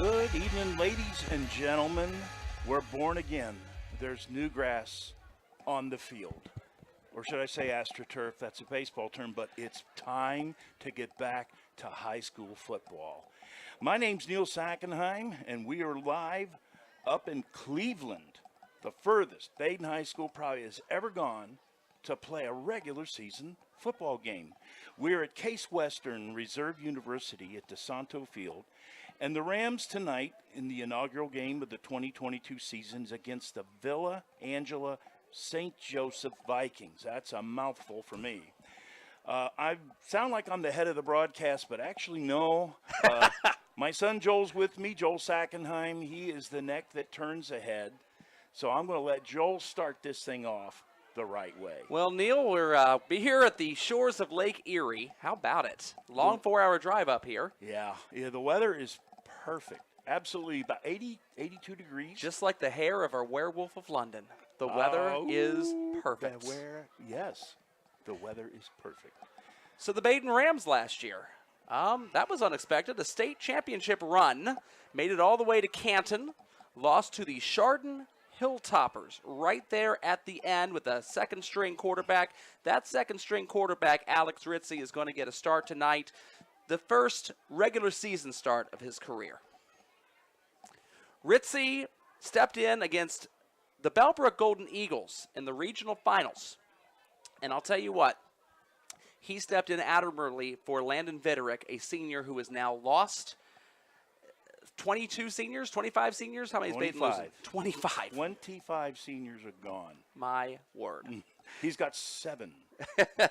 Good evening, ladies and gentlemen. We're born again. There's new grass on the field. Or should I say AstroTurf? That's a baseball term, but it's time to get back to high school football. My name's Neil Sackenheim, and we are live up in Cleveland, the furthest Baden High School probably has ever gone to play a regular season football game. We're at Case Western Reserve University at DeSanto Field, and the Rams tonight in the inaugural game of the 2022 season is against the Villa Angela St. Joseph Vikings. That's a mouthful for me. I sound like I'm the head of the broadcast, but actually no. My son Joel's with me, Joel Sackenheim. He is the neck that turns ahead. So I'm going to let Joel start this thing off the right way. Well, Neil, we're be here at the shores of Lake Erie. How about it? Long 4-hour drive up here. Yeah, the weather is perfect. Absolutely, about 80, 82 degrees. Just like the hair of our werewolf of London. The weather is perfect. Yes, the weather is perfect. So the Baden Rams last year, that was unexpected. A state championship run, made it all the way to Canton, lost to the Chardon Hilltoppers right there at the end with a second-string quarterback. That second-string quarterback, Alex Ritzie, is going to get a start tonight, the first regular season start of his career. Ritzie stepped in against the Bellbrook Golden Eagles in the regional finals. And I'll tell you what, he stepped in admirably for Landon Vitterick, a senior who is now lost 22 seniors, 25 seniors? How many is Baden losing? 25. 25 seniors are gone. My word. He's got 7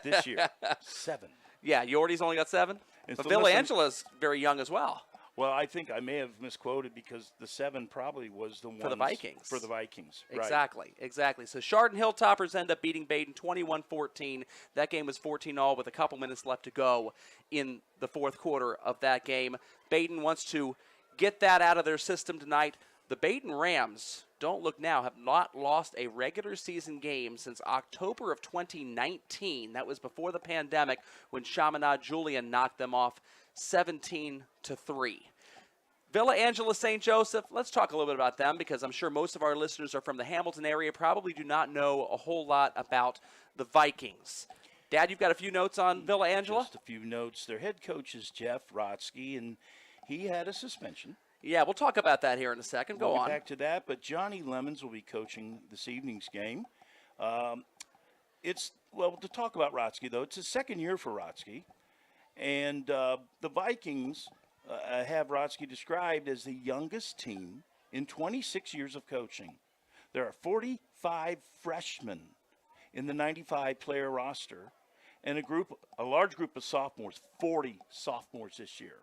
this year. 7. Yeah, Yordy's only got 7? But Villa Angela's very young as well. Well, I think I may have misquoted because the 7 probably was the one for the Vikings. For the Vikings, exactly, right. Exactly. So Chardon Hilltoppers end up beating Baden 21-14. That game was 14-all with a couple minutes left to go in the fourth quarter of that game. Baden wants to get that out of their system tonight. The Baden Rams, don't look now, have not lost a regular season game since October of 2019. That was before the pandemic when Chaminade Julian knocked them off 17-3. Villa Angela St. Joseph, let's talk a little bit about them because I'm sure most of our listeners are from the Hamilton area, probably do not know a whole lot about the Vikings. Dad, you've got a few notes on Villa Angela? Just a few notes. Their head coach is Jeff Rotsky, and he had a suspension. Yeah, we'll talk about that here in a second. Go on. We'll get back to that, but Johnny Lemons will be coaching this evening's game. To talk about Rotsky, though, it's his second year for Rotsky. And the Vikings have Rotsky described as the youngest team in 26 years of coaching. There are 45 freshmen in the 95-player roster and a large group of sophomores, 40 sophomores this year.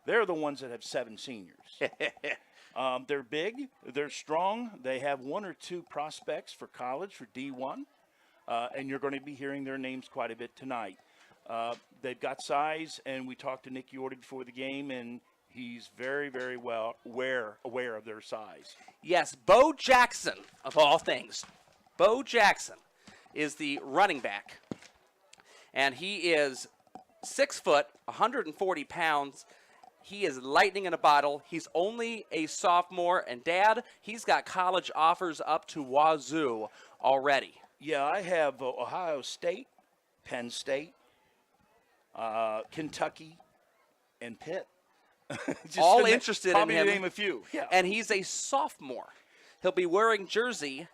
They're the ones that have 7 seniors. They're big. They're strong. They have 1 or 2 prospects for college, for D1, and you're going to be hearing their names quite a bit tonight. They've got size, and we talked to Nick Yordy before the game, and he's very, very well aware of their size. Yes, Bo Jackson, of all things. Bo Jackson is the running back, and he is 6 foot, 140 pounds. He is lightning in a bottle. He's only a sophomore, and Dad, he's got college offers up to wazoo already. Yeah, I have Ohio State, Penn State, Kentucky, and Pitt. All interested in him. Probably name a few. Yeah. And he's a sophomore. He'll be wearing jersey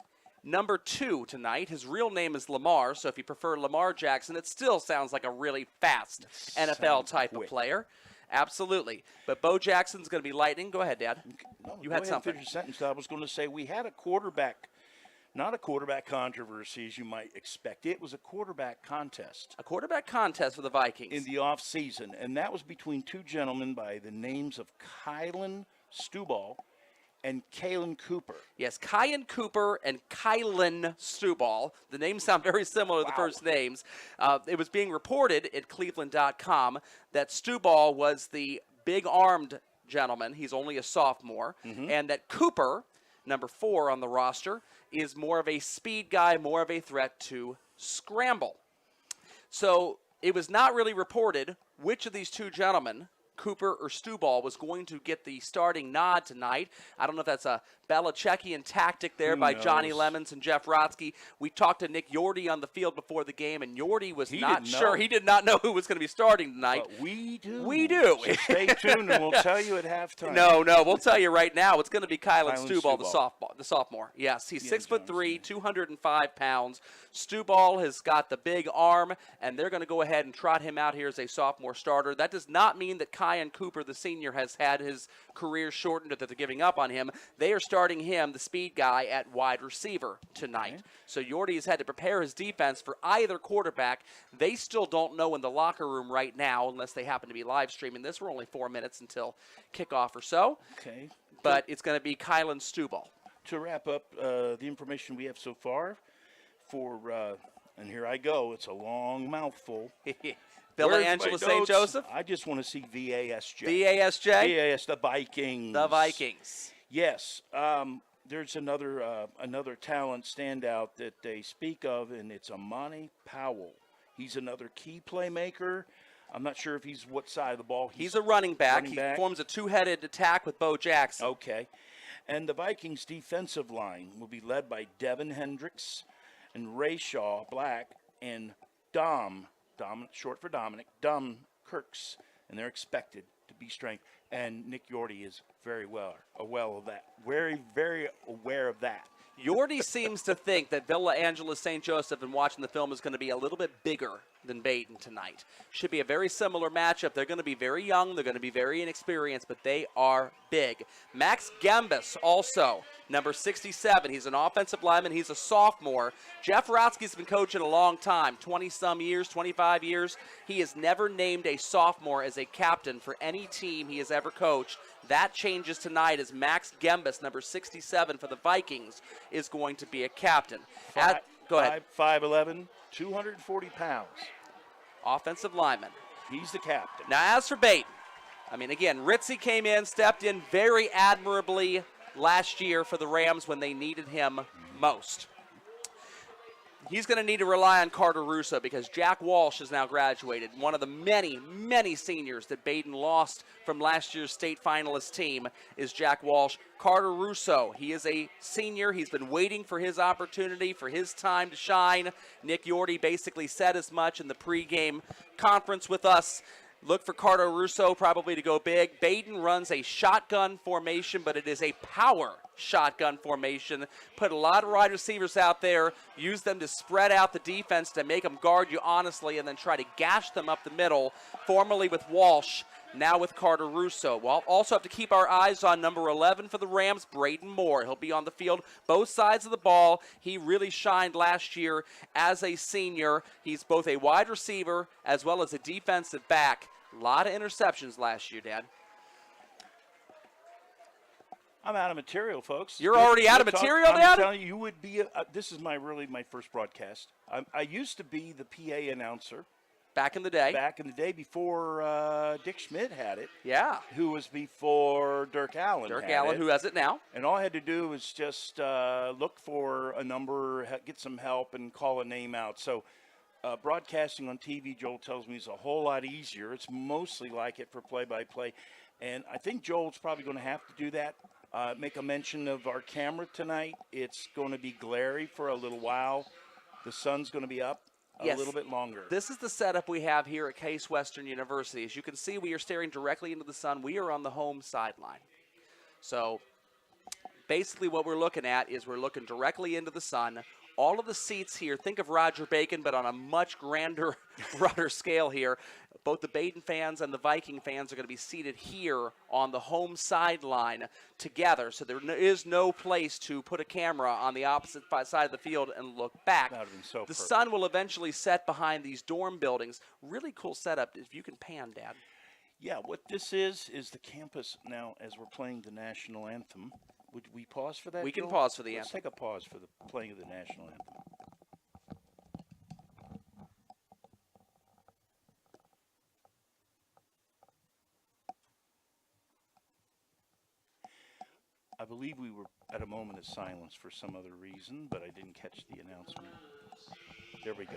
number 2 tonight. His real name is Lamar, so if you prefer Lamar Jackson, it still sounds like a really fast NFL type of player. Absolutely. But Bo Jackson's going to be lightning. Go ahead, Dad. No, you had something. Finish your sentence. I was going to say we had not a quarterback controversy as you might expect. It was a quarterback contest. A quarterback contest for the Vikings. In the offseason, and that was between 2 gentlemen by the names of Kylan Stuball and Kalen Cooper. Yes, Kyan Cooper and Kylan Stuball. The names sound very similar to the first names. It was being reported at Cleveland.com that Stuball was the big-armed gentleman. He's only a sophomore. And that Cooper, number 4 on the roster, is more of a speed guy, more of a threat to scramble. So it was not really reported which of these 2 gentlemen Cooper or Stuball was going to get the starting nod tonight. I don't know if that's a Belichickian tactic there by Johnny Lemons and Jeff Rotsky. We talked to Nick Yordy on the field before the game, and Yordy was not sure. He did not know who was going to be starting tonight. But we do. We do. So stay tuned, and we'll tell you at halftime. No, we'll tell you right now. It's going to be Kylan Stuball, the sophomore. Yes, he's 6'3", 205 pounds. Stuball has got the big arm, and they're going to go ahead and trot him out here as a sophomore starter. That does not mean that Kyan Cooper, the senior, has had his career shortened or that they're giving up on him. They are starting him, the speed guy, at wide receiver tonight. Okay. So Yordy has had to prepare his defense for either quarterback. They still don't know in the locker room right now, unless they happen to be live streaming this. We're only 4 minutes until kickoff or so. Okay. But it's going to be Kylan Stuball. To wrap up the information we have so far for, and here I go, it's a long mouthful. Villa Angela St. Joseph? I just want to see VASJ. VASJ? VAS, the Vikings. The Vikings. Yes. There's another talent standout that they speak of, and it's Amani Powell. He's another key playmaker. I'm not sure if he's what side of the ball. He's a running back. He forms a two-headed attack with Bo Jackson. Okay. And the Vikings' defensive line will be led by Devin Hendricks and Ray Shaw Black and Dom, short for Dominic, Dom Kirks. And they're expected to be strength. And Nick Yordy is very well of that. Very, very aware of that. Yordy seems to think that Villa Angela St. Joseph, and watching the film, is going to be a little bit bigger than Baden tonight. Should be a very similar matchup. They're going to be very young. They're going to be very inexperienced, but they are big. Max Gambus also, number 67. He's an offensive lineman. He's a sophomore. Jeff Rotsky's been coaching a long time, 20-some years, 25 years. He has never named a sophomore as a captain for any team he has ever coached. That changes tonight as Max Gambus, number 67 for the Vikings, is going to be a captain. Go ahead. 5'11", 240 pounds. Offensive lineman. He's the captain. Now, as for Baden, again, Ritzy came in, stepped in very admirably last year for the Rams when they needed him most. He's going to need to rely on Carter Russo because Jack Walsh has now graduated. One of the many, many seniors that Baden lost from last year's state finalist team is Jack Walsh. Carter Russo, he is a senior. He's been waiting for his opportunity, for his time to shine. Nick Yordy basically said as much in the pregame conference with us. Look for Carter Russo probably to go big. Baden runs a shotgun formation, but it is a power shotgun formation. Put a lot of wide receivers out there, use them to spread out the defense to make them guard you honestly, and then try to gash them up the middle, formerly with Walsh, now with Carter Russo. We'll also have to keep our eyes on number 11 for the Rams, Braden Moore. He'll be on the field both sides of the ball. He really shined last year as a senior. He's both a wide receiver as well as a defensive back. A lot of interceptions last year, Dad. I'm out of material, folks. You're already out of material, Dad? I'm telling you, you would be. This is my first broadcast. I used to be the PA announcer. Back in the day. Back in the day before Dick Schmidt had it. Yeah. Who was before Dirk Allen. Dirk Allen, who has it now. And all I had to do was just look for a number, get some help, and call a name out. So broadcasting on TV, Joel tells me, is a whole lot easier. It's mostly like it for play-by-play. And I think Joel's probably going to have to do that. Make a mention of our camera tonight. It's going to be glary for a little while. The sun's going to be up a little bit longer. This is the setup we have here at Case Western University. As you can see, we are staring directly into the sun. We are on the home sideline. So basically what we're looking at is we're looking directly into the sun. All of the seats here, think of Roger Bacon, but on a much grander, broader scale here. Both the Baden fans and the Viking fans are going to be seated here on the home sideline together. So there is no place to put a camera on the opposite side of the field and look back. That would have been so the sun will eventually set behind these dorm buildings. Really cool setup. If you can pan, Dad. Yeah, what this is the campus now as we're playing the national anthem. Would we pause for that? We can Joel? pause for the Let's anthem. take a pause for the playing of the national anthem. I believe we were at a moment of silence for some other reason, but I didn't catch the announcement. There we go.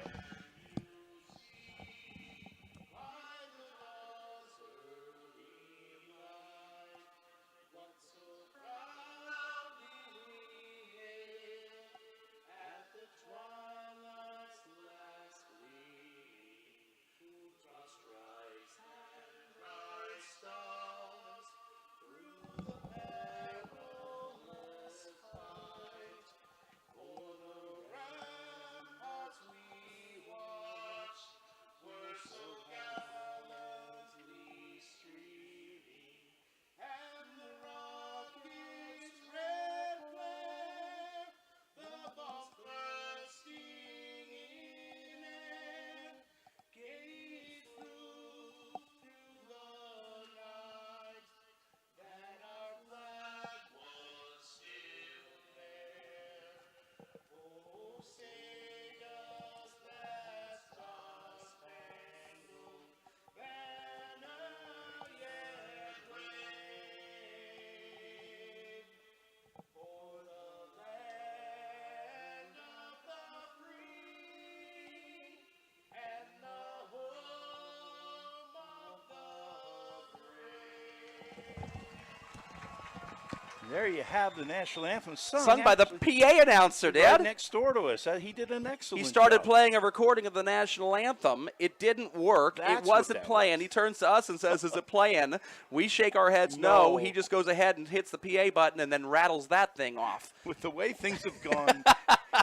there you have the national anthem Sung by the PA announcer, right Dad. next door to us. He did an excellent He started job. playing a recording of the national anthem. It didn't work. That's it wasn't what that playing. was. He turns to us and says, is it playing? We shake our heads no. He just goes ahead and hits the PA button and then rattles that thing off. With the way things have gone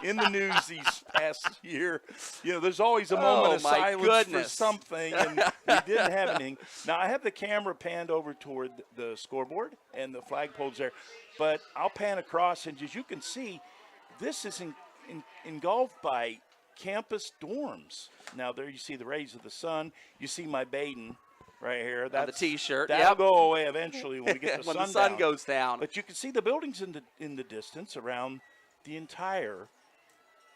in the news these past year, there's always a moment of silence for something, and we didn't have anything. Now, I have the camera panned over toward the scoreboard and the flagpoles there, but I'll pan across, and as you can see, this is engulfed by campus dorms. Now, there you see the rays of the sun. You see my Baden right here. That's on the T-shirt. That'll go away eventually when we get the when sun the sun down. goes down. But you can see the buildings in the distance around the entire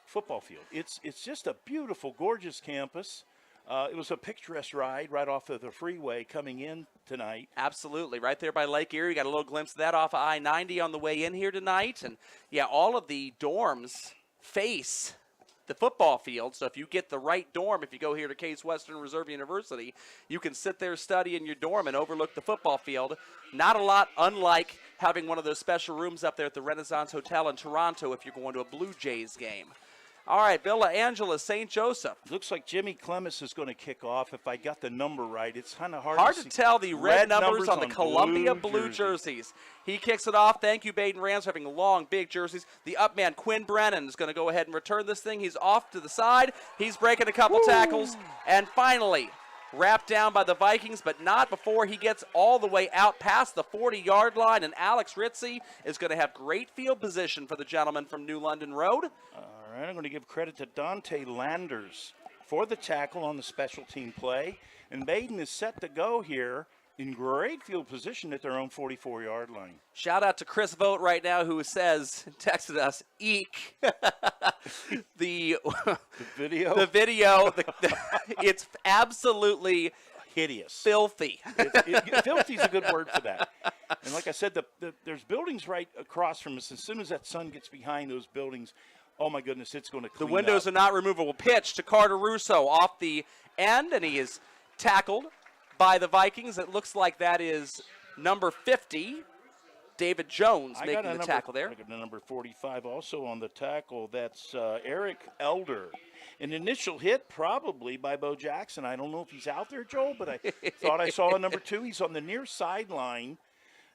football field. It's just a beautiful, gorgeous campus. It was a picturesque ride right off of the freeway coming in tonight. Absolutely. Right there by Lake Erie. Got a little glimpse of that off of I-90 on the way in here tonight. And, yeah, all of the dorms face the football field. So if you get the right dorm, if you go here to Case Western Reserve University, you can sit there, study in your dorm, and overlook the football field. Not a lot unlike having one of those special rooms up there at the Renaissance Hotel in Toronto if you're going to a Blue Jays game. All right, Villa Angela, St. Joseph. Looks like Jimmy Clemens is going to kick off. If I got the number right, it's kind of hard to see. tell the red numbers on the blue Columbia blue jerseys. He kicks it off. Thank you, Baden Rams, for having long, big jerseys. The up man, Quinn Brennan, is going to go ahead and return this thing. He's off to the side. He's breaking a couple tackles. And finally, wrapped down by the Vikings, but not before he gets all the way out past the 40-yard line. And Alex Ritzie is going to have great field position for the gentleman from New London Road. All right, I'm going to give credit to Dante Landers for the tackle on the special team play. And Baden is set to go here in great field position at their own 44-yard line. Shout out to Chris Vogt right now, who texted us, eek. the video? The video, it's absolutely hideous. Filthy. Filthy is a good word for that. And like I said, there's buildings right across from us. As soon as that sun gets behind those buildings, oh my goodness, it's going to clean The windows up. are not removable. Pitch to Carter Russo off the end, and he is tackled by the Vikings. It looks like that is number 50, David Jones, making the tackle there. I got the number 45 also on the tackle. That's Eric Elder. An initial hit probably by Bo Jackson. I don't know if he's out there, Joel, but I thought I saw a number 2. He's on the near sideline,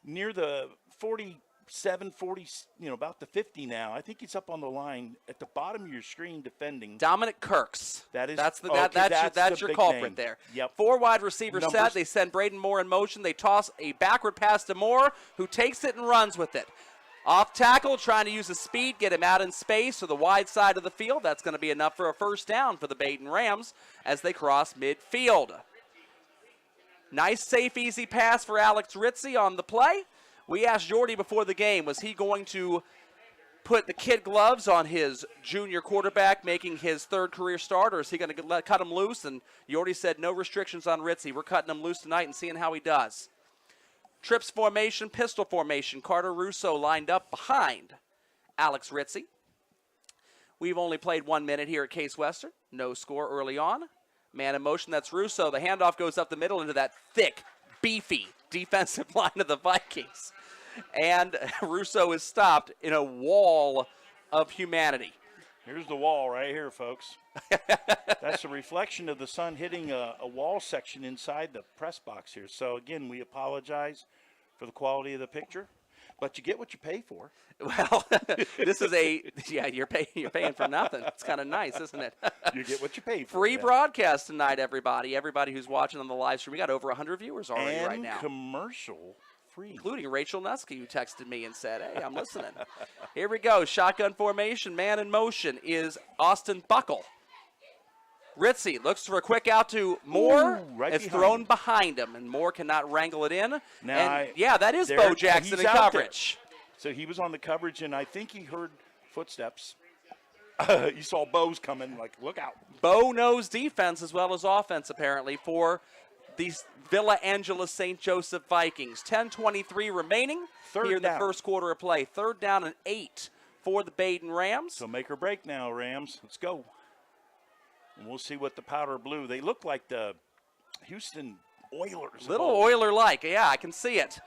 near the 47, 40, about the 50 now. I think he's up on the line at the bottom of your screen defending. Dominic Kirks. That's your big culprit name. there. Yep. 4 wide receiver set. They send Braden Moore in motion. They toss a backward pass to Moore, who takes it and runs with it. Off tackle, trying to use his speed, get him out in space to the wide side of the field. That's going to be enough for a first down for the Baden Rams as they cross midfield. Nice, safe, easy pass for Alex Ritzie on the play. We asked Jordy before the game, was he going to put the kid gloves on his junior quarterback making his 3rd career start, or is he going to cut him loose? And Jordy said no restrictions on Ritzie. We're cutting him loose tonight and seeing how he does. Trips formation, pistol formation. Carter Russo lined up behind Alex Ritzie. We've only played 1 minute here at Case Western. No score early on. Man in motion, that's Russo. The handoff goes up the middle into that thick, beefy defensive line of the Vikings. And Russo is stopped in a wall of humanity. Here's the wall right here, folks. That's a reflection of the sun hitting a wall section inside the press box here. So, again, we apologize for the quality of the picture, but you get what you pay for. Well, this is you're paying for nothing. It's kind of nice, isn't it? You get what you pay for. Free broadcast tonight, everybody. Everybody who's watching on the live stream. We got over 100 viewers already right now. And commercial free. Including Rachel Nusky, who texted me and said, hey, I'm listening. Here we go. Shotgun formation. Man in motion is Austin Buckle. Ritzie looks for a quick out to Moore. It's thrown behind him, and Moore cannot wrangle it in. Now, that is Bo Jackson in coverage. So he was on the coverage, and I think he heard footsteps. You saw Bo's coming, like, look out. Bo knows defense as well as offense, apparently, for the Villa Angela St. Joseph Vikings. 10:23 remaining here in the first quarter of play. 3rd down and 8 for the Baden Rams. So make or break now, Rams. Let's go. And we'll see what the powder blue. They look like the Houston Oilers. Little Oiler-like. Yeah, I can see it.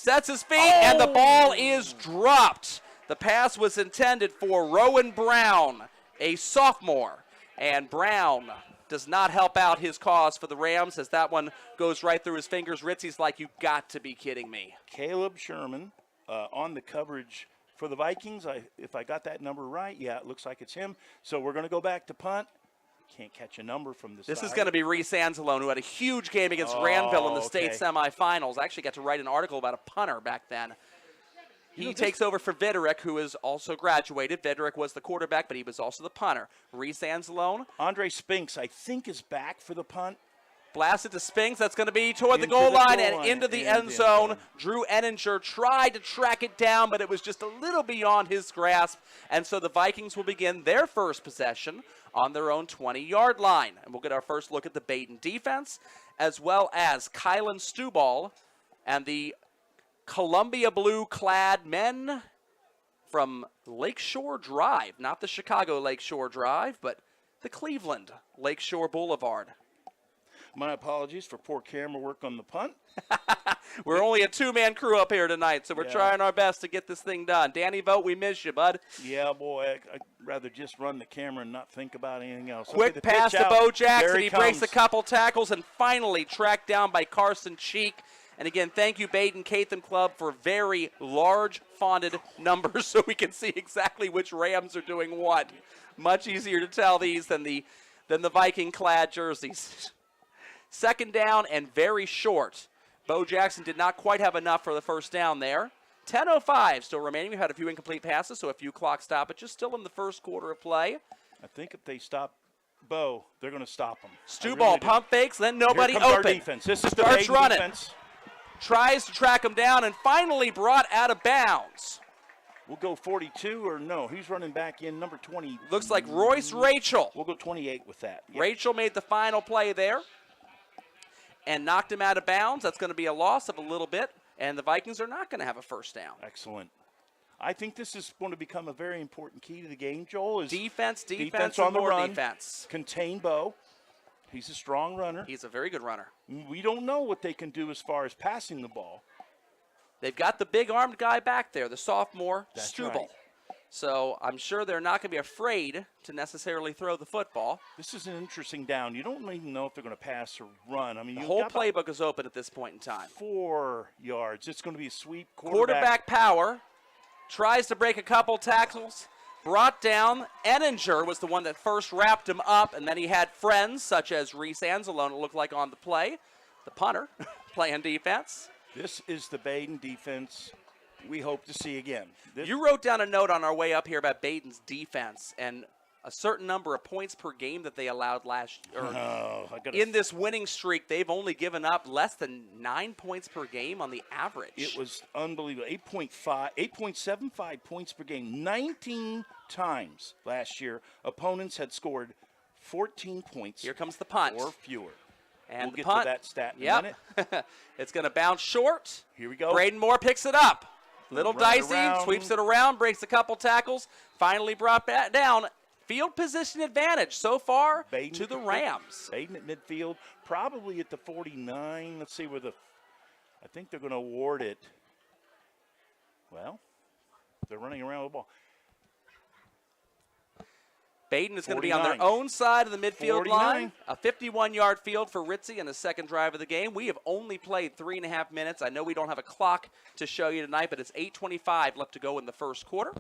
sets his feet, and the ball is dropped. The pass was intended for Rowan Brown, a sophomore, and Brown does not help out his cause for the Rams as that one goes right through his fingers. Ritzy's like, you got to be kidding me. Caleb Sherman on the coverage for the Vikings. If I got that number right, yeah, it looks like it's him. So we're going to go back to punt. Can't catch a number from the This side. is going to be Reese Anzalone, who had a huge game against Granville in the state semifinals. I actually got to write an article about a punter back then. He takes over for Viderick, who is also graduated. Viderick was the quarterback, but he was also the punter. Reese Anzalone. Andre Spinks, I think, is back for the punt. Blasted to Spinks. That's going to be toward the goal line and into the end zone. Drew Enninger tried to track it down, but it was just a little beyond his grasp. And so the Vikings will begin their first possession on their own 20-yard line. And we'll get our first look at the Baden defense, as well as Kylan Stuball and the Columbia blue-clad men from Lakeshore Drive. Not the Chicago Lakeshore Drive, but the Cleveland Lakeshore Boulevard. My apologies for poor camera work on the punt. We're only a two-man crew up here tonight, so we're trying our best to get this thing done. Danny Vogt, we miss you, bud. Yeah, boy, I'd rather just run the camera and not think about anything else. Quick pass to Bo Jackson. He breaks a couple tackles and finally tracked down by Carson Cheek. And again, thank you, Baden Catham Club, for very large fonted numbers so we can see exactly which Rams are doing what. Much easier to tell these than the Viking-clad jerseys. Second down and very short. Bo Jackson did not quite have enough for the first down there. 10:05 still remaining. We had a few incomplete passes, so a few clock stoppages still in the first quarter of play. I think if they stop Bo, they're going to stop him. Stuball pump fakes, then nobody Here comes open. Our defense. This is Starts the running. defense. Tries to track him down and finally brought out of bounds. We'll go 42 or no. He's running back in number 20. Looks like Royce Rachel. We'll go 28 with that. Yep. Rachel made the final play there and knocked him out of bounds. That's going to be a loss of a little bit, and the Vikings are not going to have a first down. Excellent. I think this is going to become a very important key to the game, Joel. Is defense on the more run. Defense. Contain Bo. He's a strong runner. He's a very good runner. We don't know what they can do as far as passing the ball. They've got the big-armed guy back there, the sophomore, Stuball. Right. So I'm sure they're not going to be afraid to necessarily throw the football. This is an interesting down. You don't even know if they're going to pass or run. I mean, the whole playbook is open at this point in time. 4 yards. It's going to be a sweep. Quarterback power. Tries to break a couple tackles. Brought down. Enninger was the one that first wrapped him up, and then he had friends such as Reese Anzalone, it looked like, on the play. The punter playing defense. This is the Baden defense we hope to see again. You wrote down a note on our way up here about Baden's defense and a certain number of points per game that they allowed last year. In this winning streak, they've only given up less than 9 points per game on the average. It was unbelievable. 8.75 points per game. 19 times last year, opponents had scored 14 points. Here comes the punt. Or fewer. And we'll get punt, to that stat in a minute. It's going to bounce short. Here we go. Braden Moore picks it up. Little dicey, sweeps it around, breaks a couple tackles, finally brought back down. Field position advantage so far Baden to the Rams. Baden at midfield, probably at the 49. Let's see where I think they're going to award it. Well, they're running around with the ball. Baden is going to be on their own side of the midfield 49. line. A 51-yard field for Ritzy in the second drive of the game. We have only played 3.5 minutes. I know we don't have a clock to show you tonight, but it's 8:25 left to go in the first quarter.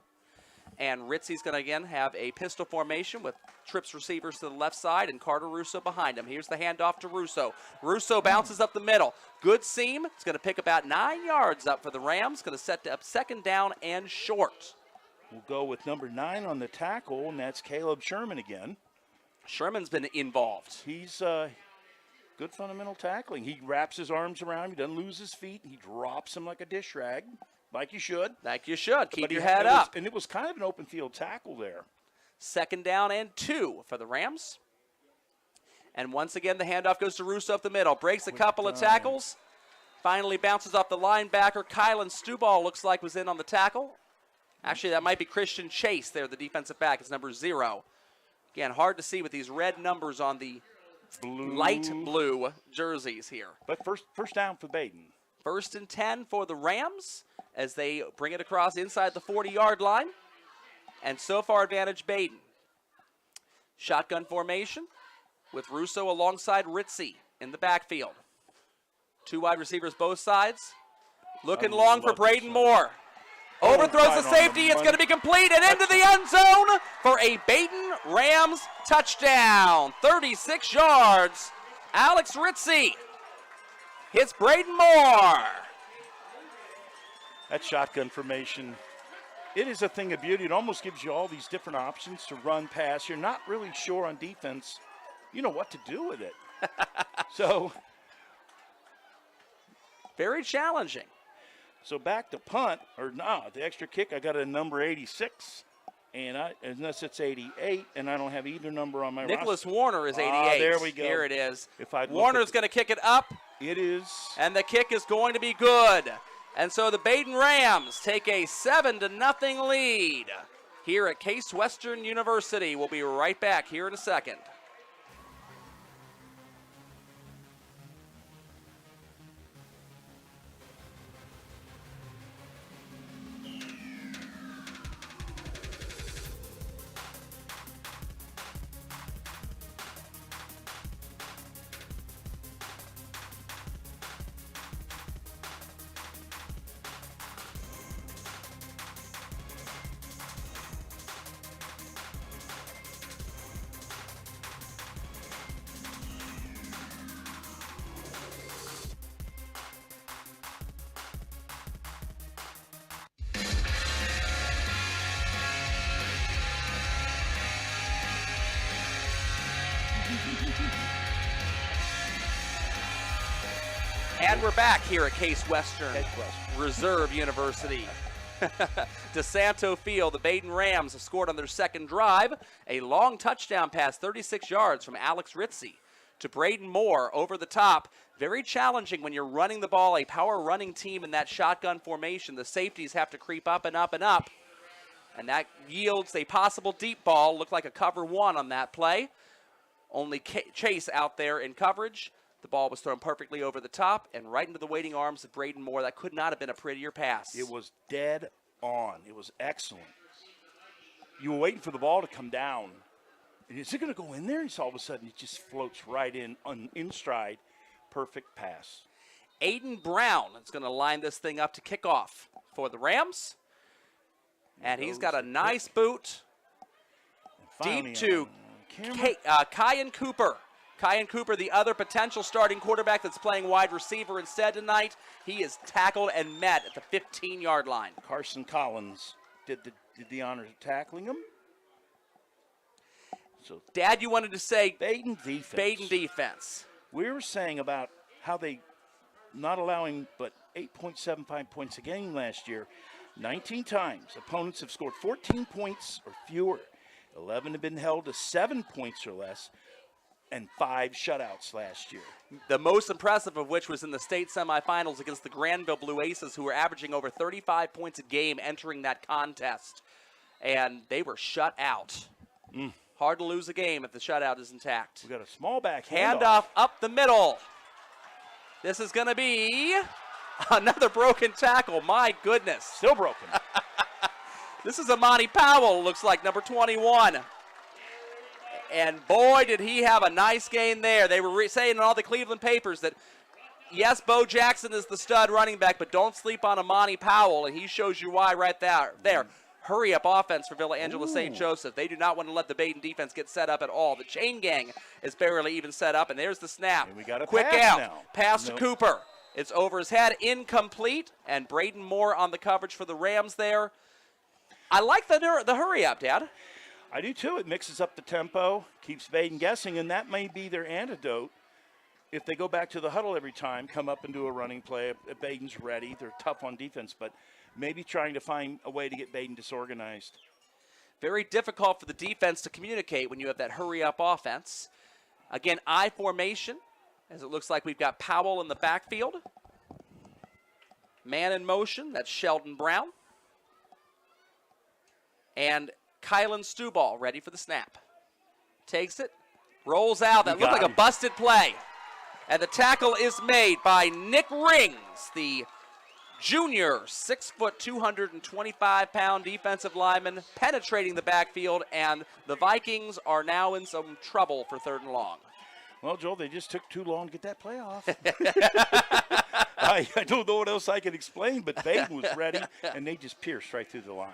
And Ritzy's going to, again, have a pistol formation with trips receivers to the left side and Carter Russo behind him. Here's the handoff to Russo. Russo bounces up the middle. Good seam. It's going to pick about 9 yards up for the Rams. Going to set up second down and short. We'll go with number 9 on the tackle, and that's Caleb Sherman again. Sherman's been involved. He's good fundamental tackling. He wraps his arms around him. He doesn't lose his feet. He drops him like a dish rag, like you should. Like you should. Keep your head up. And it was kind of an open field tackle there. Second down and 2 for the Rams. And once again, the handoff goes to Russo up the middle. Breaks a couple of tackles. Finally bounces off the linebacker. Kylan Stuball looks like was in on the tackle. Actually, that might be Christian Chase there, the defensive back. It's number 0. Again, hard to see with these red numbers on the light blue jerseys here. But first down for Baden. 1st and 10 for the Rams as they bring it across inside the 40-yard line. And so far advantage Baden. Shotgun formation with Russo alongside Ritzy in the backfield. 2 wide receivers both sides. Looking long for Braden Moore. Overthrows the safety. It's going to be complete and into the end zone for a Baden Rams touchdown. 36 yards. Alex Ritzy hits Braden Moore. That shotgun formation, it is a thing of beauty. It almost gives you all these different options to run, pass. You're not really sure on defense, what to do with it. So very challenging. So back to punt, the extra kick, I got a number 86, and unless it's 88, and I don't have either number on my Nicholas roster. Warner is 88. There we go. Here it is. If Warner's going to kick it up. It is. And the kick is going to be good. And so the Baden Rams take a 7-0 lead here at Case Western University. We'll be right back here in a second. And we're back here at Case Western Reserve University. DeSanto Field, the Baden Rams have scored on their second drive. A long touchdown pass, 36 yards from Alex Ritzy to Braden Moore over the top. Very challenging when you're running the ball, a power running team in that shotgun formation. The safeties have to creep up and up and up. And that yields a possible deep ball. Looked like a cover 1 on that play. Only Chase out there in coverage. The ball was thrown perfectly over the top and right into the waiting arms of Braden Moore. That could not have been a prettier pass. It was dead on. It was excellent. You were waiting for the ball to come down. And is it going to go in there? And so all of a sudden it just floats right in stride. Perfect pass. Aiden Brown is going to line this thing up to kick off for the And he's got a nice boot. Deep to Kyan Cooper. Kyan Cooper, the other potential starting quarterback that's playing wide receiver instead tonight. He is tackled and met at the 15-yard line. Carson Collins did the honors of tackling him. So, Dad, you wanted to say Baden defense. Baden defense. We were saying about how they not allowing but 8.75 points a game last year. 19 times opponents have scored 14 points or fewer. 11 have been held to 7 points or less. And 5 shutouts last year. The most impressive of which was in the state semifinals against the Granville Blue Aces, who were averaging over 35 points a game entering that contest. And they were shut out. Hard to lose a game if the shutout is intact. We got a small back handoff up the middle. This is going to be another broken tackle. My goodness. Still broken. This is Amani Powell, looks like, number 21. And boy, did he have a nice gain there. They were saying in all the Cleveland papers that, yes, Bo Jackson is the stud running back, but don't sleep on Amani Powell, and he shows you why right there. Hurry-up offense for Villa Angela St. Joseph. They do not want to let the Baden defense get set up at all. The chain gang is barely even set up, and there's the snap. And we got a quick pass out. now. Pass to Cooper. It's over his head, incomplete, and Braden Moore on the coverage for the Rams there. I like the hurry-up, Dad. I do too. It mixes up the tempo, keeps Baden guessing, and that may be their antidote. If they go back to the huddle every time, come up and do a running play, Baden's ready. They're tough on defense, but maybe trying to find a way to get Baden disorganized. Very difficult for the defense to communicate when you have that hurry-up offense. Again, I formation, as it looks like we've got Powell in the backfield. Man in motion, that's Sheldon Brown. And Kylan Stuball ready for the snap. Takes it, rolls out. That looked like a busted play. And the tackle is made by Nick Rings, the junior, 6 foot, 225-pound defensive lineman, penetrating the backfield, and the Vikings are now in some trouble for 3rd and long. Well, Joel, they just took too long to get that play off. I don't know what else I can explain, but Baden was ready, and they just pierced right through the line.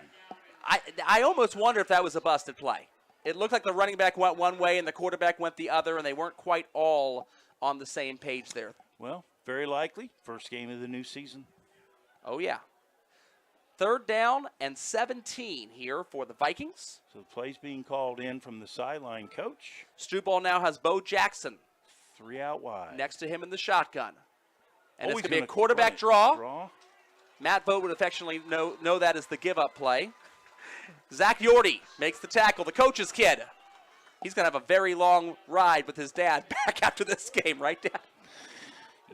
I almost wonder if that was a busted play. It looked like the running back went one way and the quarterback went the other, and they weren't quite all on the same page there. Well, very likely. First game of the new season. Oh, yeah. 3rd down and 17 here for the Vikings. So the play's being called in from the sideline coach. Stewball now has Bo Jackson 3 out wide. next to him in the shotgun. And it's he's going to be a gonna quarterback draw. Matt Vogt would affectionately know that as the give-up play. Zach Yorty makes the tackle, the coach's kid. He's going to have a very long ride with his dad back after this game, right, Dad?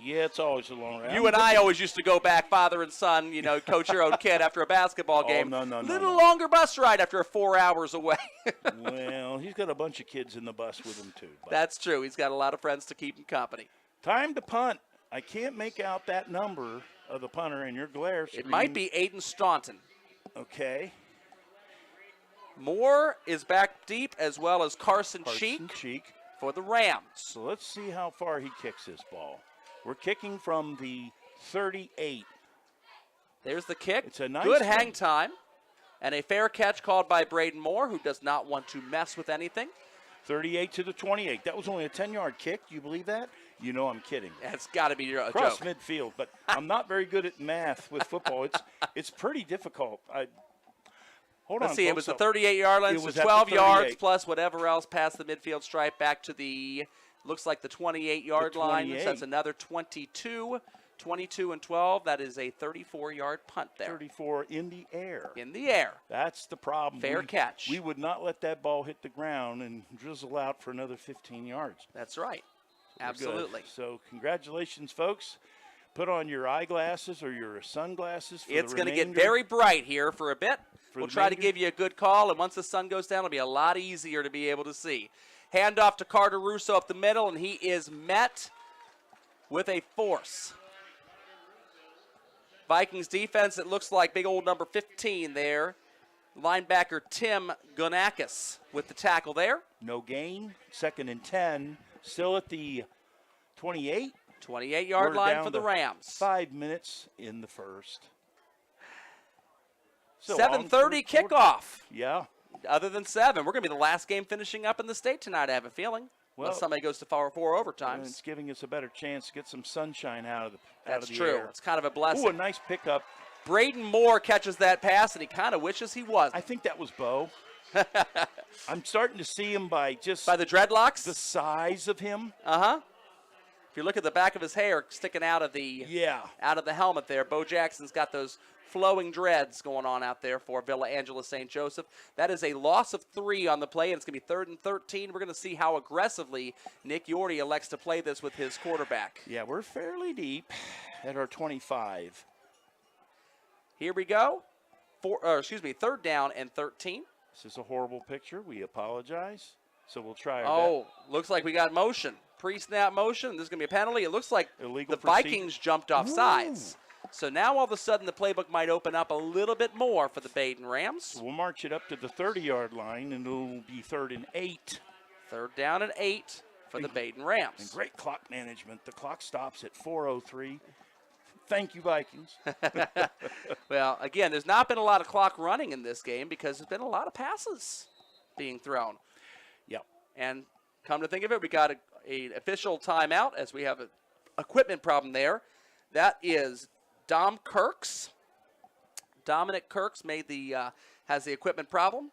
Yeah, it's always a long ride. You and I always used to go back, father and son, coach your own kid after a basketball game. No. Little longer bus ride after 4 hours away. Well, he's got a bunch of kids in the bus with him, too. But That's true. He's got a lot of friends to keep him company. time to punt. I can't make out that number of the punter in your glare screen. It might be Aiden Staunton. Okay. Moore is back deep, as well as Carson Cheek Cheek for the Rams. So let's see how far he kicks this ball. We're kicking from the 38. There's the kick. It's a nice good one. hang time. And a fair catch called by Braden Moore, who does not want to mess with anything. 38 to the 28. That was only a 10-yard kick. Do you believe that? You know I'm kidding. That's got to be a Across joke. midfield, but I'm not very good at math with football. It's pretty difficult. Hold on, Let's see, it folks. was the 38-yard line, It so was at the 12 yards 38. plus whatever else past the midfield stripe back to the, looks like the 28-yard The line. 28. So that's another 22 and 12. That is a 34-yard punt there. 34 in the air. In the air. That's the problem. Fair catch. We would not let that ball hit the ground and drizzle out for another 15 yards. That's right. We're Absolutely. good. So congratulations, folks. Put on your eyeglasses or your sunglasses for It's the going to get remainder. very bright here for a bit. For We'll the try to remainder? give you a good call, and once the sun goes down, it'll be a lot easier to be able to see. Hand off to Carter Russo up the middle, and he is met with a force. Vikings defense, it looks like big old number 15 there. Linebacker Tim Gonakis with the tackle there. No gain. 2nd and 10. Still at the 28. 28-yard We're line down for the to Rams. 5 minutes in the first. So 7:30 long, kickoff. Yeah. Other than 7, we're going to be the last game finishing up in the state tonight, I have a feeling. Well, Unless somebody goes to 4 overtimes. It's giving us a better chance to get some sunshine out of the That's the true. air. It's kind of a blessing. Ooh, a nice pickup. Braden Moore catches that pass, and he kind of wishes he wasn't. I think that was Bo. I'm starting to see him by just By the dreadlocks? the size of him. Uh-huh. If you look at the back of his hair sticking out of the helmet there, Bo Jackson's got those flowing dreads going on out there for Villa Angela St. Joseph. That is a loss of 3 on the play, and it's going to be 3rd and 13. We're going to see how aggressively Nick Yorty elects to play this with his quarterback. Yeah, we're fairly deep at our 25. Here we go. 3rd down and 13. This is a horrible picture. We apologize. So we'll try our Oh, looks like we got motion. Pre-snap motion. This is going to be a penalty. It looks like Illegal the procedure. Vikings jumped off sides. So now all of a sudden the playbook might open up a little bit more for the Baden Rams. We'll march it up to the 30-yard line, and it'll be 3rd and 8. 3rd down and 8 for the Baden Rams. And great clock management. The clock stops at 4:03. Thank you, Vikings. Well, again, there's not been a lot of clock running in this game because there's been a lot of passes being thrown. Yep. And come to think of it, we got an official timeout as we have an equipment problem there. That is Dominic Kirks has the equipment problem.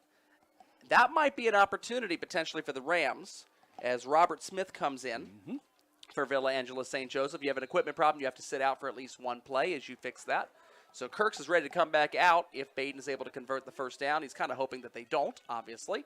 That might be an opportunity potentially for the Rams as Robert Smith comes in for Villa Angela St. Joseph. You have an equipment problem. You have to sit out for at least one play as you fix that. So Kirks is ready to come back out if Baden is able to convert the first down. He's kind of hoping that they don't, obviously.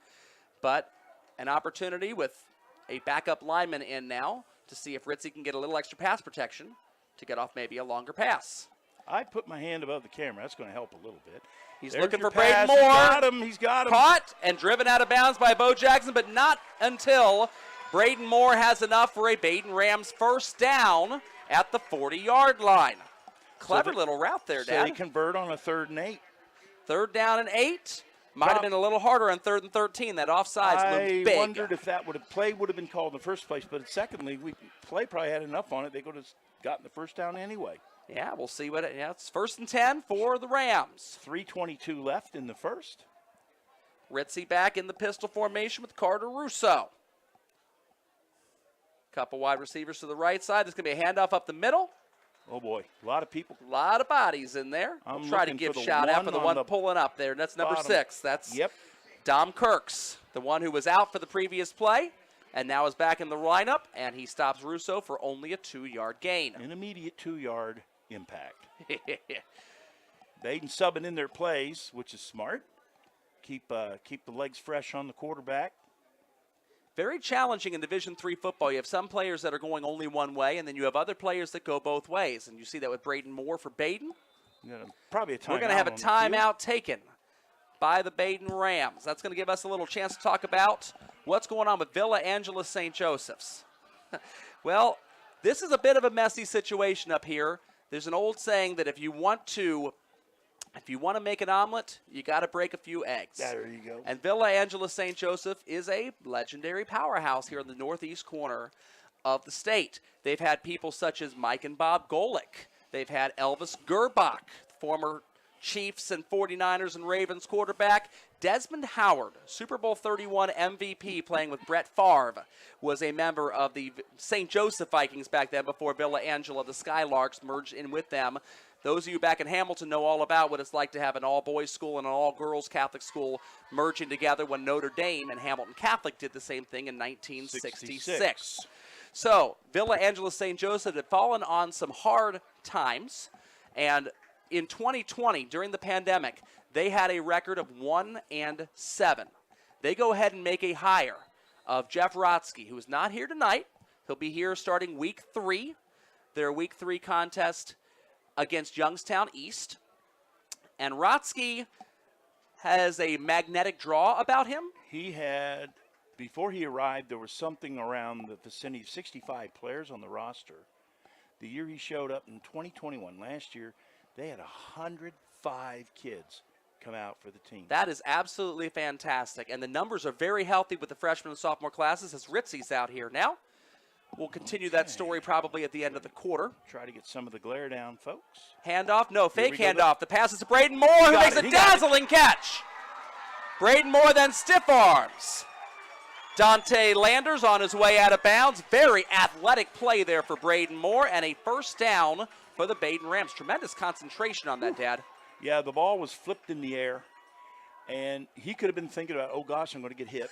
But an opportunity with a backup lineman in now to see if Ritzy can get a little extra pass protection to get off maybe a longer pass. I put my hand above the camera. That's going to help a little bit. He's There's looking your for Braden pass. Moore. He's got him. He's got him. Caught and driven out of bounds by Bo Jackson, but not until Braden Moore has enough for a Baden Rams first down at the 40-yard line. Clever little route there, Dad. So they convert on a 3rd and 8. 3rd down and 8. Might have been a little harder on 3rd and 13. That offsides loomed big. I wondered if that play would have been called in the first place. But secondly, play probably had enough on it. They could have gotten the first down anyway. Yeah, we'll see what it's 1st and 10 for the Rams. 3:22 left in the first. Ritzy back in the pistol formation with Carter Russo. Couple wide receivers to the right side. There's going to be a handoff up the middle. Oh, boy. A lot of people. A lot of bodies in there. We'll try to give a shout out for the one pulling up there. That's number 6. That's Dom Kirks, the one who was out for the previous play and now is back in the lineup, and he stops Russo for only a 2-yard gain. An immediate 2-yard impact. Baden subbing in their plays, which is smart. Keep the legs fresh on the quarterback. Very challenging in Division III football. You have some players that are going only one way, and then you have other players that go both ways. And you see that with Braden Moore for Baden. Probably a timeout. We're going to have a timeout taken by the Baden Rams. That's going to give us a little chance to talk about what's going on with Villa Angela St. Joseph's. Well, this is a bit of a messy situation up here. There's an old saying that if you want to make an omelet, you got to break a few eggs. There you go. And Villa Angela St. Joseph is a legendary powerhouse here in the northeast corner of the state. They've had people such as Mike and Bob Golick. They've had Elvis Gerbach, former Chiefs and 49ers and Ravens quarterback. Desmond Howard, Super Bowl 31 MVP playing with Brett Favre, was a member of the St. Joseph Vikings back then before Villa Angela, the Skylarks, merged in with them. Those of you back in Hamilton know all about what it's like to have an all-boys school and an all-girls Catholic school merging together when Notre Dame and Hamilton Catholic did the same thing in 1966. So, Villa Angela St. Joseph had fallen on some hard times, and in 2020, during the pandemic, they had a record of 1-7. They go ahead and make a hire of Jeff Rotsky, who is not here tonight. He'll be here starting Week 3, their Week 3 contest against Youngstown East. And Rotsky has a magnetic draw about him. He had, before he arrived, there was something around the vicinity of 65 players on the roster. The year he showed up in 2021, last year, they had 105 kids come out for the team. That is absolutely fantastic. And the numbers are very healthy with the freshman and sophomore classes as Ritzy's out here now. We'll continue that story probably at the end of the quarter. Try to get some of the glare down, folks. Handoff? No, fake handoff. The pass is to Braden Moore, who makes a dazzling catch. Braden Moore then stiff arms Dante Landers on his way out of bounds. Very athletic play there for Braden Moore, and a first down for the Baden Rams. Tremendous concentration on that, Dad. Yeah, the ball was flipped in the air, and he could have been thinking about, oh, gosh, I'm going to get hit.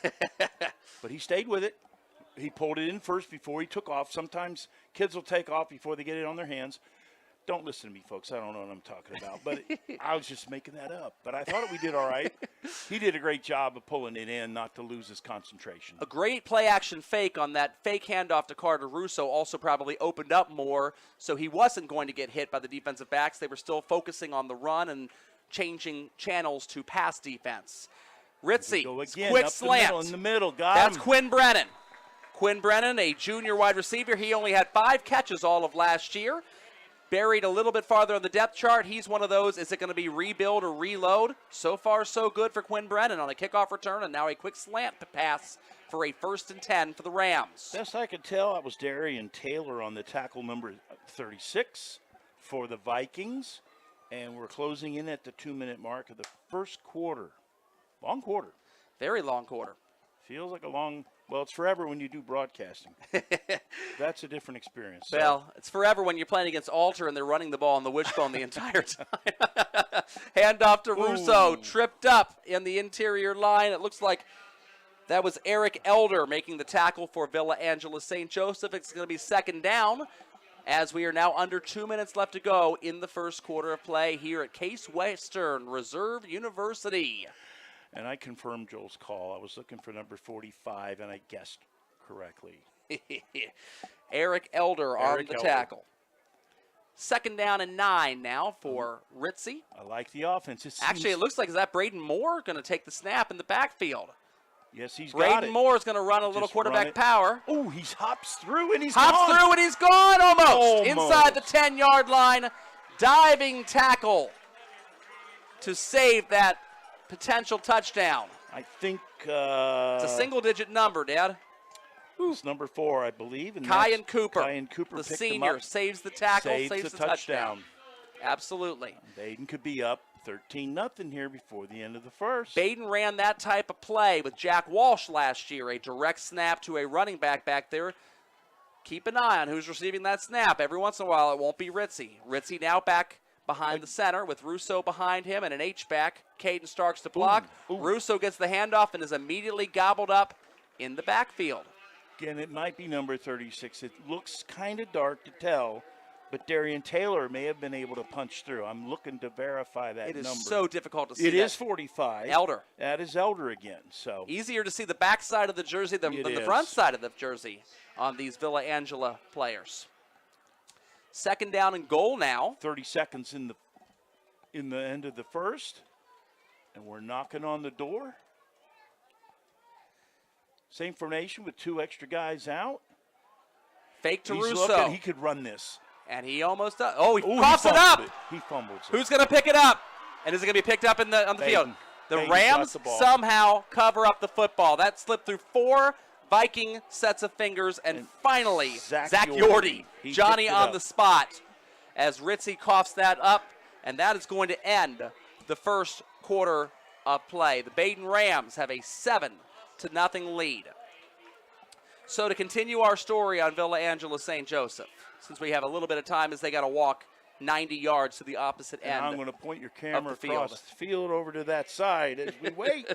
But he stayed with it. He pulled it in first before he took off. Sometimes kids will take off before they get it on their hands. Don't listen to me, folks. I don't know what I'm talking about. But I was just making that up. But I thought we did all right. He did a great job of pulling it in, not to lose his concentration. A great play-action fake on that fake handoff to Carter Russo also probably opened up more, so he wasn't going to get hit by the defensive backs. They were still focusing on the run and changing channels to pass defense. Ritzy, quick slant. In the middle, That's Quinn Brennan. Quinn Brennan, a junior wide receiver. He only had 5 catches all of last year. Buried a little bit farther on the depth chart. He's one of those, is it going to be rebuild or reload? So far, so good for Quinn Brennan on a kickoff return, and now a quick slant pass for a 1st and 10 for the Rams. Best I could tell, that was Darian Taylor on the tackle number 36 for the Vikings. And we're closing in at the 2-minute mark of the first quarter. Long quarter. Very long quarter. Feels like a long... Well, it's forever when you do broadcasting. That's a different experience. So. Well, it's forever when you're playing against Alter and they're running the ball on the wishbone the entire time. Handoff to Russo, tripped up in the interior line. It looks like that was Eric Elder making the tackle for Villa Angela St. Joseph. It's going to be 2nd down as we are now under 2 minutes left to go in the first quarter of play here at Case Western Reserve University. And I confirmed Joel's call. I was looking for number 45, and I guessed correctly. Eric Elder on the tackle. 2nd down and 9 now for Ritzy. I like the offense. Actually, it looks like, is that Braden Moore going to take the snap in the backfield? Yes, he's got Braden it. Moore is going to run a little Just run quarterback it. power. Oh, he hops through and he's Hops gone. through and he's gone almost. Almost. Inside the 10-yard line. Diving tackle to save that potential touchdown. I think It's a single-digit number, Dad. it's number 4, I believe. And Kyan Cooper, Kyan Cooper the picked senior, him up, saves the tackle, saves the the touchdown. Absolutely. Baden could be up 13-0 here before the end of the first. Baden ran that type of play with Jack Walsh last year, a direct snap to a running back there. Keep an eye on who's receiving that snap. Every once in a while, it won't be Ritzy. Ritzy now back behind the center with Russo behind him and an H-back. Caden Starks to block. Ooh. Russo gets the handoff and is immediately gobbled up in the backfield. Again, it might be number 36. It looks kind of dark to tell, but Darian Taylor may have been able to punch through. I'm looking to verify that It is number. so difficult to see. It that. is 45. Elder. That is Elder again. So Easier to see the back side of the jersey than the front side of the jersey on these Villa Angela players. Second down and goal now. 30 seconds in the end of the first, and we're knocking on the door. Same formation with 2 extra guys out. Fake to He's Russo. looking, he could run this. And he almost does. Oh, he Ooh, coughs it up. He fumbles it. Who's going to pick it up? And is it going to be picked up on the field? The Baden Rams got the ball. somehow cover up the football. That slipped through 4 Viking sets of fingers, and finally, Zach Yordy, Johnny picked it on up. the spot, as Ritzy coughs that up, and that is going to end the first quarter of play. The Baden Rams have a 7-0 lead. So to continue our story on Villa Angela St. Joseph, since we have a little bit of time, as they got to walk 90 yards to the opposite And end. I'm going to point your camera of the field. across the field over to that side as we wait.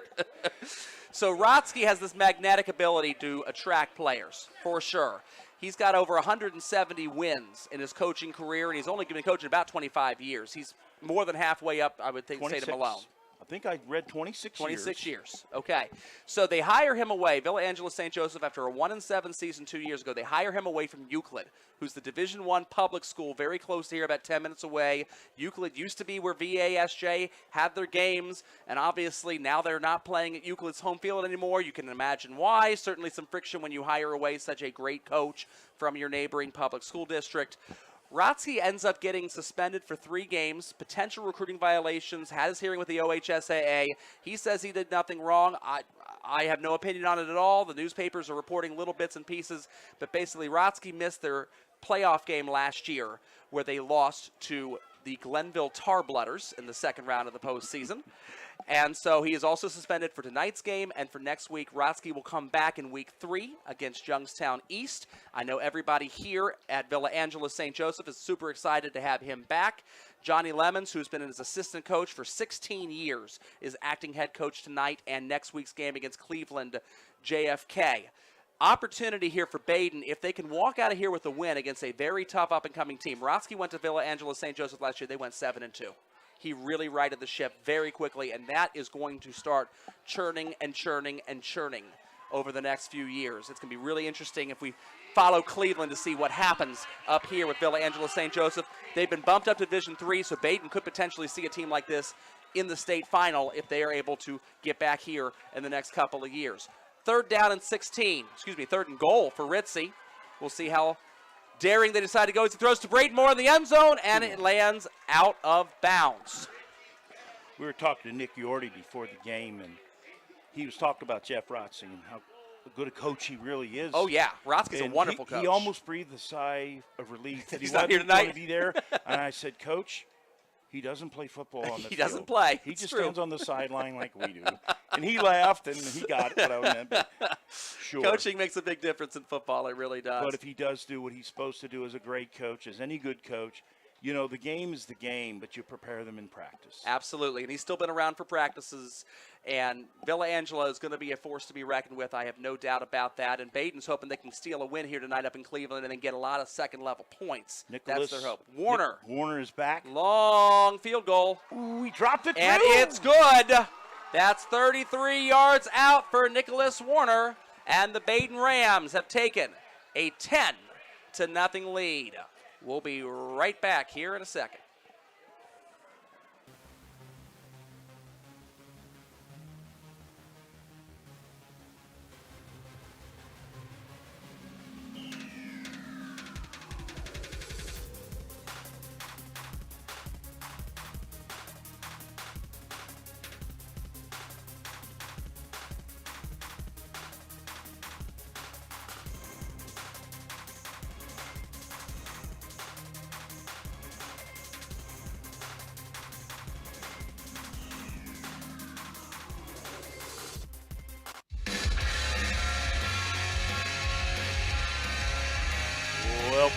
So Rotsky has this magnetic ability to attract players, for sure. He's got over 170 wins in his coaching career, and he's only been coaching about 25 years. He's more than halfway up, I would think, State of Malone. I think I read 26 years. Okay. So they hire him away. Villa Angela St. Joseph, after a 1-7 season 2 years ago, they hire him away from Euclid, who's the Division I public school, very close to here, about 10 minutes away. Euclid used to be where VASJ had their games, and obviously now they're not playing at Euclid's home field anymore. You can imagine why. Certainly some friction when you hire away such a great coach from your neighboring public school district. Rotsky ends up getting suspended for 3 games, potential recruiting violations, had his hearing with the OHSAA. He says he did nothing wrong. I have no opinion on it at all. The newspapers are reporting little bits and pieces, but basically Rotsky missed their playoff game last year where they lost to the Glenville Tarblooders in the second round of the postseason. And so he is also suspended for tonight's game, and for next week, Rotsky will come back in week 3 against Youngstown East. I know everybody here at Villa Angela St. Joseph is super excited to have him back. Johnny Lemons, who's been his assistant coach for 16 years, is acting head coach tonight and next week's game against Cleveland JFK. Opportunity here for Baden if they can walk out of here with a win against a very tough up-and-coming team. Rotsky went to Villa Angela St. Joseph last year. They went 7-2. He really righted the ship very quickly, and that is going to start churning and churning and churning over the next few years. It's going to be really interesting if we follow Cleveland to see what happens up here with Villa Angela St. Joseph. They've been bumped up to Division III, so Baden could potentially see a team like this in the state final if they are able to get back here in the next couple of years. Third and goal for Ritzy. We'll see how daring they decide to go as he throws to Braden Moore in the end zone, and it lands out of bounds. We were talking to Nick Yordy before the game, and he was talking about Jeff Rotsky and how good a coach he really is. Oh, yeah. Rotsky's a wonderful coach. He almost breathed a sigh of relief that He's he not wasn't here tonight. going to be there. And I said, Coach, he doesn't play football on the field. He doesn't play. He It's just true. stands on the sideline like we do. And he laughed, and he got what I meant. But sure. Coaching makes a big difference in football. It really does. But if he does do what he's supposed to do as a great coach, as any good coach, you know, the game is the game, but you prepare them in practice. Absolutely, and he's still been around for practices, and Villa Angela is going to be a force to be reckoned with. I have no doubt about that, and Baden's hoping they can steal a win here tonight up in Cleveland and then get a lot of second-level points. That's their hope. Warner. Warner is back. Long field goal. Ooh, he dropped it through. And it's good. That's 33 yards out for Nicholas Warner, and the Baden Rams have taken a 10-0 lead. We'll be right back here in a second.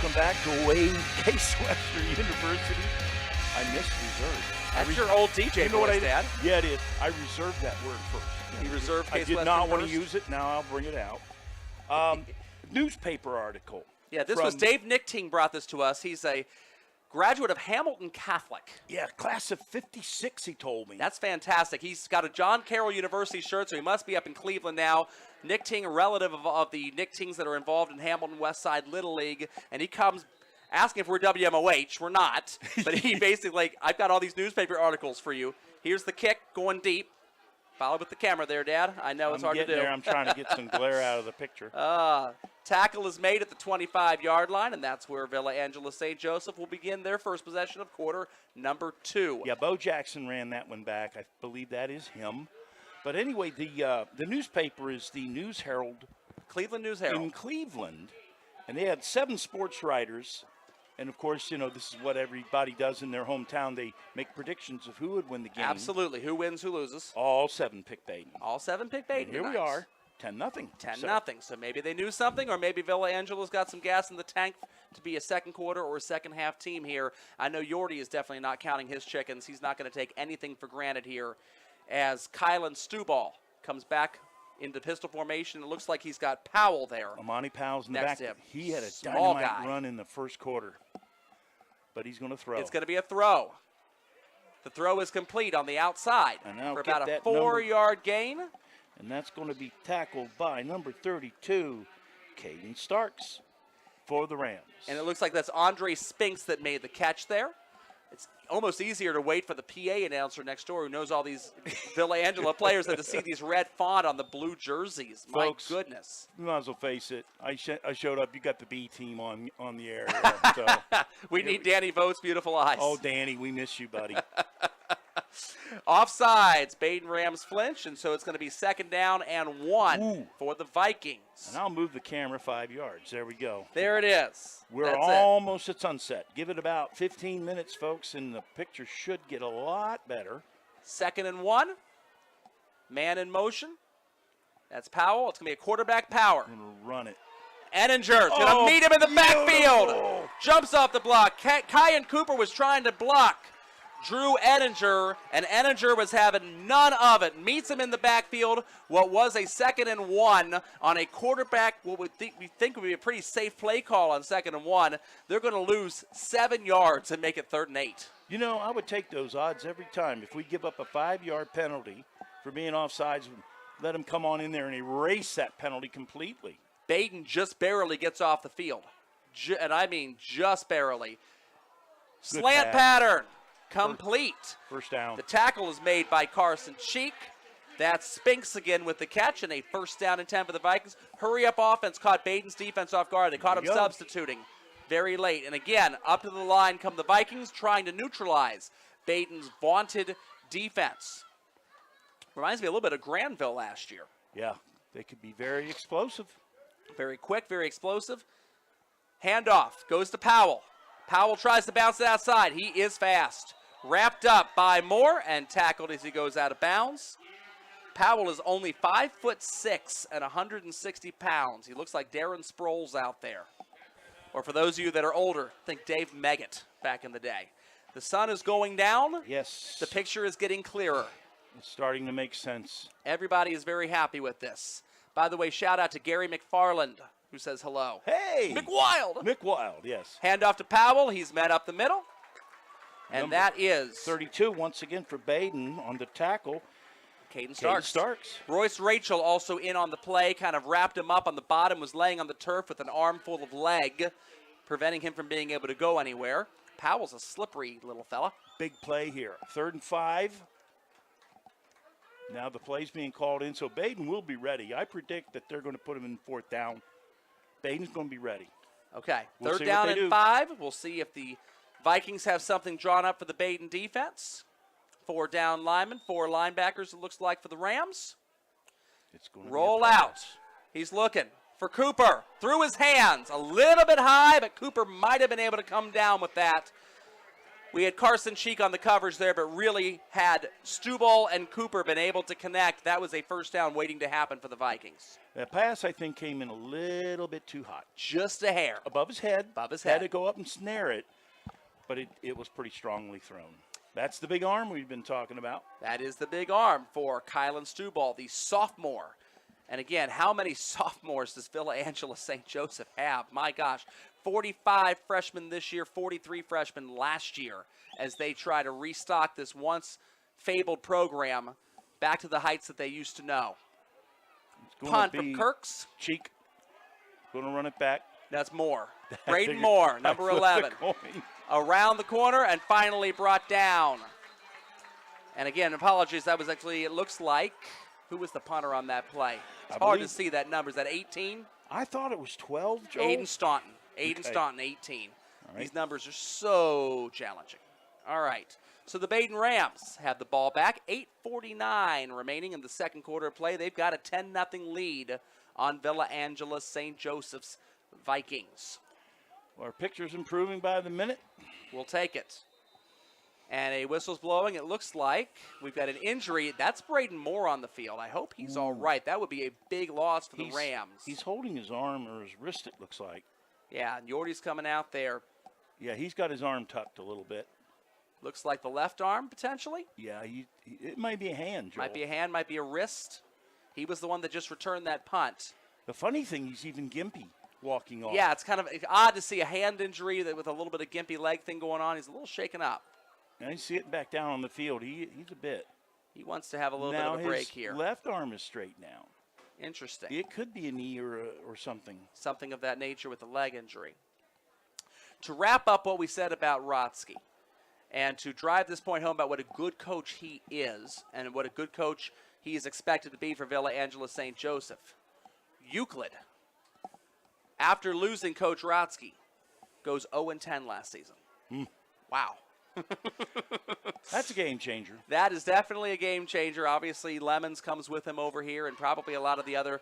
Welcome back to Wayne Case Western University. I missed reserve. That's your old DJ voice, Dad. Yeah, it is. I reserved that word first. You reserved Case I did Western not want to first? use it. Now I'll bring it out. Newspaper article. Yeah, this was Dave Nichting brought this to us. He's a graduate of Hamilton Catholic. Yeah, class of 56, he told me. That's fantastic. He's got a John Carroll University shirt, so he must be up in Cleveland now. Nichting, a relative of the Nichtings that are involved in Hamilton West Side Little League, and he comes asking if we're WMOH. We're not, but he basically, I've got all these newspaper articles for you. Here's the kick going deep. Follow with the camera there, Dad. I know it's hard to do. There. I'm trying to get some glare out of the picture. Tackle is made at the 25-yard line, and that's where Villa Angela St. Joseph will begin their first possession of quarter number 2. Yeah, Bo Jackson ran that one back. I believe that is him. But anyway, the newspaper is the News Herald. Cleveland News Herald. In Cleveland. And they had 7 sports writers. And, of course, you know, this is what everybody does in their hometown. They make predictions of who would win the game. Absolutely. Who wins, who loses. All 7 picked Baden. All 7 picked Baden. Here we are, 10-0. 10-0. So maybe they knew something, or maybe Villa Angela's got some gas in the tank to be a second quarter or a second half team here. I know Yordi is definitely not counting his chickens. He's not going to take anything for granted here as Kylan Stuball comes back into pistol formation. It looks like he's got Powell there. Amani Powell's in the Next back. to him. He had a Small dynamite guy. run in the first quarter. But he's going to throw. It's going to be a throw. The throw is complete on the outside for about a 4-yard gain. And that's going to be tackled by number 32, Caden Starks, for the Rams. And it looks like that's Andre Spinks that made the catch there. It's almost easier to wait for the PA announcer next door who knows all these Villa Angela players than to see these red font on the blue jerseys. Folks, my goodness. You might as well face it. I showed up. You got the B team on the air. So. We need Danny Vogt's beautiful eyes. Oh, Danny, we miss you, buddy. Offsides, Baden Rams flinch, and so it's going to be 2nd down and 1 for the Vikings. And I'll move the camera 5 yards. There we go. There it is. We're almost at sunset. Give it about 15 minutes, folks, and the picture should get a lot better. 2nd and 1. Man in motion. That's Powell. It's going to be a quarterback power. I'm going to run it. Ettinger's going to meet him in the backfield. Jumps off the block. Kyan Cooper was trying to block Drew Ettinger, and Ettinger was having none of it. Meets him in the backfield. What was a 2nd and 1 on a quarterback, what we think would be a pretty safe play call on 2nd and 1. They're going to lose 7 yards and make it 3rd and 8. You know, I would take those odds every time. If we give up a 5-yard penalty for being offsides, let them come on in there and erase that penalty completely. Baden just barely gets off the field. And I mean just barely. Slant pattern. Complete. First down. The tackle is made by Carson Cheek. That's Spinks again with the catch, and a 1st down and 10 for the Vikings. Hurry up offense caught Baden's defense off guard. They caught him substituting very late. And again, up to the line come the Vikings trying to neutralize Baden's vaunted defense. Reminds me a little bit of Granville last year. Yeah, they could be very explosive. Very quick, very explosive. Handoff goes to Powell. Powell tries to bounce it outside. He is fast. Wrapped up by Moore and tackled as he goes out of bounds. Powell is only 5'6" and 160 pounds. He looks like Darren Sproles out there. Or for those of you that are older, think Dave Meggett back in the day. The sun is going down. Yes. The picture is getting clearer. It's starting to make sense. Everybody is very happy with this. By the way, shout out to Gary McFarland, who says hello. Hey! McWild! McWild, yes. Handoff to Powell. He's met up the middle. And that is 32 once again for Baden on the tackle. Caden Starks. Royce Rachel also in on the play, kind of wrapped him up on the bottom, was laying on the turf with an armful of leg, preventing him from being able to go anywhere. Powell's a slippery little fella. Big play here. 3rd and 5. Now the play's being called in, so Baden will be ready. I predict that they're going to put him in 4th down. Baden's going to be ready. Okay, We'll 3rd down and 5. We'll see if the Vikings have something drawn up for the Baden defense. 4 down linemen, 4 linebackers, it looks like, for the Rams. It's going to roll out. He's looking for Cooper. Through his hands. A little bit high, but Cooper might have been able to come down with that. We had Carson Cheek on the coverage there, but really had Stuball and Cooper been able to connect, that was a first down waiting to happen for the Vikings. That pass, I think, came in a little bit too hot. Just a hair. Above his head. Above his Had head. to go up and snare it, but it was pretty strongly thrown. That's the big arm we've been talking about. That is the big arm for Kylan Stuball, the sophomore. And again, how many sophomores does Villa Angela St. Joseph have? My gosh, 45 freshmen this year, 43 freshmen last year, as they try to restock this once fabled program back to the heights that they used to know. Punt from Kirks. Cheek. Going to run it back. That's Moore. Braden Moore, number 11. Around the corner and finally brought down. And again, apologies, that was actually, it looks like, who was the punter on that play? It's hard to see that number. Is that 18? I thought it was 12, Joe. Aiden Staunton. Aiden Staunton, 18. Right. These numbers are so challenging. All right. So the Baden Rams have the ball back. 8:49 remaining in the second quarter of play. They've got a 10-0 lead on Villa Angela St. Joseph's Vikings. Well, our picture's improving by the minute. We'll take it. And a whistle's blowing. It looks like we've got an injury. That's Braden Moore on the field. I hope he's all right. That would be a big loss for the Rams. He's holding his arm or his wrist, it looks like. Yeah, and Yordy's coming out there. Yeah, he's got his arm tucked a little bit. Looks like the left arm, potentially. Yeah, it might be a hand, Joel. Might be a hand, might be a wrist. He was the one that just returned that punt. The funny thing, he's even gimpy walking off. Yeah, it's kind of odd to see a hand injury with a little bit of gimpy leg thing going on. He's a little shaken up. And he's sitting back down on the field. He's a bit. He wants to have a little bit of a break here. Now his left arm is straight now. Interesting. It could be a knee or something. Something of that nature with a leg injury. To wrap up what we said about Rotsky, and to drive this point home about what a good coach he is and what a good coach he is expected to be for Villa Angela St. Joseph, Euclid, after losing Coach Rotsky, goes 0-10 last season. Wow. That's a game changer. That is definitely a game changer. Obviously, Lemons comes with him over here, and probably a lot of the other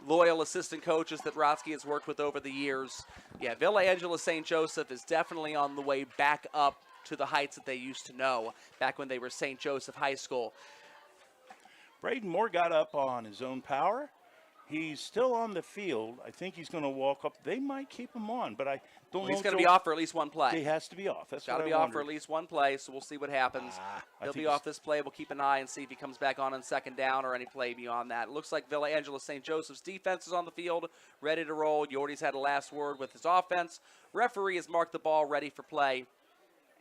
loyal assistant coaches that Rotsky has worked with over the years. Yeah, Villa Angela St. Joseph is definitely on the way back up to the heights that they used to know back when they were St. Joseph High School. Braden Moore got up on his own power. He's still on the field. I think he's going to walk up. They might keep him on, but I don't know. He's going to be off for at least one play. He has to be off. That's got to be off for at least one play, so we'll see what happens. He'll be off this play. We'll keep an eye and see if he comes back on second down or any play beyond that. It looks like Villa Angela St. Joseph's defense is on the field, ready to roll. Yordy's had a last word with his offense. Referee has marked the ball ready for play,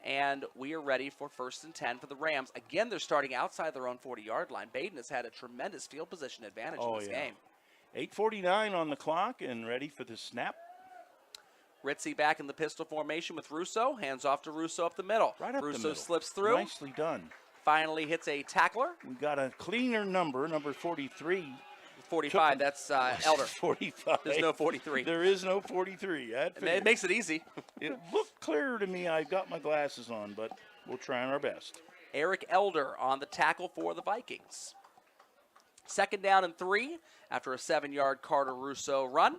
and we are ready for 1st and 10 for the Rams. Again, they're starting outside their own 40-yard line. Baden has had a tremendous field position advantage in this game. 8:49 on the clock and ready for the snap. Ritzy back in the pistol formation with Russo. Hands off to Russo up the middle. Right up Russo the middle. slips through. Nicely done. Finally hits a tackler. We got a cleaner number 43. 45, that's Elder. 45. There's no 43. There is no 43. It makes it easy. It looked clearer to me. I've got my glasses on, but we'll try our best. Eric Elder on the tackle for the Vikings. 2nd down and 3 after a 7-yard Carter Russo run.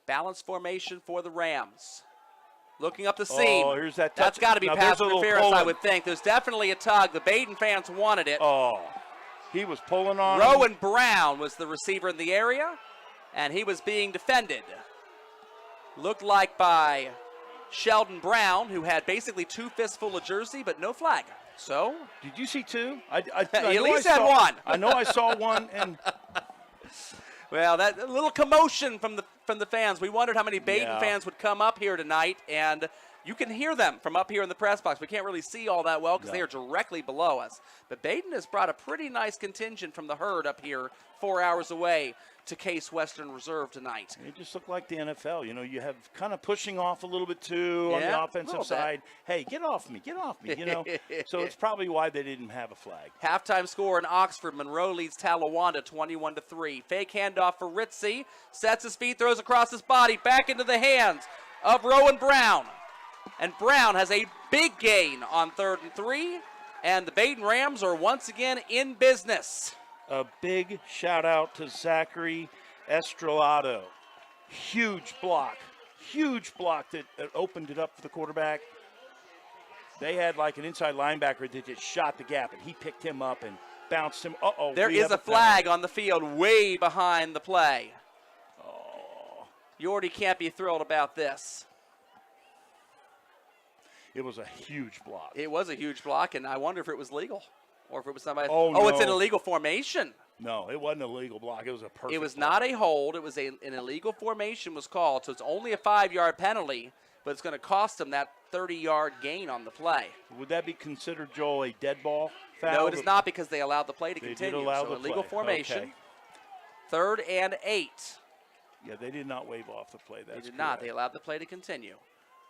Balance formation for the Rams. Looking up the seam. Oh, here's that touch. That's got to be pass interference, I would think. think. There's definitely a tug. The Baden fans wanted it. Oh, he was pulling on Rowan Brown was the receiver in the area, and he was being defended. Looked like by Sheldon Brown, who had basically 2 fistful of jersey, but no flag. So, did you see 2? I at least had one. I know I saw one, and well, that a little commotion from the fans. We wondered how many Baden fans would come up here tonight, and you can hear them from up here in the press box. We can't really see all that well because they are directly below us. But Baden has brought a pretty nice contingent from the herd up here 4 hours away to Case Western Reserve tonight. It just looked like the NFL. You know, you have kind of pushing off a little bit too on the offensive side. Hey, get off me, you know. So it's probably why they didn't have a flag. Halftime score in Oxford. Monroe leads Talawanda 21-3. Fake handoff for Ritzy. Sets his feet, throws across his body, back into the hands of Rowan Brown. And Brown has a big gain on 3rd and 3. And the Baden Rams are once again in business. A big shout out to Zachary Estrelado. Huge block. huge block that opened it up for the quarterback. They had like an inside linebacker that just shot the gap, and he picked him up and bounced him. There is a flag on the field way behind the play. Oh. You already can't be thrilled about this. It was a huge block. It was a huge block, and I wonder if it was legal or if it was somebody. Oh, no. It's an illegal formation. No, it wasn't a legal block. It was a perfect It was block. not a hold. It was an illegal formation was called, so it's only a 5-yard penalty, but it's going to cost them that 30-yard gain on the play. Would that be considered, Joel, a dead ball foul? No, it is not because they allowed the play to They continue. did allow so the illegal play. formation. Okay. 3rd and 8. Yeah, they did not wave off the play. That's They did not. They allowed the play to continue.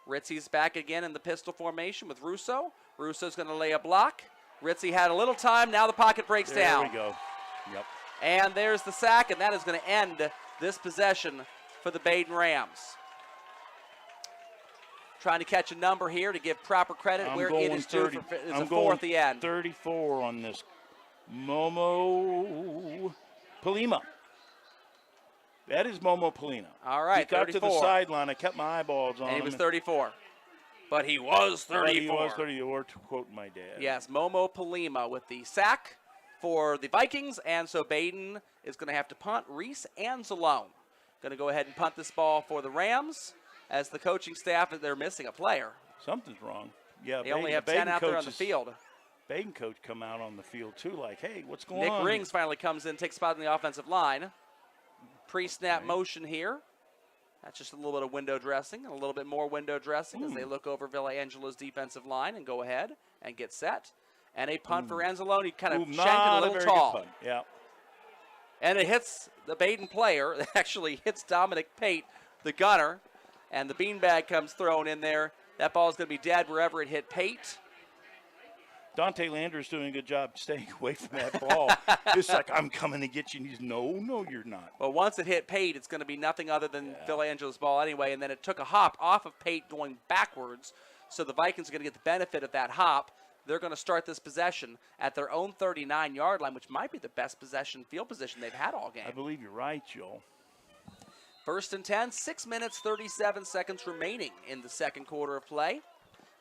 Ritzy's back again in the pistol formation with Russo. Russo's going to lay a block. Ritzy had a little time. Now the pocket breaks down. There we go. Yep. And there's the sack, and that is going to end this possession for the Baden Rams. Trying to catch a number here to give proper credit I'm where going it is due. I'm It's a going 4 at the end. 34 on this. Momo Palima. That is Momo Palima. All right, He got 34. to the sideline. I kept my eyeballs on And he him. was 34. But he was 34. But he was 34, to quote my dad. Yes, Momo Palima with the sack for the Vikings, and so Baden is going to have to punt. Reese Anzalone going to go ahead and punt this ball for the Rams as the coaching staff, they're missing a player. Something's wrong. Yeah, They only have 10 out there on the field. Baden coach come out on the field, too, like, hey, what's going Nick on? Rings finally comes in, takes a spot on the offensive line. Pre-snap motion here. That's just a little bit of window dressing, and a little bit more window dressing as they look over Villa Angela's defensive line and go ahead and get set. And a punt for Anzalone. He kind of shanked it a little tall. Yeah. And it hits the Baden player. It actually hits Dominic Pate, the gunner. And the beanbag comes thrown in there. That ball is going to be dead wherever it hit Pate. Dante Lander's doing a good job staying away from that ball. It's like, I'm coming to get you. And he's, no, you're not. Well, once it hit Pate, it's going to be nothing other than Villa Angela's ball anyway. And then it took a hop off of Pate going backwards. So the Vikings are going to get the benefit of that hop. They're going to start this possession at their own 39-yard line, which might be the best field position they've had all game. I believe you're right, Joel. 1st and 10, 6 minutes, 37 seconds remaining in the second quarter of play.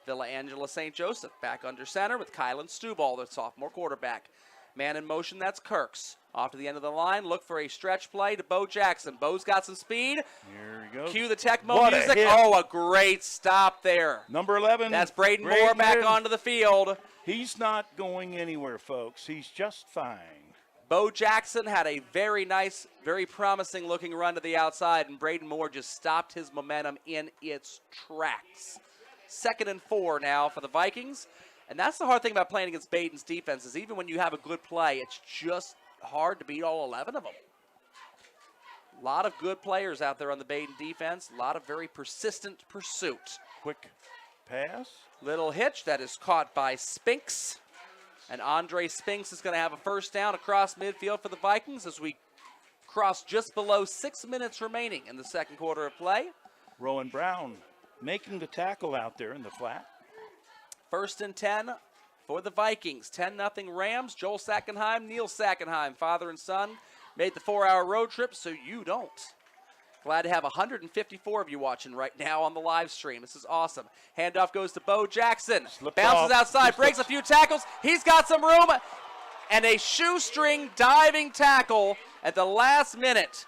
Villa Angela St. Joseph back under center with Kylan Stuball, the sophomore quarterback. Man in motion, that's Kirks. Off to the end of the line, look for a stretch play to Bo Jackson. Bo's got some speed. Here he goes. Cue the Tecmo What music. a hit. Oh, a great stop there. Number 11. That's Braden Moore back onto the field. He's not going anywhere, folks. He's just fine. Bo Jackson had a very nice, very promising looking run to the outside, and Braden Moore just stopped his momentum in its tracks. 2nd and 4 now for the Vikings. And that's the hard thing about playing against Baden's defense is even when you have a good play, it's just hard to beat all 11 of them. A lot of good players out there on the Baden defense. A lot of very persistent pursuit. Quick pass. Little hitch that is caught by Spinks. And Andre Spinks is going to have a first down across midfield for the Vikings as we cross just below 6 minutes remaining in the second quarter of play. Rowan Brown making the tackle out there in the flat. 1st and 10 for the Vikings. 10-0 Rams. Joel Sackenheim, Neil Sackenheim, father and son, made the 4-hour road trip so you don't. Glad to have 154 of you watching right now on the live stream. This is awesome. Handoff goes to Bo Jackson. Bounces outside, breaks a few tackles. He's got some room. And a shoestring diving tackle at the last minute.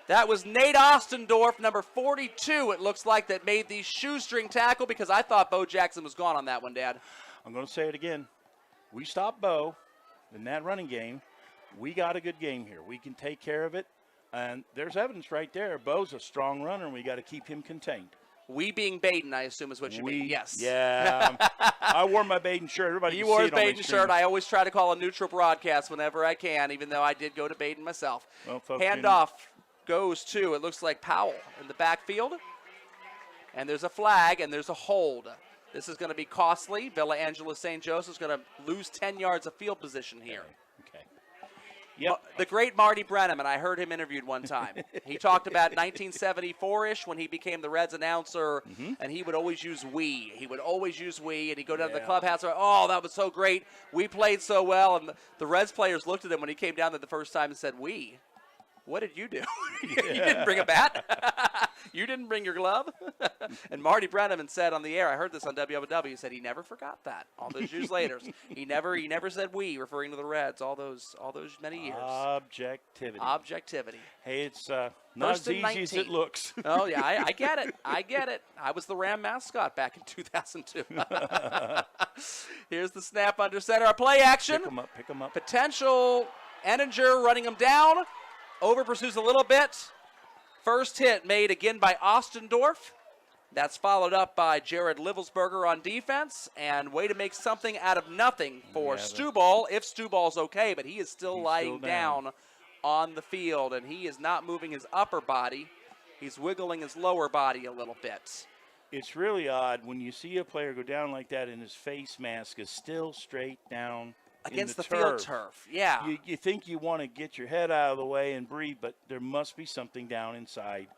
That was Nate Ostendorf, number 42, it looks like, that made the shoestring tackle because I thought Bo Jackson was gone on that one, Dad. I'm going to say it again. We stopped Bo in that running game. We got a good game here. We can take care of it. And there's evidence right there. Bo's a strong runner, and we got to keep him contained. We being Baden, I assume, is what you mean. Yes. Yeah. I wore my Baden shirt. Everybody You can wore see his it on my Baden screen. shirt. I always try to call a neutral broadcast whenever I can, even though I did go to Baden myself. Well, folks, Handoff goes to, it looks like Powell in the backfield. And there's a flag, and there's a hold. This is going to be costly. Villa Angela St. Joseph's going to lose 10 yards of field position here. Okay. Yep. The great Marty Brenneman, I heard him interviewed one time. He talked about 1974-ish when he became the Reds announcer, and he would always use we. He would always use we, and he'd go down to the clubhouse and, oh, that was so great. We played so well. And the Reds players looked at him when he came down there the first time and said, we. what did you do? You didn't bring a bat? You didn't bring your glove? And Marty Brenneman said on the air, I heard this on WOW, he said he never forgot that all those years later. He never said we, referring to the Reds all those many years. Objectivity. Hey, it's not as easy as it looks. Oh, yeah, I get it. I was the Ram mascot back in 2002. Here's the snap under center. A play action. Pick him up. Potential Enninger running him down. Over pursues a little bit. First hit made again by Ostendorf. That's followed up by Jared Livelsberger on defense. And way to make something out of nothing for Stuball, if Stuball's okay. But he is still lying down on the field, and he is not moving his upper body. He's wiggling his lower body a little bit. It's really odd when you see a player go down like that and his face mask is still straight down against the turf. Field turf. Yeah. You think you want to get your head out of the way and breathe, but there must be something down inside.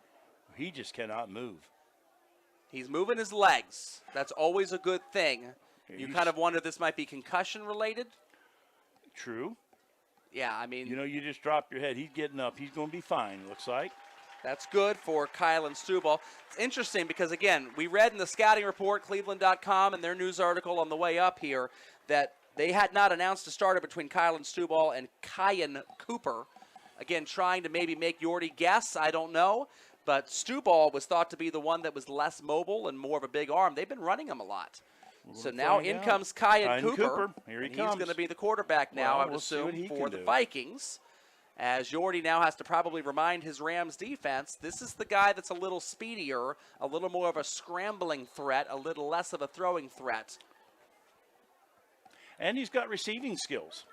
He just cannot move. He's moving his legs. That's always a good thing. You kind of wonder if this might be concussion related. True. Yeah, I mean. You know, you just drop your head. He's getting up. He's going to be fine, looks like. That's good for Kylan Stuball. It's interesting because, again, we read in the scouting report, Cleveland.com, and their news article on the way up here, that they had not announced a starter between Kylan Stuball and Kyan Cooper. Again, trying to maybe make Yordi guess, I don't know. But Stuball was thought to be the one that was less mobile and more of a big arm. They've been running him a lot. So now in comes Kyan Cooper. Here he comes. He's going to be the quarterback now, I would assume, for the Vikings. As Yordi now has to probably remind his Rams defense, this is the guy that's a little speedier, a little more of a scrambling threat, a little less of a throwing threat. And he's got receiving skills.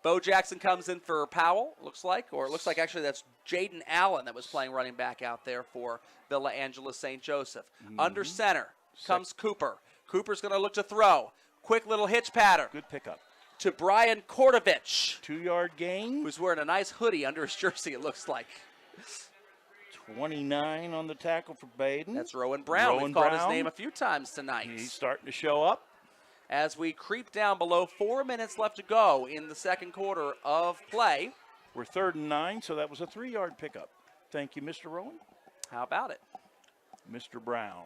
Bo Jackson comes in for Powell, looks like, or it looks like actually that's Jaden Allen that was playing running back out there for Villa Angela St. Joseph. Under center comes Cooper. Cooper's going to look to throw. Quick little hitch pattern. Good pickup. To Brian Kordovich. 2-yard gain. Who's wearing a nice hoodie under his jersey, it looks like. 29 on the tackle for Baden. That's Rowan Brown. We've called his name a few times tonight. He's starting to show up. As we creep down below 4 minutes left to go in the second quarter of play. We're 3rd and 9, so that was a 3-yard pickup. Thank you, Mr. Rowan. How about it? Mr. Brown.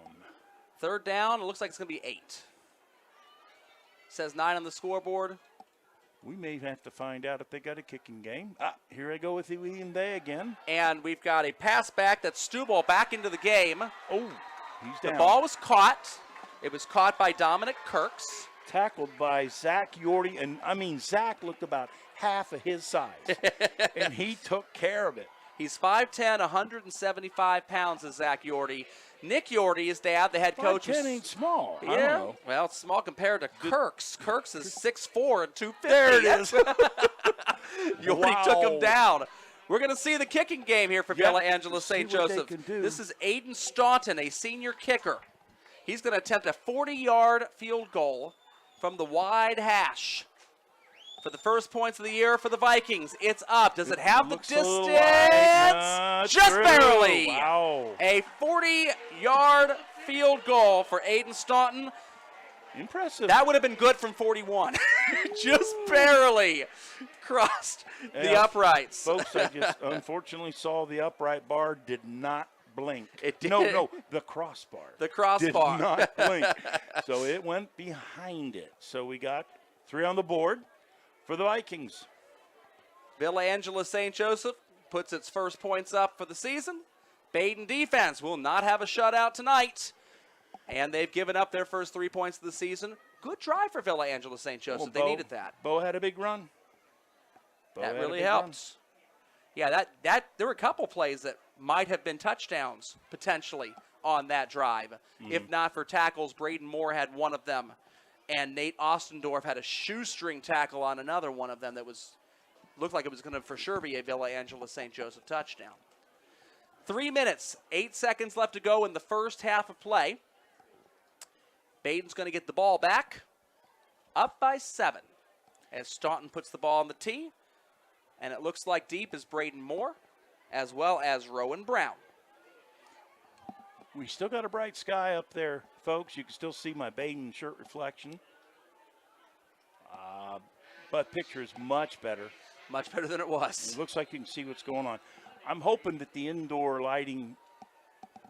3rd down, it looks like it's going to be 8. Says 9 on the scoreboard. We may have to find out if they got a kicking game. Here I go with the we and they again. And we've got a pass back. That's Stuball back into the game. Oh, he's down. The ball was caught. It was caught by Dominic Kirks. Tackled by Zach Yordi. And, I mean, Zach looked about half of his size. And he took care of it. He's 5'10", 175 pounds is Zach Yordi. Nick Yordi, his dad, the head coach. 5'10" ain't small. Yeah, I don't know. well, it's small compared to Kirks. Kirks is 6'4" and 250. There it is. Yordi took him down. We're going to see the kicking game here for Villa Angela St. Joseph. This is Aiden Staunton, a senior kicker. He's going to attempt a 40-yard field goal from the wide hash. For the first points of the year for the Vikings, it's up. Does it have the distance? Just barely. Wow. A 40-yard field goal for Aiden Staunton. Impressive. That would have been good from 41. Just barely crossed the uprights. Folks, I just unfortunately saw the upright bar did not blink. It did. No, the crossbar. The crossbar. Did not blink. So it went behind it. So we got 3 on the board for the Vikings. Villa Angela St. Joseph puts its first points up for the season. Baden defense will not have a shutout tonight. And they've given up their first 3 points of the season. Good drive for Villa Angela St. Joseph. They needed that. Bo had a big run. That really helps. Yeah, that there were a couple plays that might have been touchdowns potentially on that drive. If not for tackles, Braden Moore had one of them. And Nate Ostendorf had a shoestring tackle on another one of them that looked like it was going to for sure be a Villa Angela St. Joseph touchdown. 3 minutes, 8 seconds left to go in the first half of play. Baden's going to get the ball back, up by 7, as Staunton puts the ball on the tee. And it looks like deep is Braden Moore, as well as Rowan Brown. We still got a bright sky up there, folks. You can still see my Baden shirt reflection. But picture is much better. Much better than it was. It looks like you can see what's going on. I'm hoping that the indoor lighting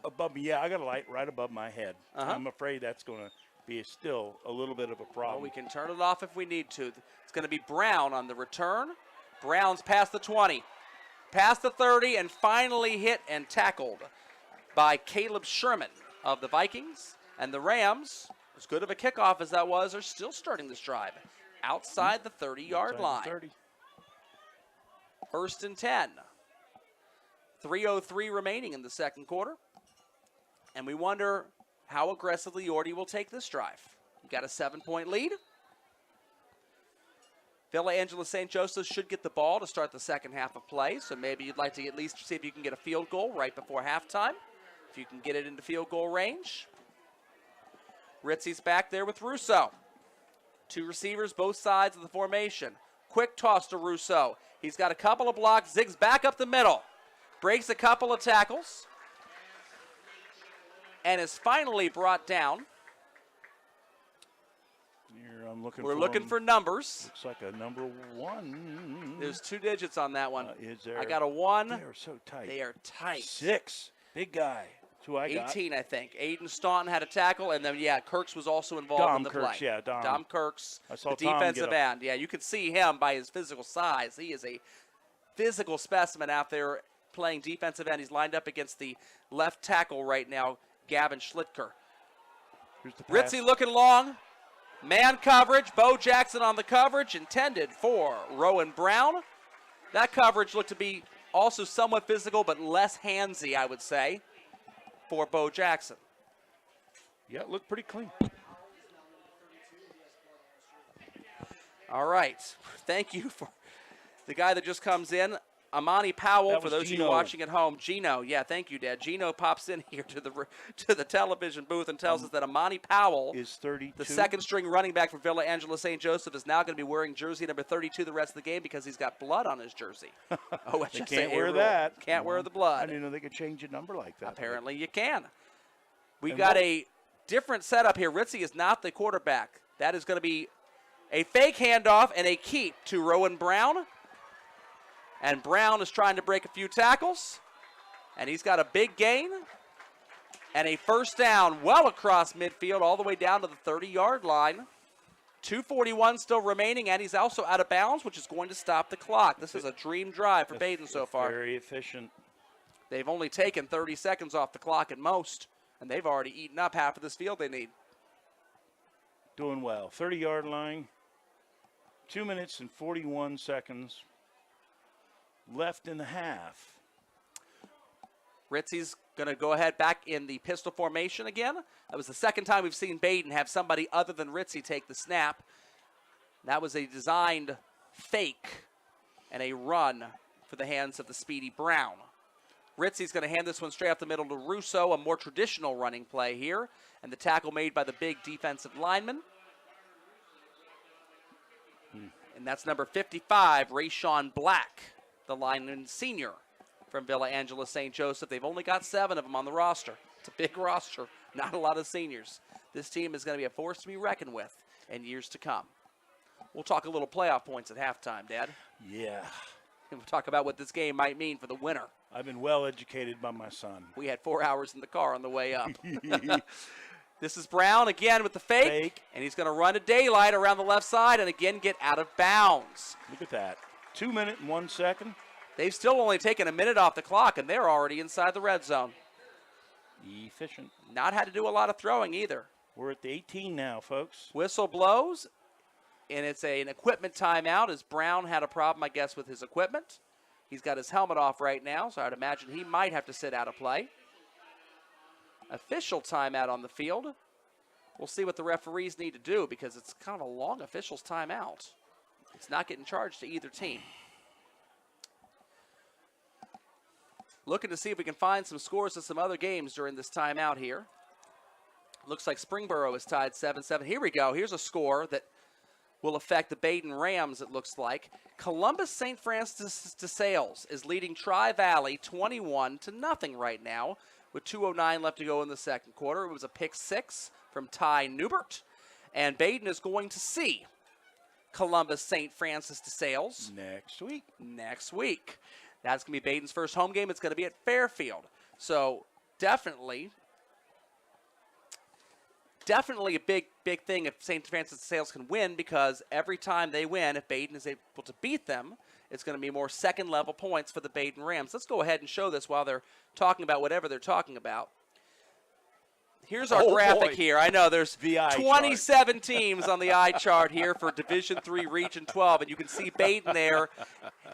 above me, yeah, I got a light right above my head. I'm afraid that's going to be still a little bit of a problem. Well, we can turn it off if we need to. It's going to be Brown on the return. Brown's past the 20, past the 30, and finally hit and tackled by Caleb Sherman of the Vikings. And the Rams, as good of a kickoff as that was, are still starting this drive outside the 30-yard line. 30. First and 10. 3:03 remaining in the second quarter. And we wonder how aggressively Yorty will take this drive. You got a 7-point lead. Villa Angela St. Joseph should get the ball to start the second half of play, so maybe you'd like to at least see if you can get a field goal right before halftime, if you can get it into field goal range. Ritzy's back there with Russo. Two receivers, both sides of the formation. Quick toss to Russo. He's got a couple of blocks, zigs back up the middle, breaks a couple of tackles, and is finally brought down. Here, I'm looking We're looking for numbers. Looks like a number 1. There's 2 digits on that one. Is there? I got a 1. They are so tight. They are tight. 6. Big guy. That's who I got. 18, I think. Aiden Staunton had a tackle, and then, yeah, Kirks was also involved in the Kirks, play. yeah, Dom. Dom Kirks, I saw the Tom defensive get end. Yeah, you can see him by his physical size. He is a physical specimen out there playing defensive end. He's lined up against the left tackle right now, Gavin Schlittker. Here's the pass. Ritzy looking long. Man coverage. Bo Jackson on the coverage, intended for Rowan Brown. That coverage looked to be also somewhat physical, but less handsy, I would say, for Bo Jackson. Yeah, it looked pretty clean. All right. Thank you for the guy that just comes in. Amani Powell, That for was those of Gino. you watching at home. Gino, yeah, thank you, Dad. Gino pops in here to the television booth and tells us that Amani Powell, is 32. the second-string running back for Villa Angela St. Joseph, is now going to be wearing jersey number 32 the rest of the game because he's got blood on his jersey. Oh, They can't wear that. Can't wear the I blood. didn't know they could change a number like that. Apparently you can. We've And got what- a different setup here. Ritzy is not the quarterback. That is going to be a fake handoff and a keep to Rowan Brown. And Brown is trying to break a few tackles. And he's got a big gain. And a first down well across midfield all the way down to the 30-yard line. 2:41 still remaining, and he's also out of bounds, which is going to stop the clock. This is a dream drive for Baden so far. Very efficient. They've only taken 30 seconds off the clock at most, and they've already eaten up half of this field they need. Doing well. 30-yard line. 2 minutes and 41 seconds left in the half. Ritzy's going to go ahead back in the pistol formation again. That was the second time we've seen Baden have somebody other than Ritzy take the snap. That was a designed fake and a run for the hands of the speedy Brown. Ritzy's going to hand this one straight up the middle to Russo, a more traditional running play here, and the tackle made by the big defensive lineman. And that's number 55, Rayshawn Black, the lineman senior from Villa Angela St. Joseph. They've only got 7 of them on the roster. It's a big roster, not a lot of seniors. This team is going to be a force to be reckoned with in years to come. We'll talk a little playoff points at halftime, Dad. Yeah. And we'll talk about what this game might mean for the winner. I've been well educated by my son. We had 4 hours in the car on the way up. This is Brown again with the fake. And he's going to run to daylight around the left side and again get out of bounds. Look at that. 2 minutes and 1 second. They've still only taken a minute off the clock, and they're already inside the red zone. Efficient. Not had to do a lot of throwing either. We're at the 18 now, folks. Whistle blows, and it's an equipment timeout as Brown had a problem, I guess, with his equipment. He's got his helmet off right now, so I'd imagine he might have to sit out of play. Official timeout on the field. We'll see what the referees need to do because it's kind of a long official's timeout. It's not getting charged to either team. Looking to see if we can find some scores of some other games during this timeout here. Looks like Springboro is tied 7-7. Here we go. Here's a score that will affect the Baden Rams, it looks like. Columbus St. Francis de Sales is leading Tri-Valley 21-0 right now with 2:09 left to go in the second quarter. It was a pick 6 from Ty Newbert. And Baden is going to see Columbus St. Francis de Sales next week. That's going to be Baden's first home game. It's going to be at Fairfield. So definitely a big thing if St. Francis de Sales can win, because every time they win, if Baden is able to beat them, it's going to be more second-level points for the Baden Rams. Let's go ahead and show this while they're talking about whatever they're talking about. Here's our graphic here. I know there's 27 teams on the eye chart here for Division III Region 12, and you can see Baden there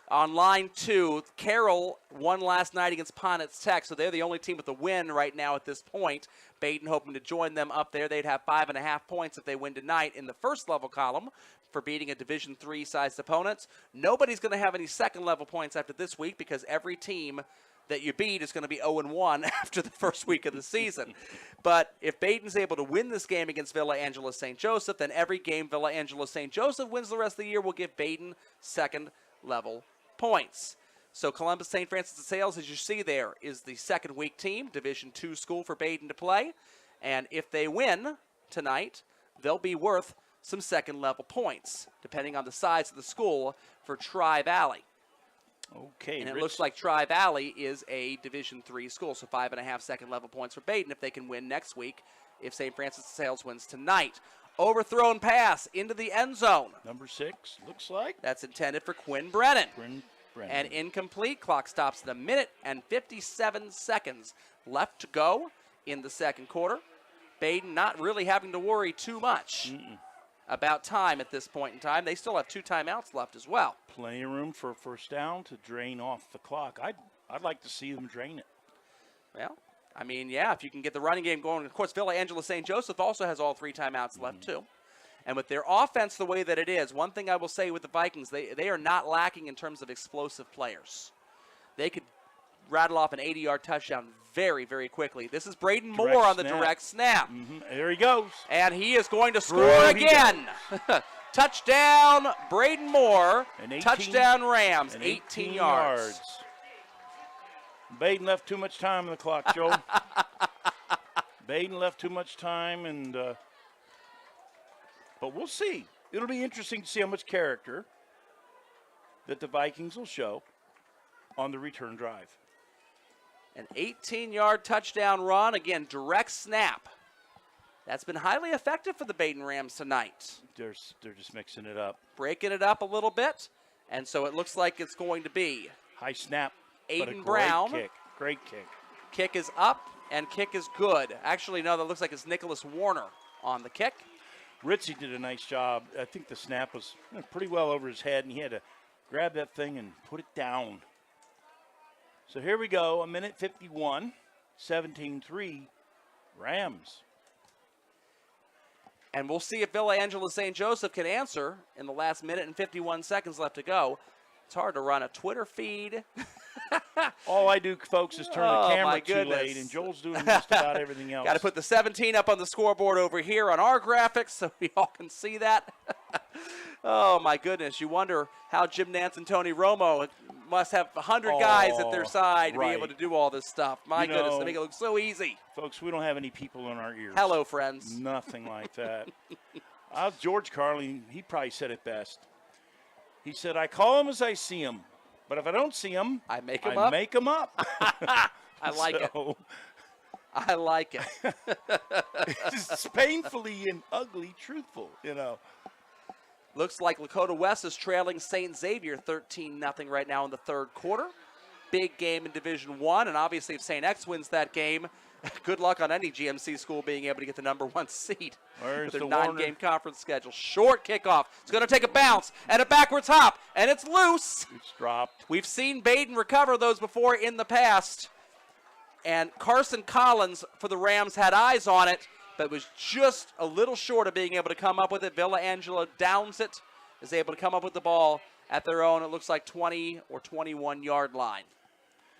on line 2. Carroll won last night against Ponitz Tech, so they're the only team with a win right now at this point. Baden hoping to join them up there. They'd have 5.5 points if they win tonight in the first-level column for beating a Division III-sized opponent. Nobody's going to have any second-level points after this week, because every team that you beat is going to be 0-1 after the first week of the season. But if Baden's able to win this game against Villa Angela St. Joseph, then every game Villa Angela St. Joseph wins the rest of the year will give Baden second-level points. So Columbus St. Francis de Sales, as you see there, is the second-week team, Division II school for Baden to play. And if they win tonight, they'll be worth some second-level points, depending on the size of the school for Tri-Valley. Okay. And it looks like Tri-Valley is a Division III school, so 5.5 second-level points for Baden if they can win next week, if St. Francis de Sales wins tonight. Overthrown pass into the end zone. Number 6, looks like. That's intended for Quinn Brennan. Brennan. And incomplete. Clock stops at 1:57 seconds left to go in the second quarter. Baden not really having to worry too much about time at this point in time. They still have 2 timeouts left as well. Plenty of room for a first down to drain off the clock. I'd like to see them drain it. Well, I mean, yeah, if you can get the running game going. Of course, Villa Angela St. Joseph also has all 3 timeouts left too. And with their offense the way that it is, one thing I will say with the Vikings, they are not lacking in terms of explosive players. They could rattle off an 80-yard touchdown very, very quickly. This is Braden Moore on the direct snap. There he goes. And he is going to score again. Touchdown, Braden Moore. Touchdown, Rams, 18 yards. Baden left too much time on the clock, Joe. Baden left too much time, and but we'll see. It'll be interesting to see how much character that the Vikings will show on the return drive. An 18-yard touchdown run. Again, direct snap. That's been highly effective for the Baden Rams tonight. They're just mixing it up. Breaking it up a little bit. And so it looks like it's going to be high snap. Aiden Brown. Great kick. Kick is up, and kick is good. Actually, no, that looks like it's Nicholas Warner on the kick. Ritzy did a nice job. I think the snap was pretty well over his head, and he had to grab that thing and put it down. So here we go, 1:51, 17-3, Rams. And we'll see if Villa Angela St. Joseph can answer in the last minute and 51 seconds left to go. It's hard to run a Twitter feed. All I do, folks, is turn the camera too late, and Joel's doing just about everything else. Got to put the 17 up on the scoreboard over here on our graphics so we all can see that. Oh, my goodness. You wonder how Jim Nance and Tony Romo must have 100 guys at their side to be able to do all this stuff. My goodness, they make it look so easy. Folks, we don't have any people in our ears. Hello, friends. Nothing like that. George Carlin, he probably said it best. He said, I call him as I see him, but if I don't see him, I make him up. I like it. I like it. It's painfully and ugly truthful, you know. Looks like Lakota West is trailing St. Xavier 13-0 right now in the third quarter. Big game in Division I, and obviously if St. X wins that game, good luck on any GMC school being able to get the number 1 seed. Where's with their the 9-game conference schedule. Short kickoff. It's going to take a bounce and a backwards hop, and it's loose. It's dropped. We've seen Baden recover those before in the past, and Carson Collins for the Rams had eyes on it, but was just a little short of being able to come up with it. Villa Angela downs it, is able to come up with the ball at their own, it looks like 20 or 21-yard line.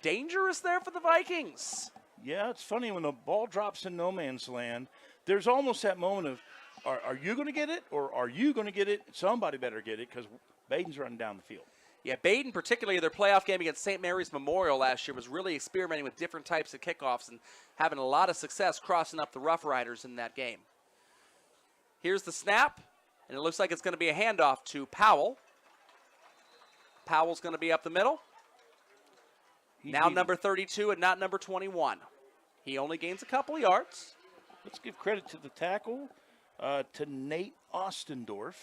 Dangerous there for the Vikings. Yeah, it's funny when the ball drops in no man's land, there's almost that moment of, are you going to get it or are you going to get it? Somebody better get it because Baden's running down the field. Yeah, Baden, particularly their playoff game against St. Mary's Memorial last year, was really experimenting with different types of kickoffs and having a lot of success crossing up the Rough Riders in that game. Here's the snap, And it looks like it's going to be a handoff to Powell. Powell's going to be up the middle. Now number 32 and not number 21. He only gains a couple of yards. Let's give credit to the tackle, to Nate Ostendorf.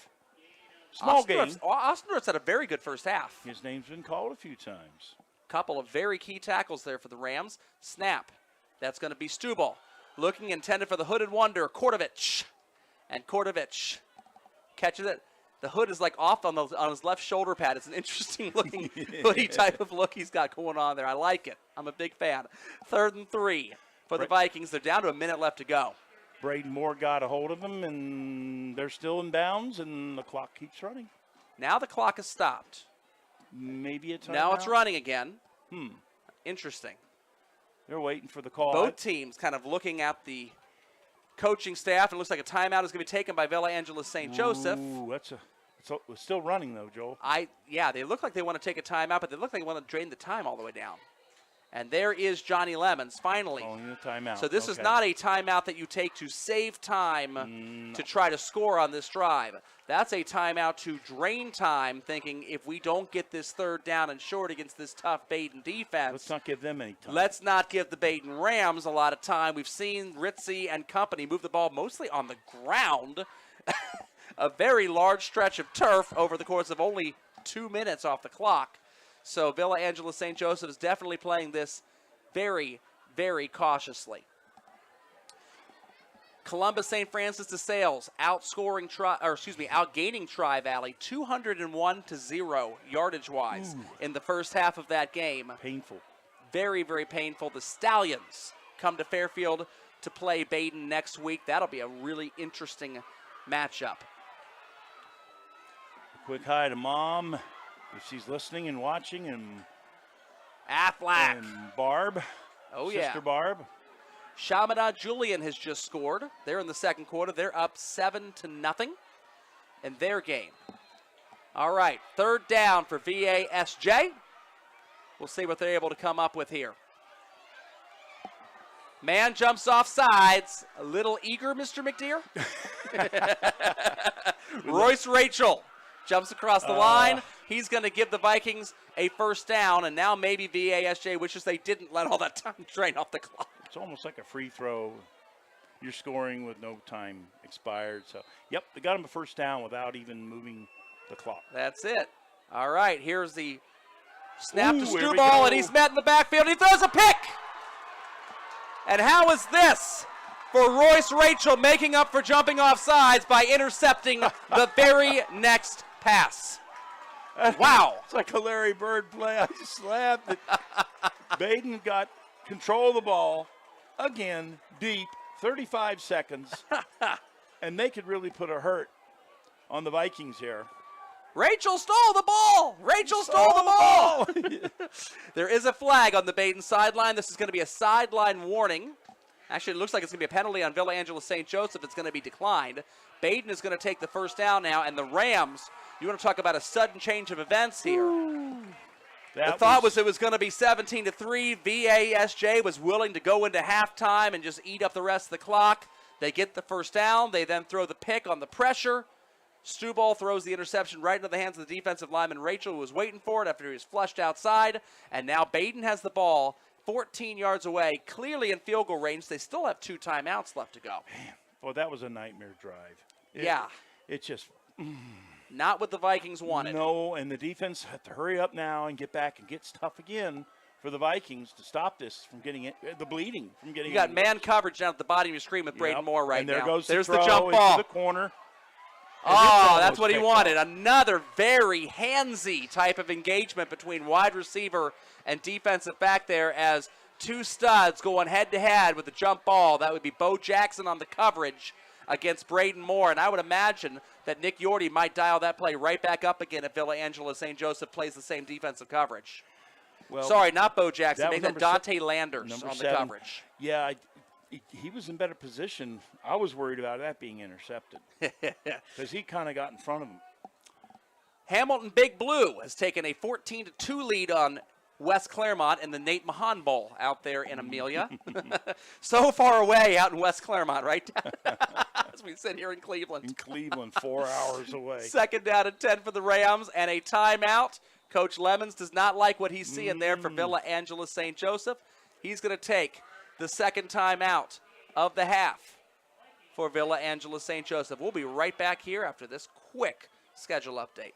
Small game. Ostendorf's had a very good first half. His name's been called a few times. Couple of very key tackles there for the Rams. Snap. That's going to be Stubal. Looking intended for the hooded wonder, Kordovich. And Kordovich catches it. The hood is like off on his left shoulder pad. It's an interesting looking hoodie type of look he's got going on there. I like it. I'm a big fan. 3rd and 3 for the Vikings. They're down to a minute left to go. Braden Moore got a hold of them, and they're still in bounds, and the clock keeps running. Now the clock has stopped. Maybe a timeout. Now it's running again. Interesting. They're waiting for the call. Both teams kind of looking at the coaching staff, and it looks like a timeout is going to be taken by Villa Angeles St. Joseph. Ooh, it's still running, though, Joel. Yeah, they look like they want to take a timeout, but they look like they want to drain the time all the way down. And there is Johnny Lemons, finally. Calling a timeout. So this is not a timeout that you take to save time to try to score on this drive. That's a timeout to drain time, thinking if we don't get this 3rd down and short against this tough Baden defense. Let's not give them any time. Let's not give the Baden Rams a lot of time. We've seen Ritzy and company move the ball mostly on the ground. A very large stretch of turf over the course of only 2 minutes off the clock. So Villa Angeles St. Joseph is definitely playing this very, very cautiously. Columbus St. Francis de Sales outgaining Tri-Valley 201-0 yardage-wise in the first half of that game. Painful. Very, very painful. The Stallions come to Fairfield to play Baden next week. That'll be a really interesting matchup. A quick hi to Mom, if she's listening and watching, and Aflac. And Barb. Oh, Sister Barb. Chaminade Julian has just scored. They're in the second quarter. They're up 7-0 in their game. All right, 3rd down for VASJ. We'll see what they're able to come up with here. Man jumps off sides. A little eager, Mr. McDeer. Royce Rachel jumps across the line. He's going to give the Vikings a 1st down, and now maybe VASJ wishes they didn't let all that time drain off the clock. It's almost like a free throw. You're scoring with no time expired. So, yep, they got him a 1st down without even moving the clock. That's it. All right, here's the snap to Stubal, and he's met in the backfield. He throws a pick. And how is this for Royce Rachel making up for jumping off sides by intercepting the very next pass? Wow. It's like a Larry Bird play. I just laughed. Baden got control of the ball again, deep, 35 seconds, and they could really put a hurt on the Vikings here. Rachel stole the ball. Rachel stole the ball. There is a flag on the Baden sideline. This is going to be a sideline warning. Actually, it looks like it's going to be a penalty on Villa Angeles St. Joseph. It's going to be declined. Baden is going to take the 1st down now, and the Rams, you want to talk about a sudden change of events here. The thought was it was going to be 17-3. VASJ was willing to go into halftime and just eat up the rest of the clock. They get the 1st down. They then throw the pick on the pressure. Stubal throws the interception right into the hands of the defensive lineman Rachel, who was waiting for it after he was flushed outside. And now Baden has the ball 14 yards away, clearly in field goal range. They still have 2 timeouts left to go. Man, boy, that was a nightmare drive. It just... Not what the Vikings wanted. No, and the defense had to hurry up now and get back and get stuff again for the Vikings to stop this from getting the bleeding from getting. You got man coverage down at the bottom of your screen with Braden Moore right and there now. Goes There's the the jump ball. The corner. Oh, that's what he wanted. Another very handsy type of engagement between wide receiver and defensive back there as 2 studs going head-to-head with the jump ball. That would be Bo Jackson on the coverage against Braden Moore. And I would imagine that Nick Yorty might dial that play right back up again if Villa Angeles St. Joseph plays the same defensive coverage. Well, sorry, not Bo Jackson. Maybe Dante Landers on the coverage. Yeah, he was in better position. I was worried about that being intercepted because he kind of got in front of him. Hamilton Big Blue has taken a 14-2 lead on West Claremont in the Nate Mahan Bowl out there in Amelia. So far away out in West Claremont, right? as we sit here in Cleveland. In Cleveland, 4 hours away. Second down and 10 for the Rams and a timeout. Coach Lemons does not like what he's seeing there for Villa Angela St. Joseph. He's going to take the second timeout of the half for Villa Angela St. Joseph. We'll be right back here after this quick schedule update.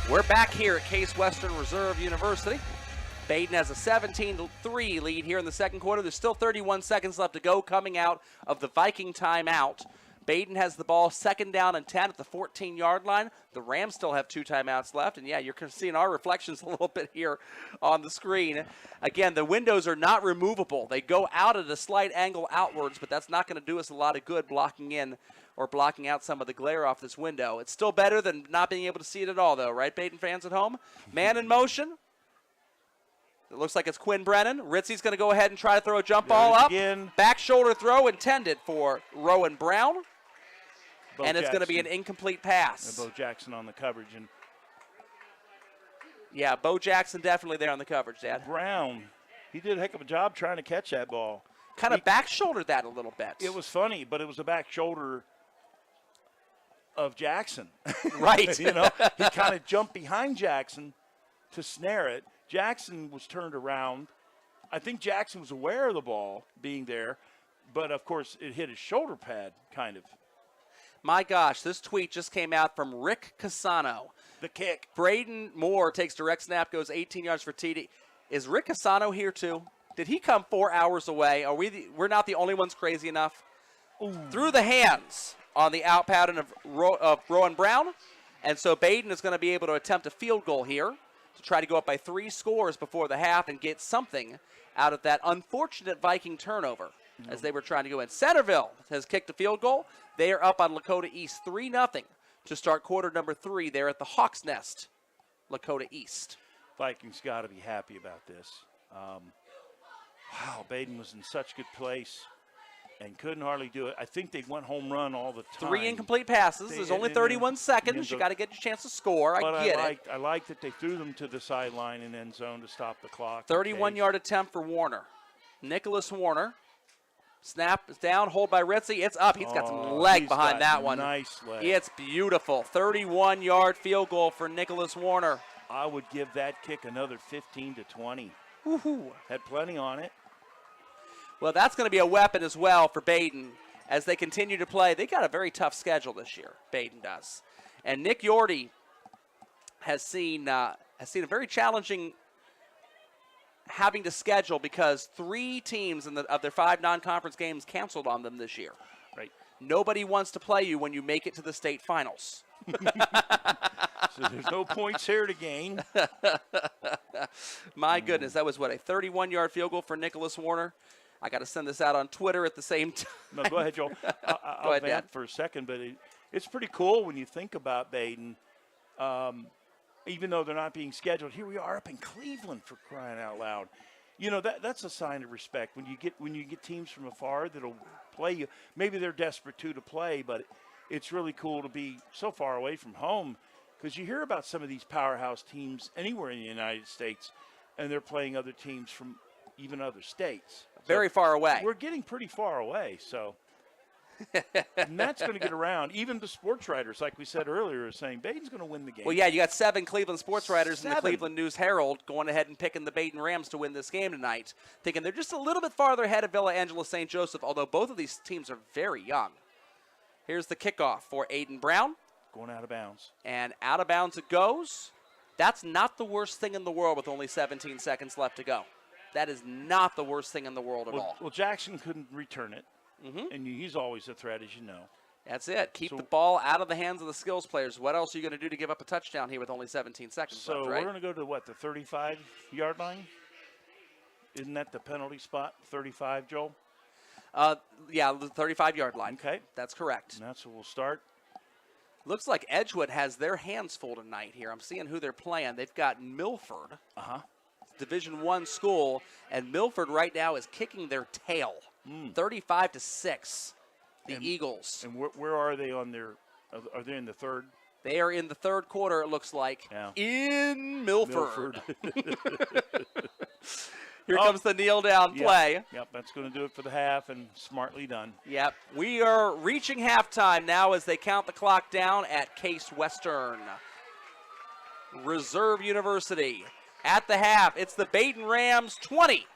We're back here at Case Western Reserve University. Baden has a 17-3 lead here in the second quarter. There's still 31 seconds left to go coming out of the Viking timeout. Baden has the ball second down and 10 at the 14-yard line. The Rams still have 2 timeouts left. And, yeah, you're seeing our reflections a little bit here on the screen. Again, the windows are not removable. They go out at a slight angle outwards, but that's not going to do us a lot of good blocking in or blocking out some of the glare off this window. It's still better than not being able to see it at all, though, right, Baden fans at home? Man in motion. It looks like it's Quinn Brennan. Ritzy's going to go ahead and try to throw a jump ball up. Again. Back shoulder throw intended for Rowan Brown. Bo and it's Jackson. going to be an incomplete pass. Bo Jackson on the coverage. And yeah, Bo Jackson definitely there on the coverage, Dad. Brown, he did a heck of a job trying to catch that ball. Kind of back shouldered that a little bit. It was funny, but it was a back shoulder of Jackson. Right. You know, he kind of jumped behind Jackson to snare it. Jackson was turned around. I think Jackson was aware of the ball being there, but of course it hit his shoulder pad, kind of. My gosh, this tweet just came out from Rick Casano. The kick. Braden Moore takes direct snap, goes 18 yards for TD. Is Rick Casano here too? Did he come 4 hours away? Are we're not the only ones crazy enough? Ooh. Through the hands on the out pattern of Rowan Brown. And so Baden is going to be able to attempt a field goal here to try to go up by 3 scores before the half and get something out of that unfortunate Viking turnover as they were trying to go in. Centerville has kicked a field goal. They are up on Lakota East 3-0 to start quarter number 3 there at the Hawk's Nest, Lakota East. Vikings got to be happy about this. Wow, Baden was in such good place and couldn't hardly do it. I think they went home run all the time. 3 incomplete passes. There's only 31 seconds. You got to get your chance to score. I get it. I like that they threw them to the sideline and end zone to stop the clock. 31-yard attempt for Warner. Nicholas Warner. Snap is down, hold by Ritzy. It's up. He's got some leg behind that one. Nice leg. It's beautiful. 31-yard field goal for Nicholas Warner. I would give that kick another 15 to 20. Woohoo. Had plenty on it. Well, that's going to be a weapon as well for Baden as they continue to play. They got a very tough schedule this year, Baden does. And Nick Yorty has seen a very challenging having to schedule because 3 teams of their 5 non-conference games canceled on them this year. Right. Nobody wants to play you when you make it to the state finals. So there's no points here to gain. My goodness, that was what, a 31-yard field goal for Nicholas Warner? I got to send this out on Twitter at the same time. No, go ahead, Joel. I'll ahead, vamp Dad. for a second, but it's pretty cool when you think about Baden. Even though they're not being scheduled, here we are up in Cleveland for crying out loud. You know, that's a sign of respect when you get teams from afar that'll play you. Maybe they're desperate to play, but it's really cool to be so far away from home because you hear about some of these powerhouse teams anywhere in the United States, and they're playing other teams from even other states. Very far away. We're getting pretty far away, so. And that's going to get around. Even the sports writers, like we said earlier, are saying Baden's going to win the game. Well, yeah, you got 7 Cleveland sports writers in the 7. Cleveland News-Herald going ahead and picking the Baden Rams to win this game tonight, thinking they're just a little bit farther ahead of Villa Angela St. Joseph, although both of these teams are very young. Here's the kickoff for Aiden Brown. Going out of bounds. And out of bounds it goes. That's not the worst thing in the world with only 17 seconds left to go. That is not the worst thing in the world at all. Well, Jackson couldn't return it, and he's always a threat, as you know. That's it. Keep the ball out of the hands of the skills players. What else are you going to do to give up a touchdown here with only 17 seconds left, right? So we're going to go to, what, the 35-yard line? Isn't that the penalty spot, 35, Joel? Yeah, the 35-yard line. Okay. That's correct. And that's where we'll start. Looks like Edgewood has their hands full tonight here. I'm seeing who they're playing. They've got Milford, Division I school, and Milford right now is kicking their tail, 35-6. The Eagles. And where are they on their? Are they in the third? They are in the third quarter. It looks like in Milford. Here comes the kneel down play. Yep, that's going to do it for the half, and smartly done. Yep, we are reaching halftime now as they count the clock down at Case Western Reserve University. At the half, it's the Baden Rams 20,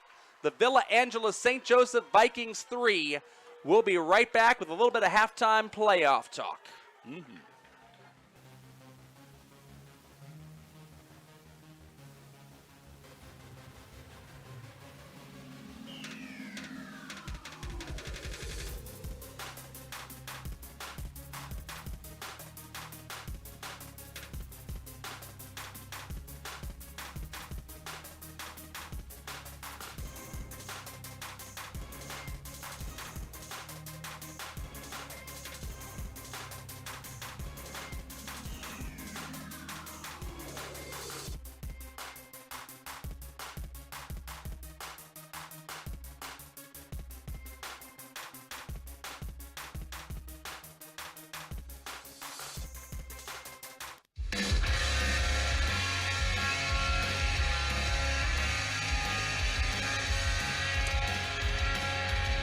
the Villa Angela St. Joseph Vikings 3. We'll be right back with a little bit of halftime playoff talk.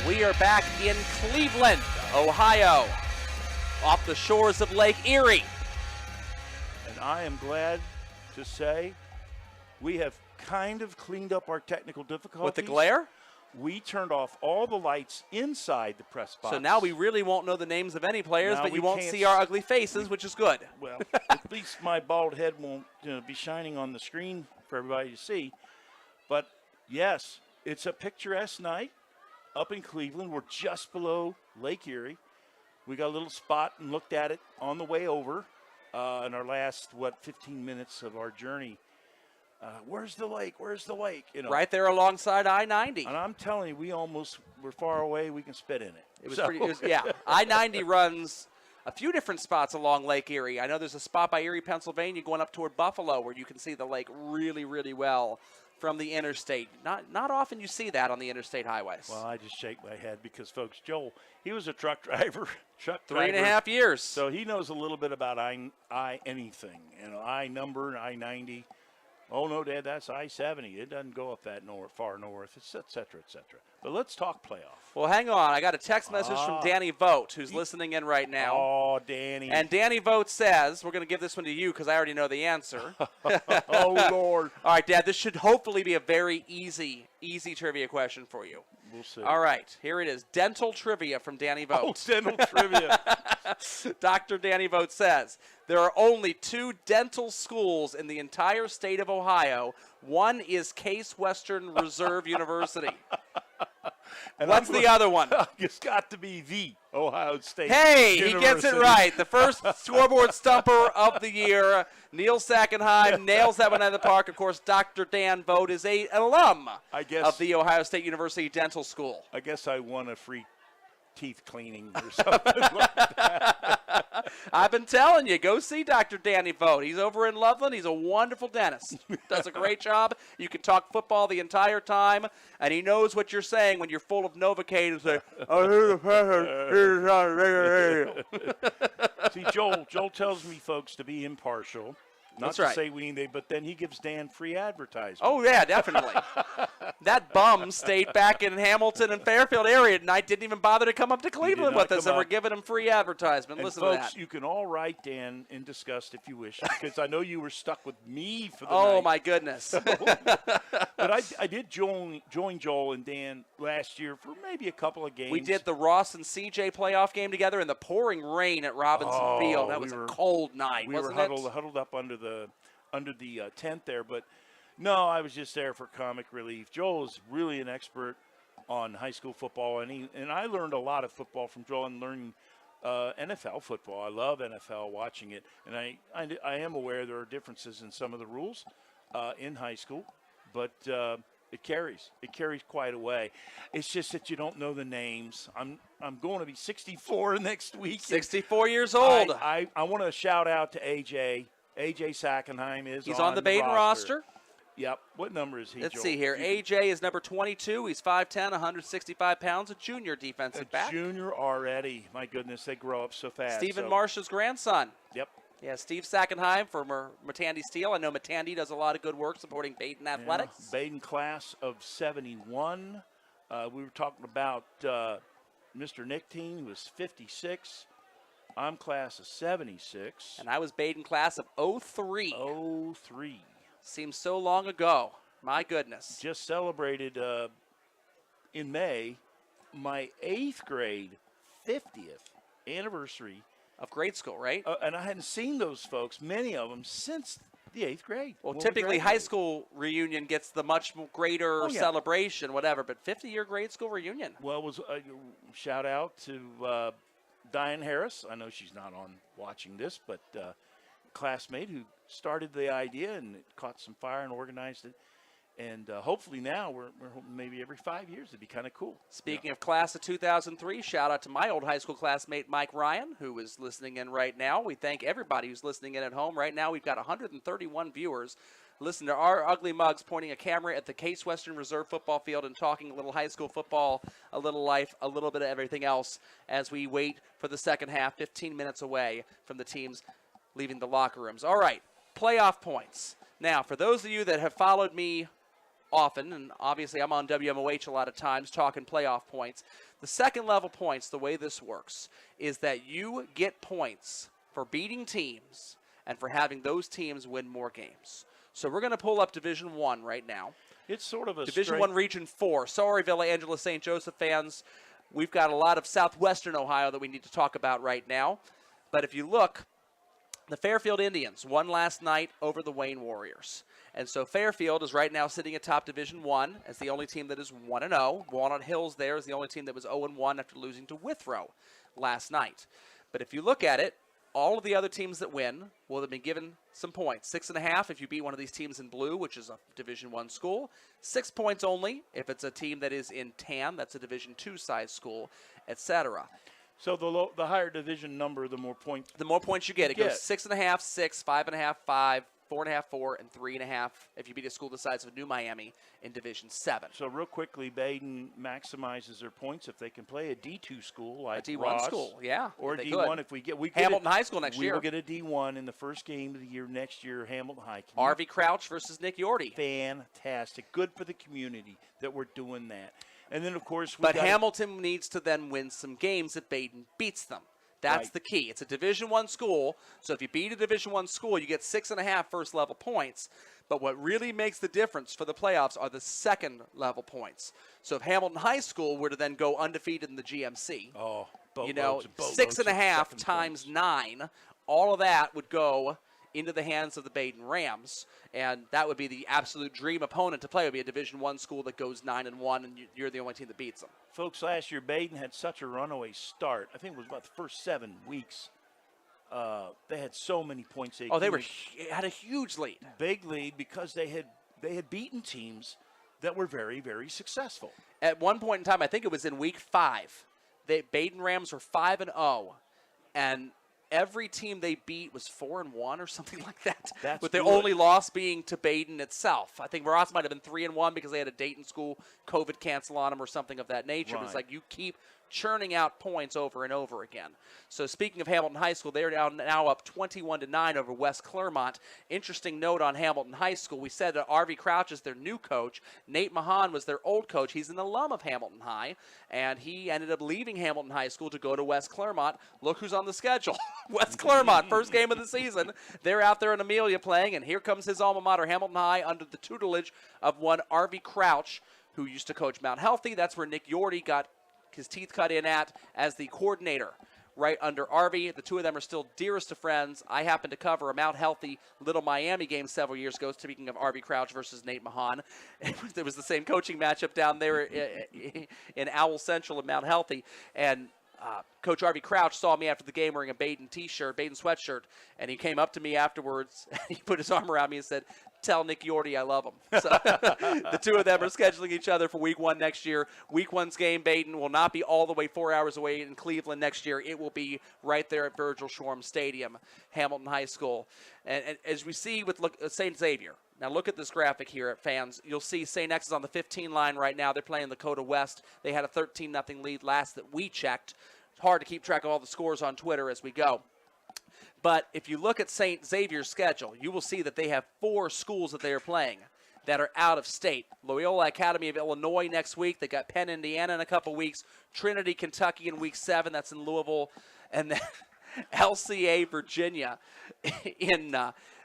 We are back in Cleveland, Ohio, off the shores of Lake Erie. And I am glad to say we have kind of cleaned up our technical difficulties. With the glare? We turned off all the lights inside the press box. So now we really won't know the names of any players, Now but we you won't can't see our ugly faces, which is good. Well, at least my bald head won't be shining on the screen for everybody to see. But, yes, it's a picturesque night up in Cleveland. We're just below Lake Erie. We got a little spot and looked at it on the way over in our last, 15 minutes of our journey. Where's the lake? Where's the lake? Right there alongside I-90. And I'm telling you, we almost were far away. We can spit in it. It was pretty. I-90 runs a few different spots along Lake Erie. I know there's a spot by Erie, Pennsylvania, going up toward Buffalo, where you can see the lake really, really well from the interstate. Not often you see that on the interstate highways. Well, I just shake my head because, folks, Joel, he was a truck driver. 3.5 years. So he knows a little bit about anything. I number, I-90. Oh, no, Dad, that's I-70. It doesn't go up that far north, et cetera, et cetera. But let's talk playoff. Well, hang on. I got a text message from Danny Vogt, who's listening in right now. Oh, Danny. And Danny Vogt says, we're going to give this one to you because I already know the answer. Oh, Lord. All right, Dad, this should hopefully be a very easy trivia question for you. We'll see. All right, here it is. Dental trivia from Danny Vogt. Oh, dental trivia. Dr. Danny Vogt says, there are only 2 dental schools in the entire state of Ohio. One is Case Western Reserve University. And What's the other one? It's got to be the Ohio State Hey, University. he gets it right. The first scoreboard stumper of the year. Neil Sackenheim nails that one out of the park. Of course, Dr. Dan Vogt is an alum of the Ohio State University Dental School. I guess I won a free teeth cleaning or something like that. I've been telling you, go see Dr. Danny Vogt. He's over in Loveland. He's a wonderful dentist. Does a great job. You can talk football the entire time, and he knows what you're saying when you're full of Novocaine and say, "Oh, here's the pressure." See, Joel tells me, folks, to be impartial. Not to say we need, but then he gives Dan free advertising. Oh, yeah, definitely. That bum stayed back in Hamilton and Fairfield area tonight, didn't even bother to come up to Cleveland with us, and we're giving him free advertisement. And listen folks, to that. You can all write Dan in disgust if you wish, because I know you were stuck with me for the night. Oh, my goodness. But I did join Joel and Dan last year for maybe a couple of games. We did the Ross and CJ playoff game together in the pouring rain at Robinson Field. That was a cold night, wasn't it? We were huddled up under the tent there, but No, I was just there for comic relief. Joel is really an expert on high school football, and I learned a lot of football from Joel and learning NFL football. I love NFL, watching it, and I am aware there are differences in some of the rules in high school, but it carries quite a way. It's just that you don't know the names. I'm going to be 64 next week. 64 years old. I want to shout out to AJ. AJ Sackenheim He's on the Baden roster. Yep. What number is he, Let's Joel? see here. AJ is number 22. He's 5'10", 165 pounds, a junior defensive back. Junior already. My goodness, they grow up so fast. Stephen Marsh's grandson. Yep. Yeah, Steve Sackenheim from Matandy Steel. I know Matandy does a lot of good work supporting Baden athletics. Yeah. Baden class of 71. We were talking about Mr. Nick Teen, who was 56. I'm class of 76. And I was Baden class of 03. 03. Seems so long ago. My goodness. Just celebrated in May my 8th grade 50th anniversary of grade school, right? And I hadn't seen those folks, many of them, since the 8th grade. Well, typically high school reunion gets the much greater celebration, whatever, but 50-year grade school reunion. Well, it was shout out to Diane Harris. I know she's not on watching this, but classmate who started the idea, and it caught some fire and organized it. And hopefully now we're hoping maybe every 5 years. It'd be kind of cool. Speaking of class of 2003, shout out to my old high school classmate Mike Ryan, who is listening in right now. We thank everybody who's listening in at home. Right now we've got 131 viewers. Listen to our ugly mugs pointing a camera at the Case Western Reserve football field and talking a little high school football, a little life, a little bit of everything else as we wait for the second half, 15 minutes away from the teams leaving the locker rooms. All right, playoff points. Now, for those of you that have followed me often, and obviously I'm on WMOH a lot of times talking playoff points, the second level points, the way this works, is that you get points for beating teams and for having those teams win more games. So we're going to pull up Division 1 right now. It's sort of a Division 1 Region 4. Sorry, Villa Angela St. Joseph fans. We've got a lot of southwestern Ohio that we need to talk about right now. But if you look, the Fairfield Indians won last night over the Wayne Warriors. And so Fairfield is right now sitting atop Division 1 as the only team that is 1-0. Walnut Hills there is the only team that was 0-1 after losing to Withrow last night. But if you look at it, all of the other teams that win will have been given some points. 6.5 if you beat one of these teams in blue, which is a Division 1 school. 6 points only if it's a team that is in tan, that's a Division 2 size school, etc. So the higher division number, the more points. The more points you get. It goes 6.5, 6, 5.5, 5, 4.5, 4, and 3.5 if you beat a school the size of New Miami in Division 7. So real quickly, Baden maximizes their points if they can play a D2 school like a D1 Ross, school, yeah. or a they D1 could. if we get Hamilton High School next year. We will get a D1 in the first game of the year next year. Hamilton High. Harvey Crouch versus Nick Yorty. Fantastic, good for the community that we're doing that. And then of course, Hamilton needs to then win some games if Baden beats them. That's the key. It's a Division 1 school, so if you beat a Division 1 school, you get 6.5 first-level points. But what really makes the difference for the playoffs are the second-level points. So if Hamilton High School were to then go undefeated in the GMC, 6.5 times 9, all of that would go into the hands of the Baden Rams, and that would be the absolute dream opponent to play. It would be a Division 1 school that goes 9-1, and you're the only team that beats them. Folks, last year Baden had such a runaway start. I think it was about the first 7 weeks. They had so many points. They had a huge lead. Big lead because they had beaten teams that were very, very successful. At one point in time, I think it was in week 5, the Baden Rams were 5-0, and every team they beat was 4-1 or something like that. With the only loss being to Baden itself. I think Ross might have been 3-1 because they had a Dayton school COVID cancel on them or something of that nature. Right. But it's like you keep churning out points over and over again. So speaking of Hamilton High School, they're now up 21-9 over West Clermont. Interesting note on Hamilton High School. We said that R.V. Crouch is their new coach. Nate Mahan was their old coach. He's an alum of Hamilton High, and he ended up leaving Hamilton High School to go to West Clermont. Look who's on the schedule. West Clermont, first game of the season. They're out there in Amelia playing, and here comes his alma mater, Hamilton High, under the tutelage of one R.V. Crouch, who used to coach Mount Healthy. That's where Nick Yorty got his teeth cut in at as the coordinator. right under Arvey. The two of them are still dearest of friends. I happened to cover a Mount Healthy Little Miami game several years ago, speaking of Arvey Crouch versus Nate Mahan. There was the same coaching matchup down there in Owl Central in Mount Healthy. And Coach Arvey Crouch saw me after the game wearing a Baden Baden sweatshirt, and he came up to me afterwards. He put his arm around me and said, "Tell Nick Yorty I love him." So the two of them are scheduling each other for Week 1 next year. Week 1's game, Baden, will not be all the way 4 hours away in Cleveland next year. It will be right there at Virgil Shoreham Stadium, Hamilton High School. And as we see with St. Xavier, now look at this graphic here, fans. You'll see St. X is on the 15 line right now. They're playing Lakota West. They had a 13-0 lead last that we checked. It's hard to keep track of all the scores on Twitter as we go. But if you look at St. Xavier's schedule, you will see that they have 4 schools that they are playing that are out of state. Loyola Academy of Illinois next week. They got Penn, Indiana in a couple weeks. Trinity, Kentucky in Week 7. That's in Louisville. And then LCA, Virginia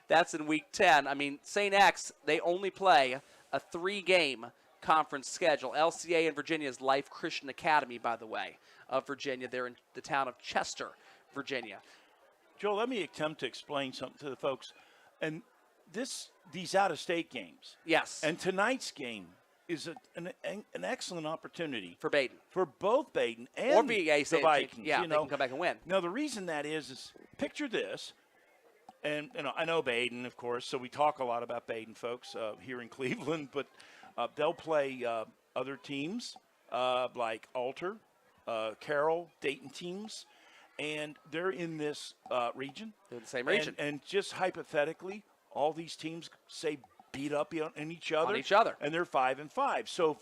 that's in Week 10. I mean, St. X, they only play a 3-game conference schedule. LCA in Virginia is Life Christian Academy, by the way, of Virginia. They're in the town of Chester, Virginia. Joel, let me attempt to explain something to the folks. And these out-of-state games. Yes. And tonight's game is an excellent opportunity for Baden. For both Baden and or VASJ, the Vikings. Yeah, they can come back and win. Now, the reason that is picture this. And I know Baden, of course, so we talk a lot about Baden folks here in Cleveland, but they'll play other teams like Alter, Carroll, Dayton teams, and they're in this region. They're in the same region. And just hypothetically, all these teams say beat up on each other. On each other. And they're 5-5. So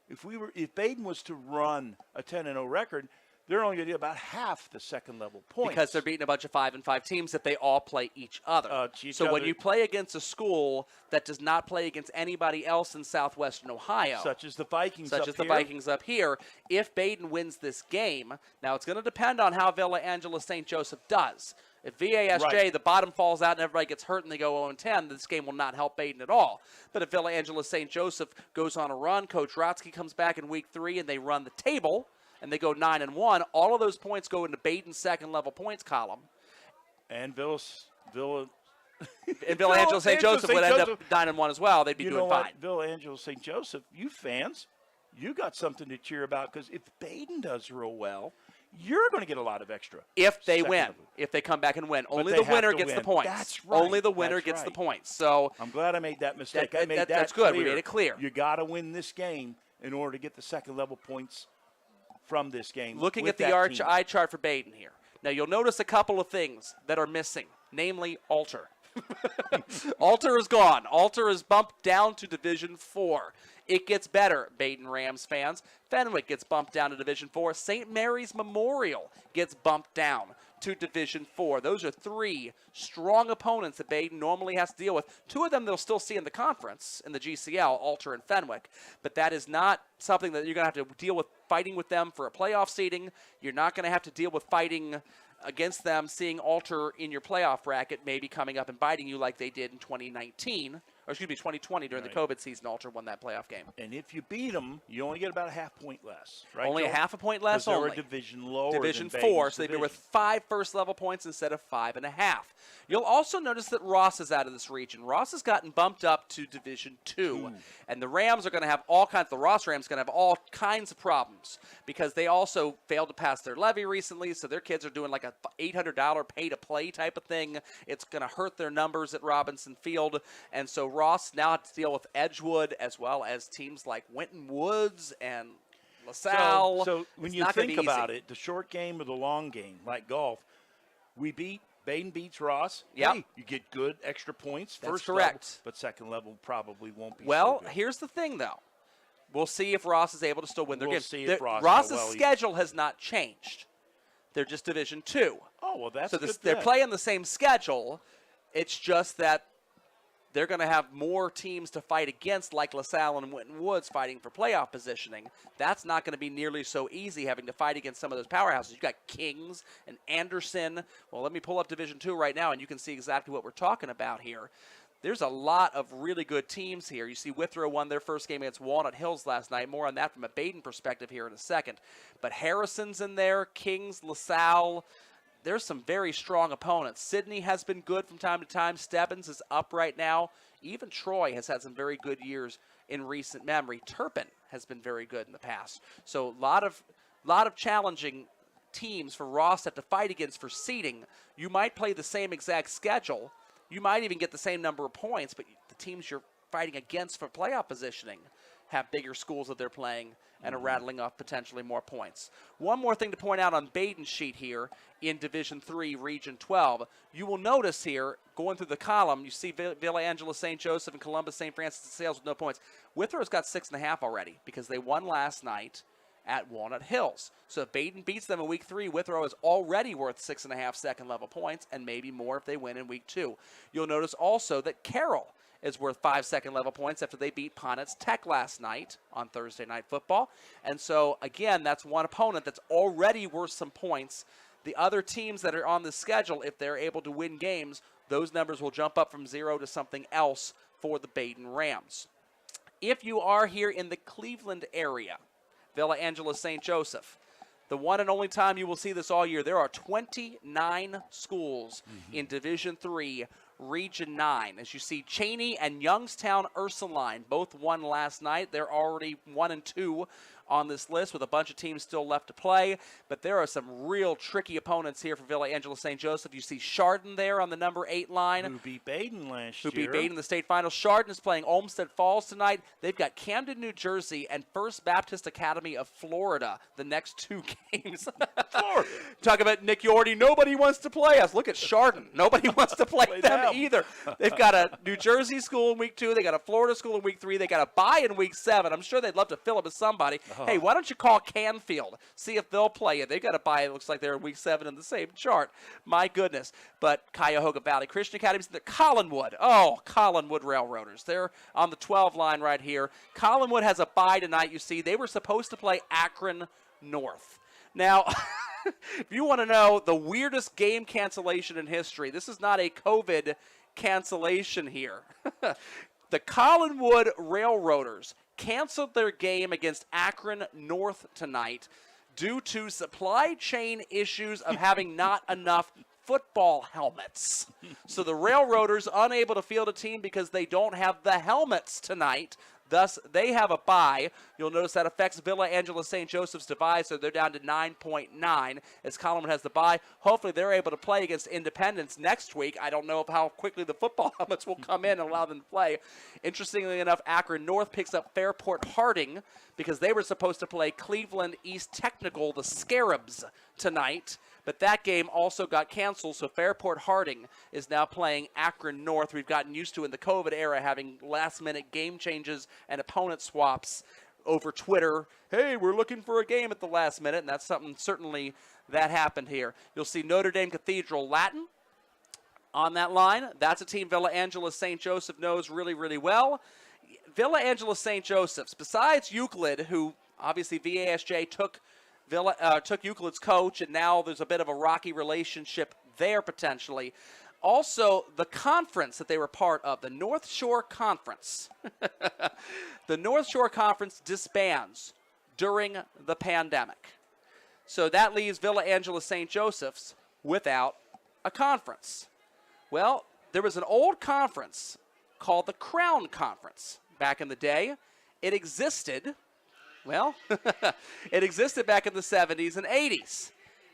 if Baden was to run a 10-0 record, they're only going to get about half the second-level points. Because they're beating a bunch of 5-5 teams that they all play each other. So when you play against a school that does not play against anybody else in southwestern Ohio, such as the Vikings up here, if Baden wins this game, now it's going to depend on how Villa Angela St. Joseph does. If VASJ, the bottom falls out and everybody gets hurt and they go 0-10, this game will not help Baden at all. But if Villa Angela St. Joseph goes on a run, Coach Rotsky comes back in Week 3 and they run the table, and they go 9-1, all of those points go into Baden's second-level points column. And Villa Angela St. Joseph would end up 9-1 as well. They'd be doing fine. Villa Angela St. Joseph, you fans, you got something to cheer about, because if Baden does real well, you're going to get a lot of extra. If they win. If they come back and win. Only the winner gets the points. That's right. Only the winner gets the points. So I'm glad I made that mistake. That's good. Clear. We made it clear. You got to win this game in order to get the second-level points from this game. Looking at the Arch eye chart for Baden here. Now, you'll notice a couple of things that are missing, namely Alter. Alter is gone. Alter is bumped down to Division 4. It gets better, Baden Rams fans. Fenwick gets bumped down to Division 4. St. Mary's Memorial gets bumped down to Division 4. Those are 3 strong opponents that Baden normally has to deal with. 2 of them they'll still see in the conference, in the GCL, Alter and Fenwick. But that is not something that you're going to have to deal with fighting with them for a playoff seeding. You're not going to have to deal with fighting against them, seeing Alter in your playoff bracket maybe coming up and biting you like they did in 2019. Or excuse me, 2020 during the COVID season. Alter won that playoff game. And if you beat them, you only get about a half point less, right? Only a half a point less only. They were a division lower Division than 4, so they'd be division. worth 5 first-level points instead of 5.5. You'll also notice that Ross is out of this region. Ross has gotten bumped up to Division 2. And the Rams are going to have the Ross Rams are going to have all kinds of problems because they also failed to pass their levy recently, so their kids are doing like a $800 pay-to-play type of thing. It's going to hurt their numbers at Robinson Field. And so Ross now has to deal with Edgewood as well as teams like Winton Woods and LaSalle. So when you think about it, the short game or the long game, like golf, Baden beats Ross. Yep. Hey, you get good extra points. That's first correct. level, but second level probably won't be well, so good. Here's the thing, though. We'll see if Ross is able to still win their games. See if Ross's schedule has not changed. They're just Division 2. Oh, well, that's so good. They're playing the same schedule. It's just that they're going to have more teams to fight against, like LaSalle and Winton Woods fighting for playoff positioning. That's not going to be nearly so easy, having to fight against some of those powerhouses. You've got Kings and Anderson. Well, let me pull up Division 2 right now, and you can see exactly what we're talking about here. there's a lot of really good teams here. You see Withrow won their first game against Walnut Hills last night. More on that from a Baden perspective here in a second. But Harrison's in there, Kings, LaSalle. There's some very strong opponents. Sydney has been good from time to time. Stebbins is up right now. Even Troy has had some very good years in recent memory. Turpin has been very good in the past. So a lot of challenging teams for Rostad to fight against for seeding. You might play the same exact schedule. You might even get the same number of points, but the teams you're fighting against for playoff positioning have bigger schools that they're playing and are rattling off potentially more points. One more thing to point out on Baden's sheet here in Division III, Region 12. You will notice here, going through the column, you see Villa Angela, St. Joseph, and Columbus, St. Francis de Sales with no points. Withrow's got 6.5 already because they won last night at Walnut Hills. So if Baden beats them in Week 3, Withrow is already worth 6.5 second-level points and maybe more if they win in Week 2. You'll notice also that Carroll is worth 5 second-level points after they beat Ponitz Tech last night on Thursday Night Football. And so, again, that's one opponent that's already worth some points. The other teams that are on the schedule, if they're able to win games, those numbers will jump up from 0 to something else for the Baden Rams. If you are here in the Cleveland area, Villa Angela, St. Joseph, the one and only time you will see this all year, there are 29 schools in Division III, Region 9. As you see, Cheney and Youngstown Ursuline both won last night. They're already 1 and 2 on this list with a bunch of teams still left to play. But there are some real tricky opponents here for Villa Angela St. Joseph. You see Chardon there on the number 8 line. Who beat Baden last year. Who beat Baden in the state final. Chardon is playing Olmsted Falls tonight. They've got Camden, New Jersey, and First Baptist Academy of Florida the next 2 games. Florida. Talk about Nick Yorty. Nobody wants to play us. Look at Chardon. Nobody wants to play them either. They've got a New Jersey school in Week 2. They got a Florida school in Week 3. They got a bye in Week 7. I'm sure they'd love to fill it with somebody. Hey, why don't you call Canfield? See if they'll play it. They've got a bye. It looks like they're in Week 7 in the same chart. My goodness. But Cuyahoga Valley Christian Academy's in the Collinwood. Oh, Collinwood Railroaders. They're on the 12 line right here. Collinwood has a bye tonight, you see. They were supposed to play Akron North. Now, if you want to know the weirdest game cancellation in history, this is not a COVID cancellation here. The Collinwood Railroaders canceled their game against Akron North tonight due to supply chain issues of having not enough football helmets. So the Railroaders unable to field a team because they don't have the helmets tonight. Thus, they have a bye. You'll notice that affects Villa Angela St. Joseph's divide, so they're down to 9.9 as Collinwood has the bye. Hopefully, they're able to play against Independence next week. I don't know how quickly the football helmets will come in and allow them to play. Interestingly enough, Akron North picks up Fairport Harding because they were supposed to play Cleveland East Technical, the Scarabs, tonight. But that game also got canceled, so Fairport Harding is now playing Akron North. We've gotten used to in the COVID era having last-minute game changes and opponent swaps over Twitter. Hey, we're looking for a game at the last minute, and that's something certainly that happened here. You'll see Notre Dame Cathedral Latin on that line. That's a team Villa Angela St. Joseph knows really, really well. Villa Angela St. Joseph's, besides Euclid, who obviously VASJ took Euclid's coach, and now there's a bit of a rocky relationship there potentially. Also, the conference that they were part of, the North Shore Conference. The North Shore Conference disbands during the pandemic. So that leaves Villa Angela St. Joseph's without a conference. Well, there was an old conference called the Crown Conference back in the day. It existed. Well, it existed back in the 70s and 80s.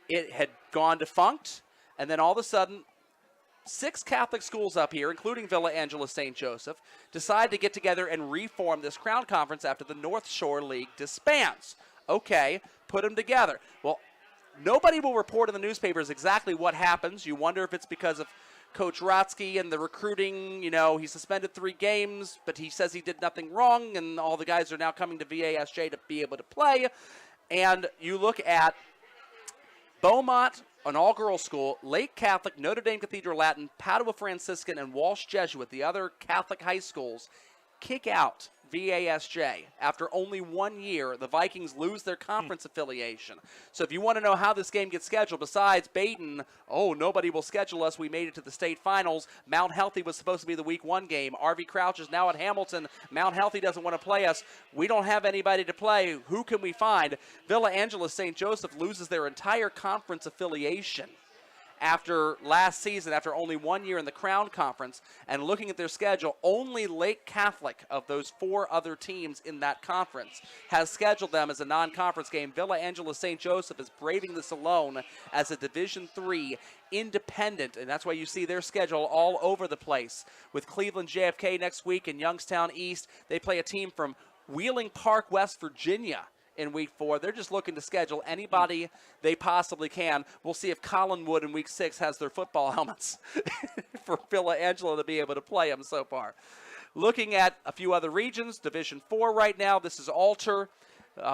It had gone defunct, and then all of a sudden, 6 Catholic schools up here, including Villa Angela St. Joseph, decide to get together and reform this Crown Conference after the North Shore League disbands. Okay, put them together. Well, nobody will report in the newspapers exactly what happens. You wonder if it's because of Coach Rotsky and the recruiting. You know, he suspended 3 games, but he says he did nothing wrong, and all the guys are now coming to VASJ to be able to play. And you look at Beaumont, an all-girls school, Lake Catholic, Notre Dame Cathedral Latin, Padua Franciscan, and Walsh Jesuit, the other Catholic high schools. kick out VASJ. After only 1 year, the Vikings lose their conference affiliation. So if you want to know how this game gets scheduled, besides Baden, nobody will schedule us. We made it to the state finals. Mount Healthy was supposed to be the week 1 game. RV Crouch is now at Hamilton. Mount Healthy doesn't want to play us. We don't have anybody to play. Who can we find? Villa Angela St. Joseph loses their entire conference affiliation after last season, after only 1 year in the Crown Conference. And looking at their schedule, only Lake Catholic of those 4 other teams in that conference has scheduled them as a non-conference game. Villa Angela St. Joseph is braving this alone as a Division III independent, and that's why you see their schedule all over the place. With Cleveland JFK next week and Youngstown East, they play a team from Wheeling Park, West Virginia in week 4. They're just looking to schedule anybody they possibly can. We'll see if Collinwood in week 6 has their football helmets for Villa Angela to be able to play them so far. Looking at a few other regions, Division 4 right now, this is Alter,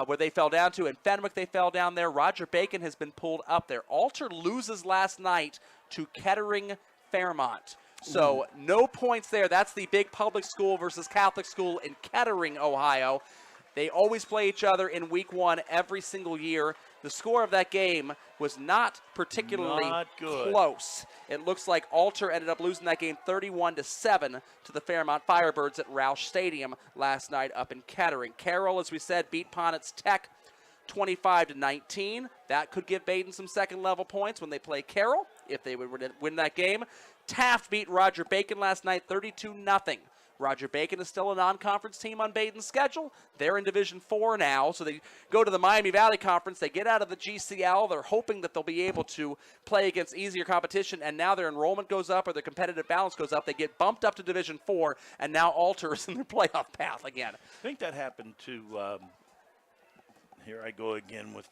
where they fell down to. In Fenwick, they fell down there. Roger Bacon has been pulled up there. Alter loses last night to Kettering Fairmont. So no points there. That's the big public school versus Catholic school in Kettering, Ohio. They always play each other in week 1 every single year. The score of that game was not particularly close. It looks like Alter ended up losing that game 31-7 to the Fairmont Firebirds at Roush Stadium last night up in Kettering. Carroll, as we said, beat Ponitz Tech 25-19. That could give Baden some second-level points when they play Carroll, if they would win that game. Taft beat Roger Bacon last night 32-0. Roger Bacon is still a non-conference team on Baden's schedule. They're in Division 4 now, so they go to the Miami Valley Conference. They get out of the GCL. They're hoping that they'll be able to play against easier competition, and now their enrollment goes up or their competitive balance goes up. They get bumped up to Division 4, and now Alter is in their playoff path again. I think that happened to, here I go again with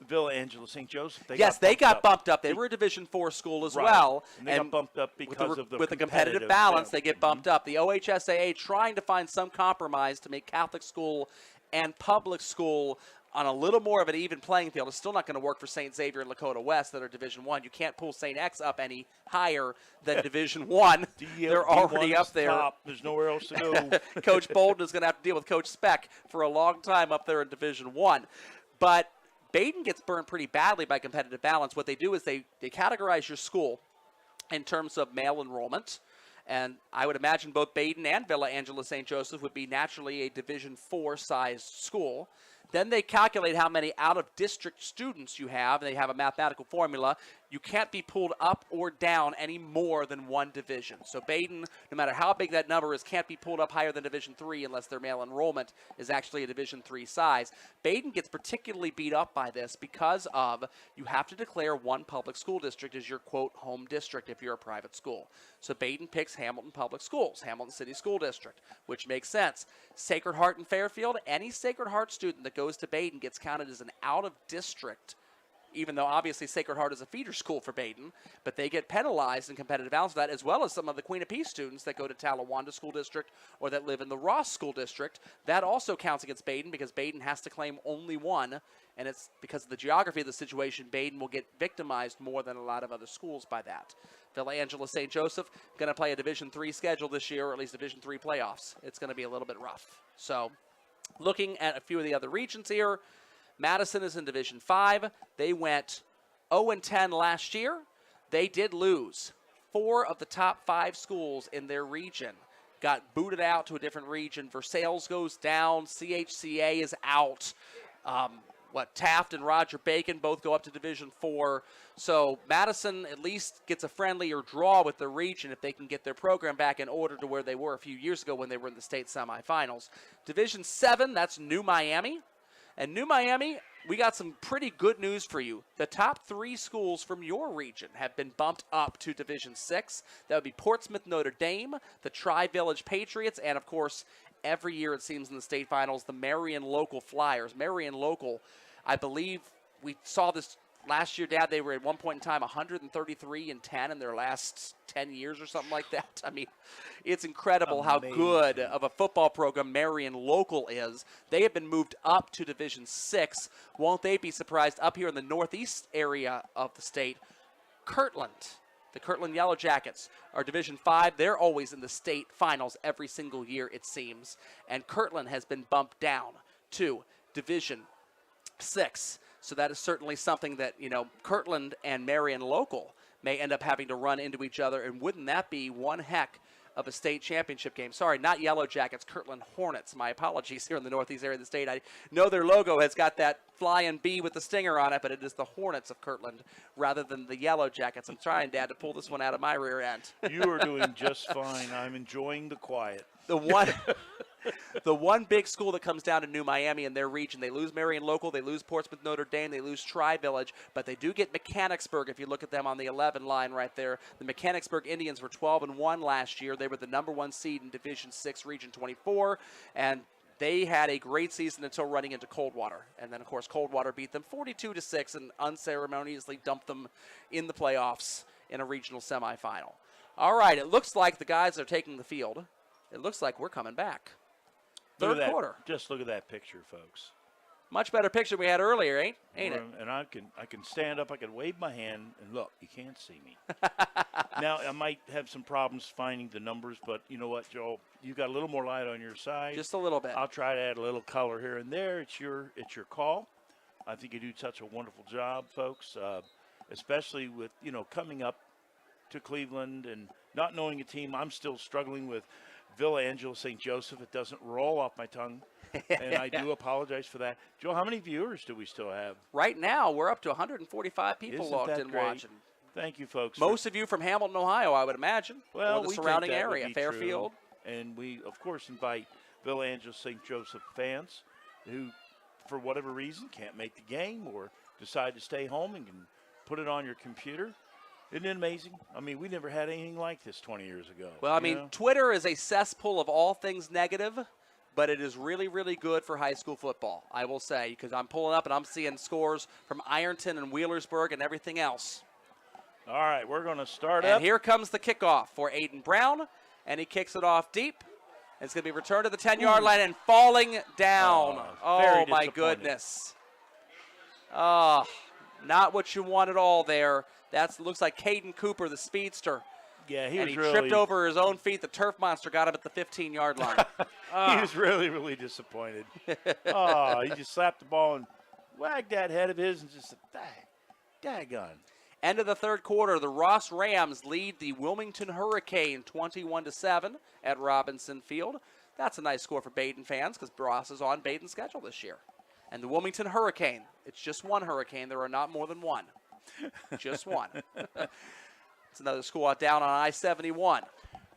Villa Angela St. Joseph. They got bumped up. They were a Division 4 school as well. And they got bumped up because of the competitive balance. They get bumped up. The OHSAA trying to find some compromise to make Catholic school and public school on a little more of an even playing field. It's still not going to work for St. Xavier and Lakota West that are Division 1. You can't pull St. X up any higher than Division 1. They're already up there. Top. There's nowhere else to go. Coach Bolden is going to have to deal with Coach Speck for a long time up there in Division 1. But Baden gets burned pretty badly by competitive balance. What they do is they categorize your school in terms of male enrollment. And I would imagine both Baden and Villa Angela St. Joseph would be naturally a Division 4 sized school. Then they calculate how many out-of-district students you have. They have a mathematical formula. You can't be pulled up or down any more than 1 division. So Baden, no matter how big that number is, can't be pulled up higher than Division 3 unless their male enrollment is actually a Division 3 size. Baden gets particularly beat up by this because of you have to declare 1 public school district as your, quote, home district if you're a private school. So Baden picks Hamilton Public Schools, Hamilton City School District, which makes sense. Sacred Heart in Fairfield, any Sacred Heart student that goes to Baden gets counted as an out-of-district, even though obviously Sacred Heart is a feeder school for Baden, but they get penalized in competitive balance for that, as well as some of the Queen of Peace students that go to Talawanda School District or that live in the Ross School District. That also counts against Baden because Baden has to claim only 1, and it's because of the geography of the situation, Baden will get victimized more than a lot of other schools by that. Villa Angela St. Joseph going to play a Division 3 schedule this year, or at least Division 3 playoffs. It's going to be a little bit rough. So looking at a few of the other regions here, Madison is in Division 5. They went 0-10 last year. They did lose 4 of the top 5 schools in their region. Got booted out to a different region. Versailles goes down. CHCA is out. Taft and Roger Bacon both go up to Division 4. So Madison at least gets a friendlier draw with the region if they can get their program back in order to where they were a few years ago when they were in the state semifinals. Division 7, that's New Miami. And New Miami, we got some pretty good news for you. The top 3 schools from your region have been bumped up to Division 6. That would be Portsmouth Notre Dame, the Tri-Village Patriots, and of course, every year it seems in the state finals, the Marion Local Flyers. Marion Local, I believe we saw this last year, Dad. They were at one point in time 133-10 in their last 10 years or something like that. I mean, it's incredible how good of a football program Marion Local is. They have been moved up to Division 6. Won't they be surprised up here in the northeast area of the state? Kirtland The Kirtland Yellow Jackets are Division 5. They're always in the state finals every single year, it seems. And Kirtland has been bumped down to Division 6. So that is certainly something that, Kirtland and Marion Local may end up having to run into each other. And wouldn't that be one heck of a state championship game? Sorry, not Yellow Jackets, Kirtland Hornets. My apologies here in the northeast area of the state. I know their logo has got that flying bee with the stinger on it, but it is the Hornets of Kirtland rather than the Yellow Jackets. I'm trying, Dad, to pull this one out of my rear end. You are doing just fine. I'm enjoying the quiet. The one big school that comes down to New Miami in their region, they lose Marion Local, they lose Portsmouth Notre Dame, they lose Tri-Village, but they do get Mechanicsburg. If you look at them on the 11 line right there, the Mechanicsburg Indians were 12-1 last year. They were the number 1 seed in Division 6, Region 24, and they had a great season until running into Coldwater. And then, of course, Coldwater beat them 42-6 and unceremoniously dumped them in the playoffs in a regional semifinal. All right, it looks like the guys are taking the field. It looks like we're coming back. Third quarter. Just look at that picture, folks. Much better picture we had earlier, ain't it? And I can stand up, I can wave my hand, and look, you can't see me. Now, I might have some problems finding the numbers, but you know what, Joel? You got a little more light on your side. Just a little bit. I'll try to add a little color here and there. It's your call. I think you do such a wonderful job, folks, especially with, coming up to Cleveland and not knowing a team. I'm still struggling with Villa Angela St. Joseph. It doesn't roll off my tongue, and I do apologize for that. Joe, how many viewers do we still have? Right now, we're up to 145 people Isn't logged that in great? watching. Thank you, folks. Most of you from Hamilton, Ohio, I would imagine, well, or the we surrounding think that area, would be Fairfield. True. And we, of course, invite Villa Angela St. Joseph fans who, for whatever reason, can't make the game or decide to stay home and can put it on your computer. Isn't it amazing? I mean, we never had anything like this 20 years ago. Well, I mean, Twitter is a cesspool of all things negative, but it is really, really good for high school football, I will say, because I'm pulling up and I'm seeing scores from Ironton and Wheelersburg and everything else. All right, we're going to start and up. Here comes the kickoff for Aiden Brown, and he kicks it off deep. It's going to be returned to the 10-yard line and falling down. Oh my goodness. Not what you want at all there. That looks like Caden Cooper, the speedster. Yeah, he tripped over his own feet. The turf monster got him at the 15-yard line. He was really, really disappointed. He just slapped the ball and wagged that head of his and just said, daggone. End of the third quarter, the Ross Rams lead the Wilmington Hurricane 21-7 at Robinson Field. That's a nice score for Baden fans because Ross is on Baden's schedule this year. And the Wilmington Hurricane, it's just one hurricane. There are not more than one. Just one. It's another school out down on I-71.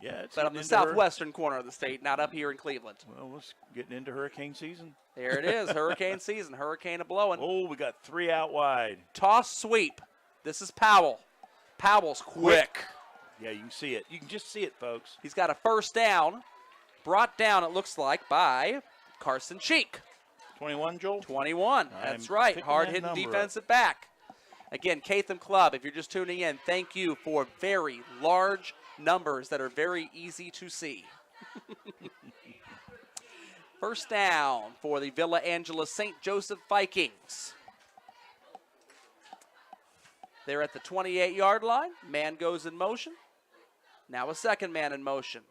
Yeah, it's but on the southwestern corner of the state, not up here in Cleveland. Well, it's getting into hurricane season. There it is, hurricane season. Hurricane a-blowing. Oh, we got 3 out wide. Toss sweep. This is Powell. Powell's quick. Yeah, you can see it. You can just see it, folks. He's got a first down. Brought down, it looks like, by Carson Cheek. 21, Joel? 21. That's right. Hard-hitting defensive back. Again, Catham Club, if you're just tuning in, thank you for very large numbers that are very easy to see. First down for the Villa Angela St. Joseph Vikings. They're at the 28-yard line. Man goes in motion. Now a second man in motion.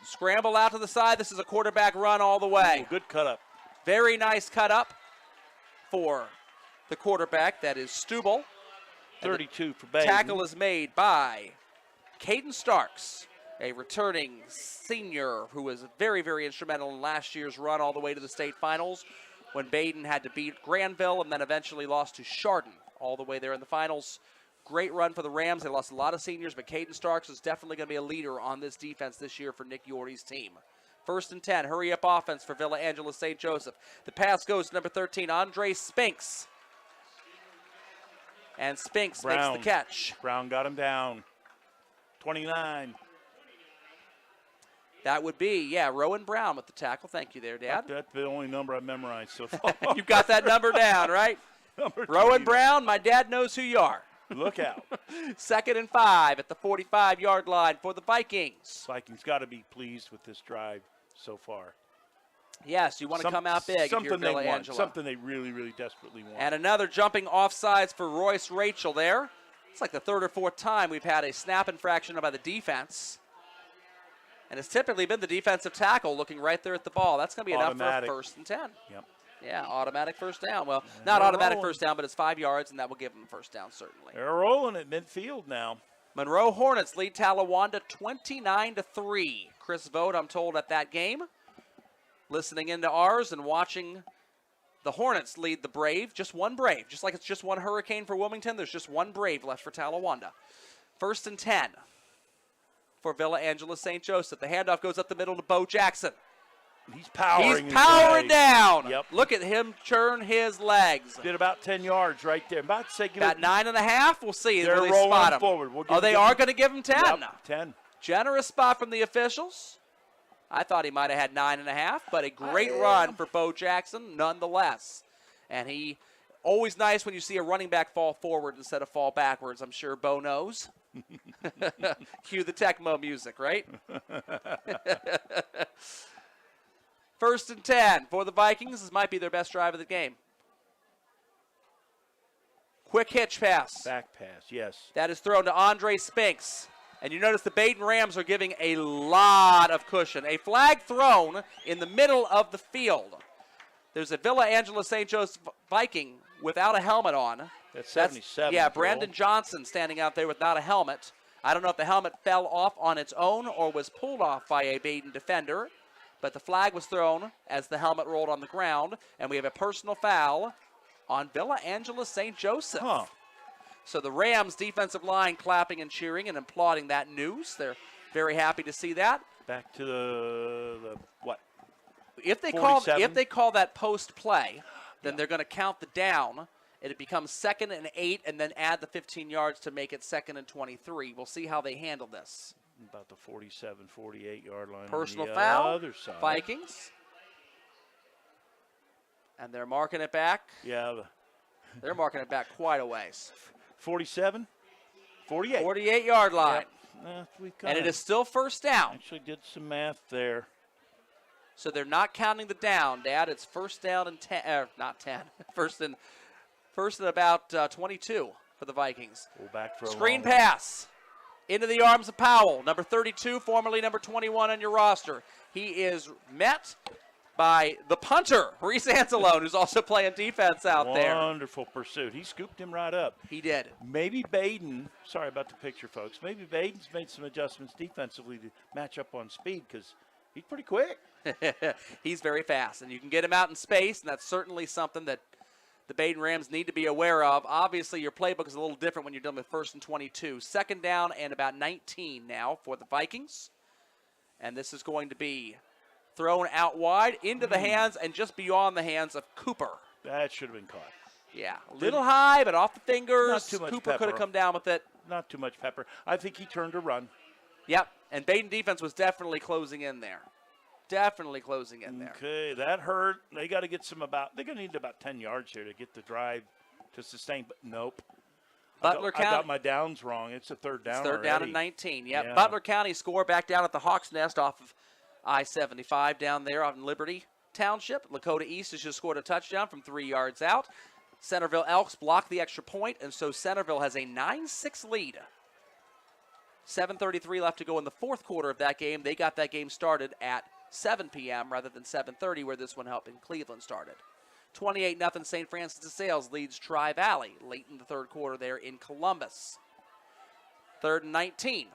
Scramble out to the side. This is a quarterback run all the way. Ooh, good cut up. Very nice cut up for the quarterback. That is Stubble. 32 for Baden. Tackle is made by Caden Starks, a returning senior who was very, very instrumental in last year's run all the way to the state finals when Baden had to beat Granville and then eventually lost to Chardon all the way there in the finals. Great run for the Rams. They lost a lot of seniors, but Caden Starks is definitely going to be a leader on this defense this year for Nick Yorty's team. First and 10, hurry-up offense for Villa Angela St. Joseph. The pass goes to number 13, Andre Spinks. And Spinks makes the catch. Brown got him down. 29. That would be, Rowan Brown with the tackle. Thank you there, Dad. That's the only number I've memorized so far. You got that number down, right? Rowan Brown, my dad knows who you are. Look out. 2nd and 5 at the 45-yard line for the Vikings. Vikings got to be pleased with this drive so far. Yes, you want to come out big if you're Villa Angela. Something they really, really desperately want. And another jumping offsides for Royce Rachel there. It's like the third or fourth time we've had a snap infraction by the defense. And it's typically been the defensive tackle looking right there at the ball. That's going to be enough for a 1st and 10. Yep. Yeah, automatic first down. Well, not automatic first down, but it's 5 yards, and that will give them a first down, certainly. They're rolling at midfield now. Monroe Hornets lead Talawanda 29-3. Chris Vogt, I'm told, at that game, listening into ours and watching the Hornets lead the Brave. Just one Brave. Just like it's just one Hurricane for Wilmington, there's just one Brave left for Talawanda. 1st and 10 for Villa Angela St. Joseph. The handoff goes up the middle to Bo Jackson. He's powering. He's powering down. Yep. Look at him churn his legs. Did about 10 yards right there. About to say, About 9.5. We'll see. They're Will they rolling spot him? forward. They are going to give him 10. Yep, 10. Generous spot from the officials. I thought he might have had 9.5, but a great run for Bo Jackson nonetheless. And he always nice when you see a running back fall forward instead of fall backwards. I'm sure Bo knows. Cue the Tecmo music, right? 1st and 10 for the Vikings. This might be their best drive of the game. Quick hitch pass. Back pass, yes. That is thrown to Andre Spinks. And you notice the Baden Rams are giving a lot of cushion. A flag thrown in the middle of the field. There's a Villa Angela St. Joseph Viking without a helmet on. That's 77. Yeah, Brandon Johnson standing out there without a helmet. I don't know if the helmet fell off on its own or was pulled off by a Baden defender. But the flag was thrown as the helmet rolled on the ground. And we have a personal foul on Villa Angela St. Joseph. Huh. So the Rams defensive line clapping and cheering and applauding that news. They're very happy to see that. Back to the what? If they 47? call that post play, then they're going to count the down. It becomes 2nd and 8, and then add the 15 yards to make it 2nd and 23. We'll see how they handle this. About the 47, 48-yard line. Personal on the foul. Other side. Vikings. And they're marking it back. Yeah. They're marking it back quite a ways. 47, 48. 48-yard line. Yep. And it is still first down. Actually did some math there. So they're not counting the down, Dad. It's first down and 10, not 10. First and about 22 for the Vikings. Pull back for Screen pass into the arms of Powell, number 32, formerly number 21 on your roster. He is met by the punter, Reese Anzalone, who's also playing defense out there. Wonderful pursuit. He scooped him right up. He did. Maybe Baden, sorry about the picture, folks. Maybe Baden's made some adjustments defensively to match up on speed because he's pretty quick. He's very fast, and you can get him out in space, and that's certainly something that the Baden Rams need to be aware of. Obviously, your playbook is a little different when you're dealing with 1st and 22. 2nd down and about 19 now for the Vikings. And this is going to be thrown out wide into the hands and just beyond the hands of Cooper. That should have been caught. Yeah, a little high, but off the fingers. Not too much Cooper could have pepper. come down with it. Not too much pepper. I think he turned to run. Yep, and Baden defense was definitely closing in there. Definitely closing in there. Okay, that hurt. They got to get they're going to need about 10 yards here to get the drive to sustain, but nope. Butler I County. got my downs wrong. It's a third down. It's third already. down and 19. Yep. Yeah. Butler County score back down at the Hawks Nest off of I-75 down there on Liberty Township. Lakota East has just scored a touchdown from 3 yards out. Centerville Elks blocked the extra point, and so Centerville has a 9-6 lead. 7:33 left to go in the fourth quarter of that game. They got that game started at 7 p.m. rather than 7:30, where this one helped in Cleveland started. 28-0 St. Francis de Sales leads Tri-Valley late in the third quarter there in Columbus. 3rd and 19.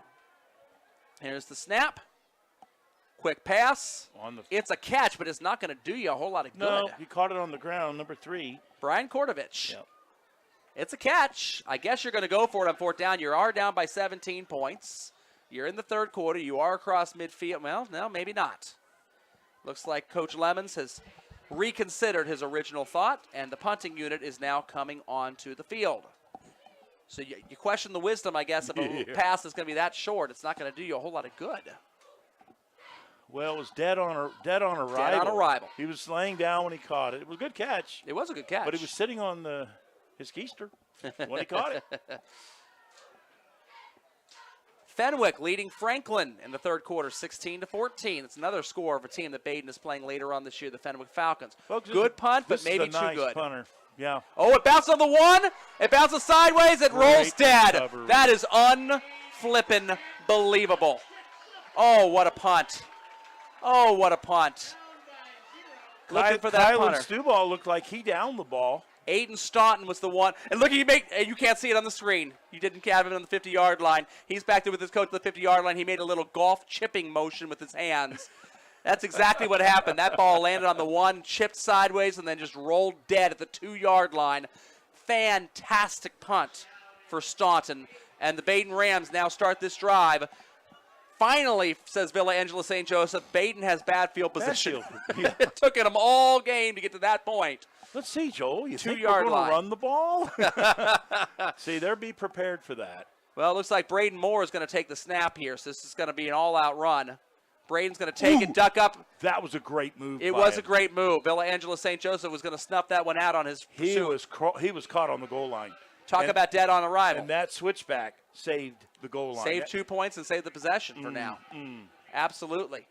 Here's the snap. Quick pass. It's a catch, but it's not going to do you a whole lot of good. No, he caught it on the ground, number 3. Brian Kordovich. Yep. It's a catch. I guess you're going to go for it on 4th down. You are down by 17 points. You're in the third quarter. You are across midfield. Well, no, maybe not. Looks like Coach Lemons has reconsidered his original thought, and the punting unit is now coming onto the field. So you question the wisdom, I guess, of a pass that's going to be that short. It's not going to do you a whole lot of good. Well, it was dead on arrival. Dead on arrival. He was laying down when he caught it. It was a good catch. It was a good catch. But he was sitting on his keister when he caught it. Fenwick leading Franklin in the third quarter, 16-14. It's another score of a team that Baden is playing later on this year, the Fenwick Falcons. Folks, good punt, but maybe too good. Punter. Yeah. Oh, it bounced on the one. It bounces sideways. It rolls dead. recovery. That is unflippin' believable. Oh, what a punt. Oh, what a punt. Looking for that punter. Kylan Stuball looked like he downed the ball. Aiden Staunton was the one. And look, you can't see it on the screen. You didn't have him on the 50-yard line. He's back there with his coach at the 50-yard line. He made a little golf chipping motion with his hands. That's exactly what happened. That ball landed on the one, chipped sideways, and then just rolled dead at the 2-yard line. Fantastic punt for Staunton. And the Baden Rams now start this drive. Finally, says Villa Angela St. Joseph, Baden has bad field position. Yeah. It took them all game to get to that point. Let's see, Joel. You think we're 2-yard going line. to run the ball? See, they'll be prepared for that. Well, it looks like Braden Moore is going to take the snap here, so this is going to be an all-out run. Braden's going to take it, duck up. That was a great move. It by was him. a great move. Villa Angela St. Joseph was going to snuff that one out on his pursuit. He was caught on the goal line. Talk about dead on arrival. And that switchback saved the goal line. Saved 2 points and saved the possession for now. Absolutely.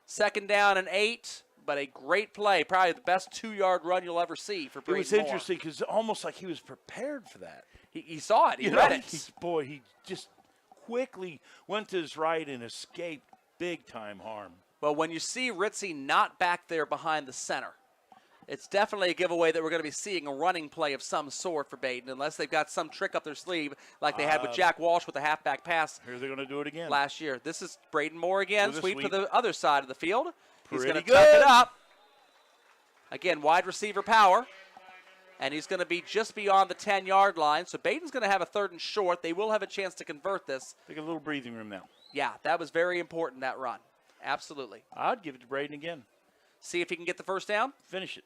2nd down and 8, but a great play. Probably the best 2-yard run you'll ever see for Braden It was Moore. interesting because almost like he was prepared for that. He saw it. He You read know, it. he just quickly went to his right and escaped big-time harm. Well, when you see Ritzy not back there behind the center, it's definitely a giveaway that we're going to be seeing a running play of some sort for Baden, unless they've got some trick up their sleeve like they had with Jack Walsh with the halfback pass Here they're going to do it again. last year. This is Braden Moore again, With a sweep to sweep. the other side of the field. He's going to Pretty tuck it good. up. Again, wide receiver power. And he's going to be just beyond the 10-yard line. So Baden's going to have a 3rd and short. They will have a chance to convert this. Take a little breathing room now. Yeah, that was very important, that run. Absolutely. I'd give it to Braden again. See if he can get the first down. Finish it.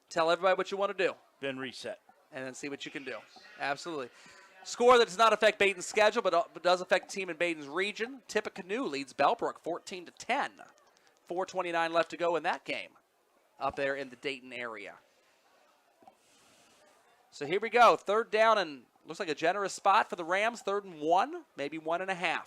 Tell everybody what you want to do. Then reset. And then see what you can do. Absolutely. Score that does not affect Baden's schedule, but does affect the team in Baden's region. Tippecanoe leads Bellbrook 14-10. 4:29 left to go in that game up there in the Dayton area. So here we go. 3rd down and looks like a generous spot for the Rams. 3rd and 1, maybe 1.5.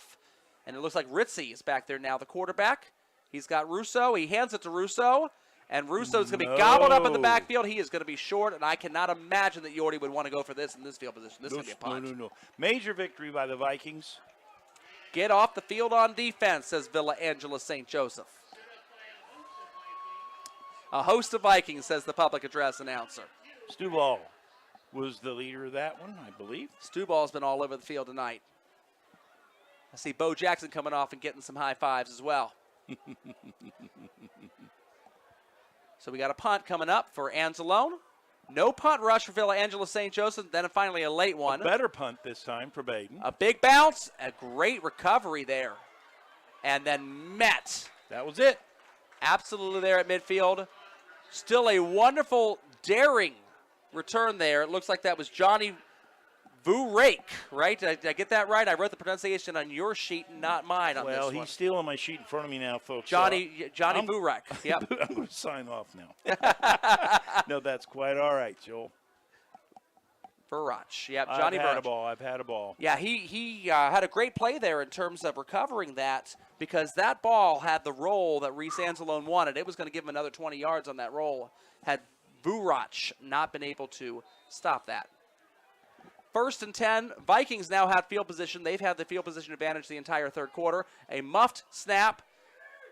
And it looks like Ritzy is back there now, the quarterback. He's got Russo. He hands it to Russo. And Russo's going to be gobbled up in the backfield. He is going to be short, and I cannot imagine that Yordi would want to go for this in this field position. This is going to be a punt. No. Major victory by the Vikings. Get off the field on defense, says Villa Angela St. Joseph. A host of Vikings, says the public address announcer. Stuball was the leader of that one, I believe. Stuball's been all over the field tonight. I see Bo Jackson coming off and getting some high fives as well. So we got a punt coming up for Anzalone. No punt rush for Villa Angela St. Joseph. Then finally a late one. A better punt this time for Baden. A big bounce. A great recovery there. And then met. That was it. Absolutely there at midfield. Still a wonderful, daring return there. It looks like that was Johnny Vurake, right? Did I get that right? I wrote the pronunciation on your sheet, not mine on Well, this one. he's stealing my sheet in front of me now, folks. Johnny Vurake. Yep. I'm going to sign off now. No, that's quite all right, Joel. Vurach. Yep, Johnny Vurach. I've had a ball. Yeah, he had a great play there in terms of recovering that, because that ball had the roll that Reese Anzalone wanted. It was going to give him another 20 yards on that roll. Had Vurach not been able to stop that. 1st and 10. Vikings now have field position. They've had the field position advantage the entire 3rd quarter. A muffed snap.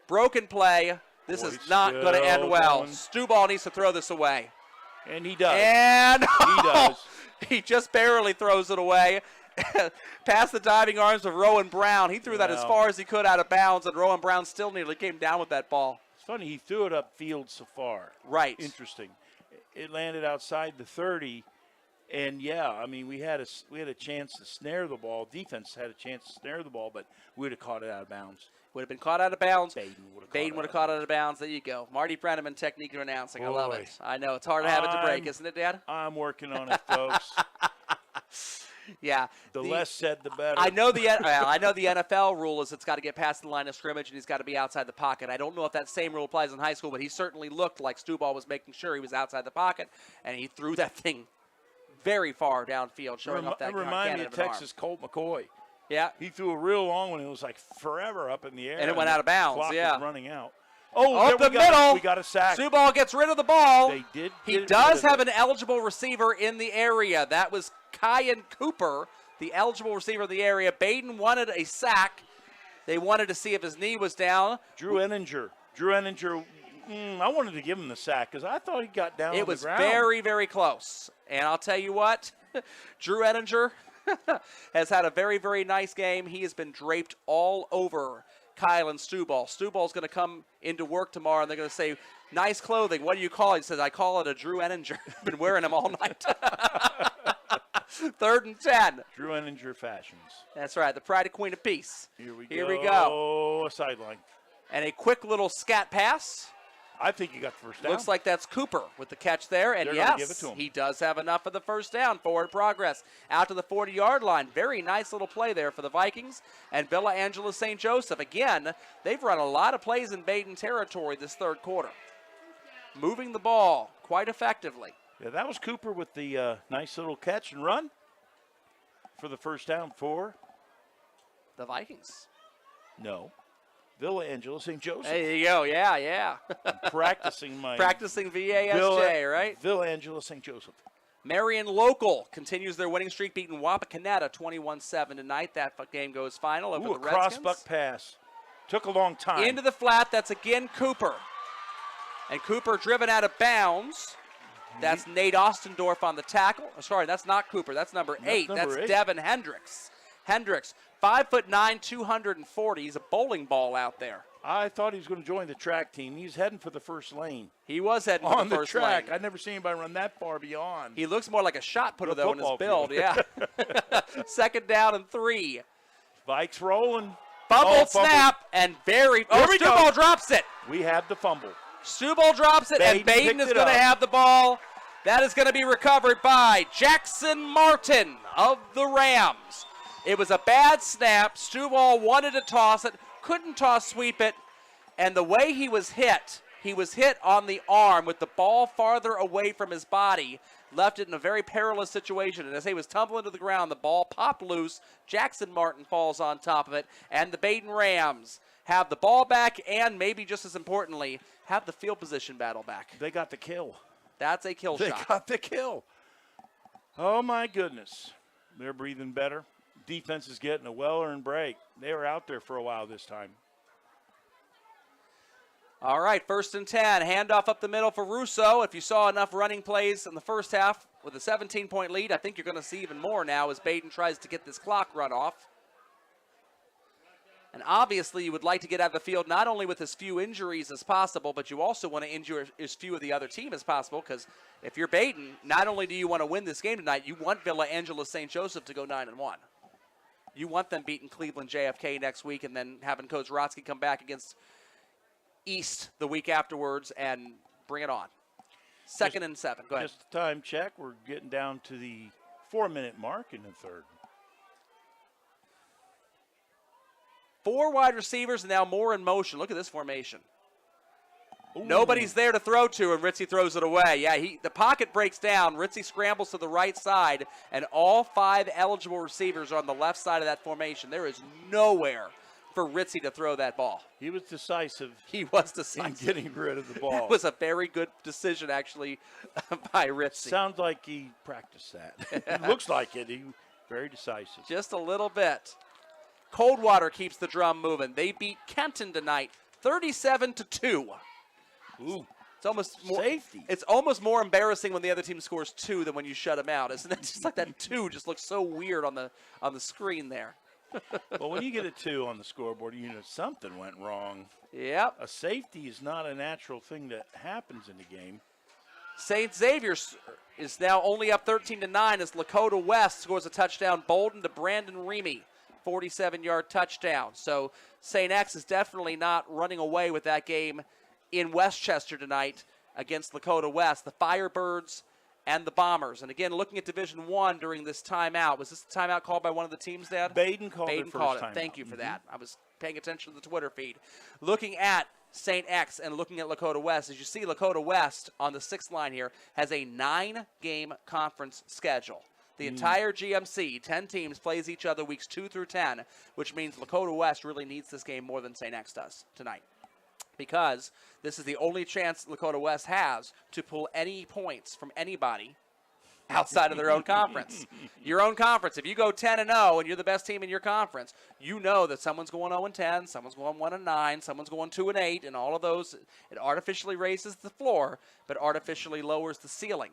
Broken play. This is not going to end well. Stuball needs to throw this away. And he does. And he does. He just barely throws it away. Past the diving arms of Rowan Brown. He threw that as far as he could out of bounds, and Rowan Brown still nearly came down with that ball. It's funny, he threw it upfield so far. Right. Interesting. It landed outside the 30. And, yeah, I mean, we had a chance to snare the ball. Defense had a chance to snare the ball, but we would have caught it out of bounds. Would have been caught out of bounds. Baden would have caught it out of bounds. There you go. Marty Brenneman, technique of announcing. I love it. I know. It's hard to have it to break, isn't it, Dad? I'm working on it, folks. Yeah. The less said, the better. I know the NFL rule is it's got to get past the line of scrimmage and he's got to be outside the pocket. I don't know if that same rule applies in high school, but he certainly looked like Stuball was making sure he was outside the pocket, and he threw that thing very far downfield, showing off that It reminded me of arm. Texas Colt McCoy. Yeah. He threw a real long one. It was like forever up in the air. And it went out of bounds, the clock yeah. was running out. Oh, Up there the middle. We got a sack. Sioux Ball gets rid of the ball. They did. He does have an eligible receiver in the area. That was Kyan Cooper, the eligible receiver in the area. Baden wanted a sack. They wanted to see if his knee was down. Drew Enninger, I wanted to give him the sack because I thought he got down on the ground. It was very, very close. And I'll tell you what, Drew Enninger has had a very, very nice game. He has been draped all over Kylan Stuball. Stuball's going to come into work tomorrow, and they're going to say, nice clothing. What do you call it? He says, I call it a Drew Enninger. I've been wearing them all night. 3rd and 10. Drew Enninger fashions. That's right, the pride of Queen of Peace. Here we go. Oh, a sideline. And a quick little scat pass. I think he got the first down. Looks like that's Cooper with the catch there. And They're gonna give it yes, to him. he does have enough of the first down. Forward progress out to the 40-yard line. Very nice little play there for the Vikings. And Villa Angela St. Joseph. Again, they've run a lot of plays in Baden territory this 3rd quarter. Moving the ball quite effectively. Yeah, that was Cooper with the nice little catch and run for the first down for the Vikings. No. Villa Angela St. Joseph. There you go. Yeah. Practicing VASJ, right? Villa Angela St. Joseph. Marion Local continues their winning streak, beating Wapakoneta 21-7 tonight. That game goes final over the Redskins. Cross-buck pass. Took a long time. Into the flat. That's again Cooper. And Cooper driven out of bounds. That's Nate Ostendorf on the tackle. Oh, sorry, that's not Cooper. That's number 8. That's 8. Devin Hendricks. 5'9", 240. He's a bowling ball out there. I thought he was going to join the track team. He's heading for the first lane. He was heading on for the first track. lane. I've never seen anybody run that far beyond. He looks more like a shot putter, though, in his build. Field. Yeah. 2nd down and 3. Vikes rolling. Fumbled snap and Stuball drops it. We have the fumble. Stuball drops it, and Baden is going to have the ball. That is going to be recovered by Jackson Martin of the Rams. It was a bad snap. Stuball wanted to toss it, couldn't sweep it, and the way he was hit on the arm with the ball farther away from his body, left it in a very perilous situation. And as he was tumbling to the ground, the ball popped loose. Jackson Martin falls on top of it, and the Baden Rams have the ball back and maybe just as importantly, have the field position battle back. They got the kill. That's a kill shot. They got the kill. Oh, my goodness. They're breathing better. Defense is getting a well-earned break. They were out there for a while this time. All right, 1st and 10. Handoff up the middle for Russo. If you saw enough running plays in the first half with a 17-point lead, I think you're going to see even more now as Baden tries to get this clock run off. And obviously, you would like to get out of the field not only with as few injuries as possible, but you also want to injure as few of the other team as possible, because if you're Baden, not only do you want to win this game tonight, you want Villa Angela St. Joseph to go 9-1. You want them beating Cleveland JFK next week and then having Coach Rotsky come back against East the week afterwards and bring it on. 2nd and 7. Go ahead. Just a time check. We're getting down to the 4-minute mark in the 3rd. 4 wide receivers and now more in motion. Look at this formation. Ooh. Nobody's there to throw to, and Ritzy throws it away. Yeah, the pocket breaks down. Ritzy scrambles to the right side, and all 5 eligible receivers are on the left side of that formation. There is nowhere for Ritzy to throw that ball. He was decisive. He was decisive. In getting rid of the ball. That was a very good decision, actually, by Ritzy. Sounds like he practiced that. It looks like it. He very decisive. Just a little bit. Coldwater keeps the drum moving. They beat Kenton tonight, 37-2. Ooh, it's almost more safety. It's almost more embarrassing when the other team scores 2 than when you shut them out, isn't it? Just like that 2 just looks so weird on the screen there. Well, when you get a 2 on the scoreboard, you know something went wrong. Yep. A safety is not a natural thing that happens in the game. St. Xavier is now only up 13-9 as Lakota West scores a touchdown. Bolden to Brandon Remy, 47-yard touchdown. So St. X is definitely not running away with that game in Westchester tonight against Lakota West. The Firebirds and the Bombers. And again, looking at Division I during this timeout. Was this a timeout called by one of the teams, Dad? Baden called it first time. Thank you for that. I was paying attention to the Twitter feed. Looking at St. X and looking at Lakota West, as you see, Lakota West on the 6th line here has a 9-game conference schedule. The entire GMC, 10 teams, plays each other weeks 2 through 10, which means Lakota West really needs this game more than St. X does tonight. because this is the only chance Lakota West has to pull any points from anybody outside of their own conference. Your own conference, if you go 10-0 and you're the best team in your conference, you know that someone's going 0-10, someone's going 1-9, someone's going 2-8, and all of those, it artificially raises the floor, but artificially lowers the ceiling.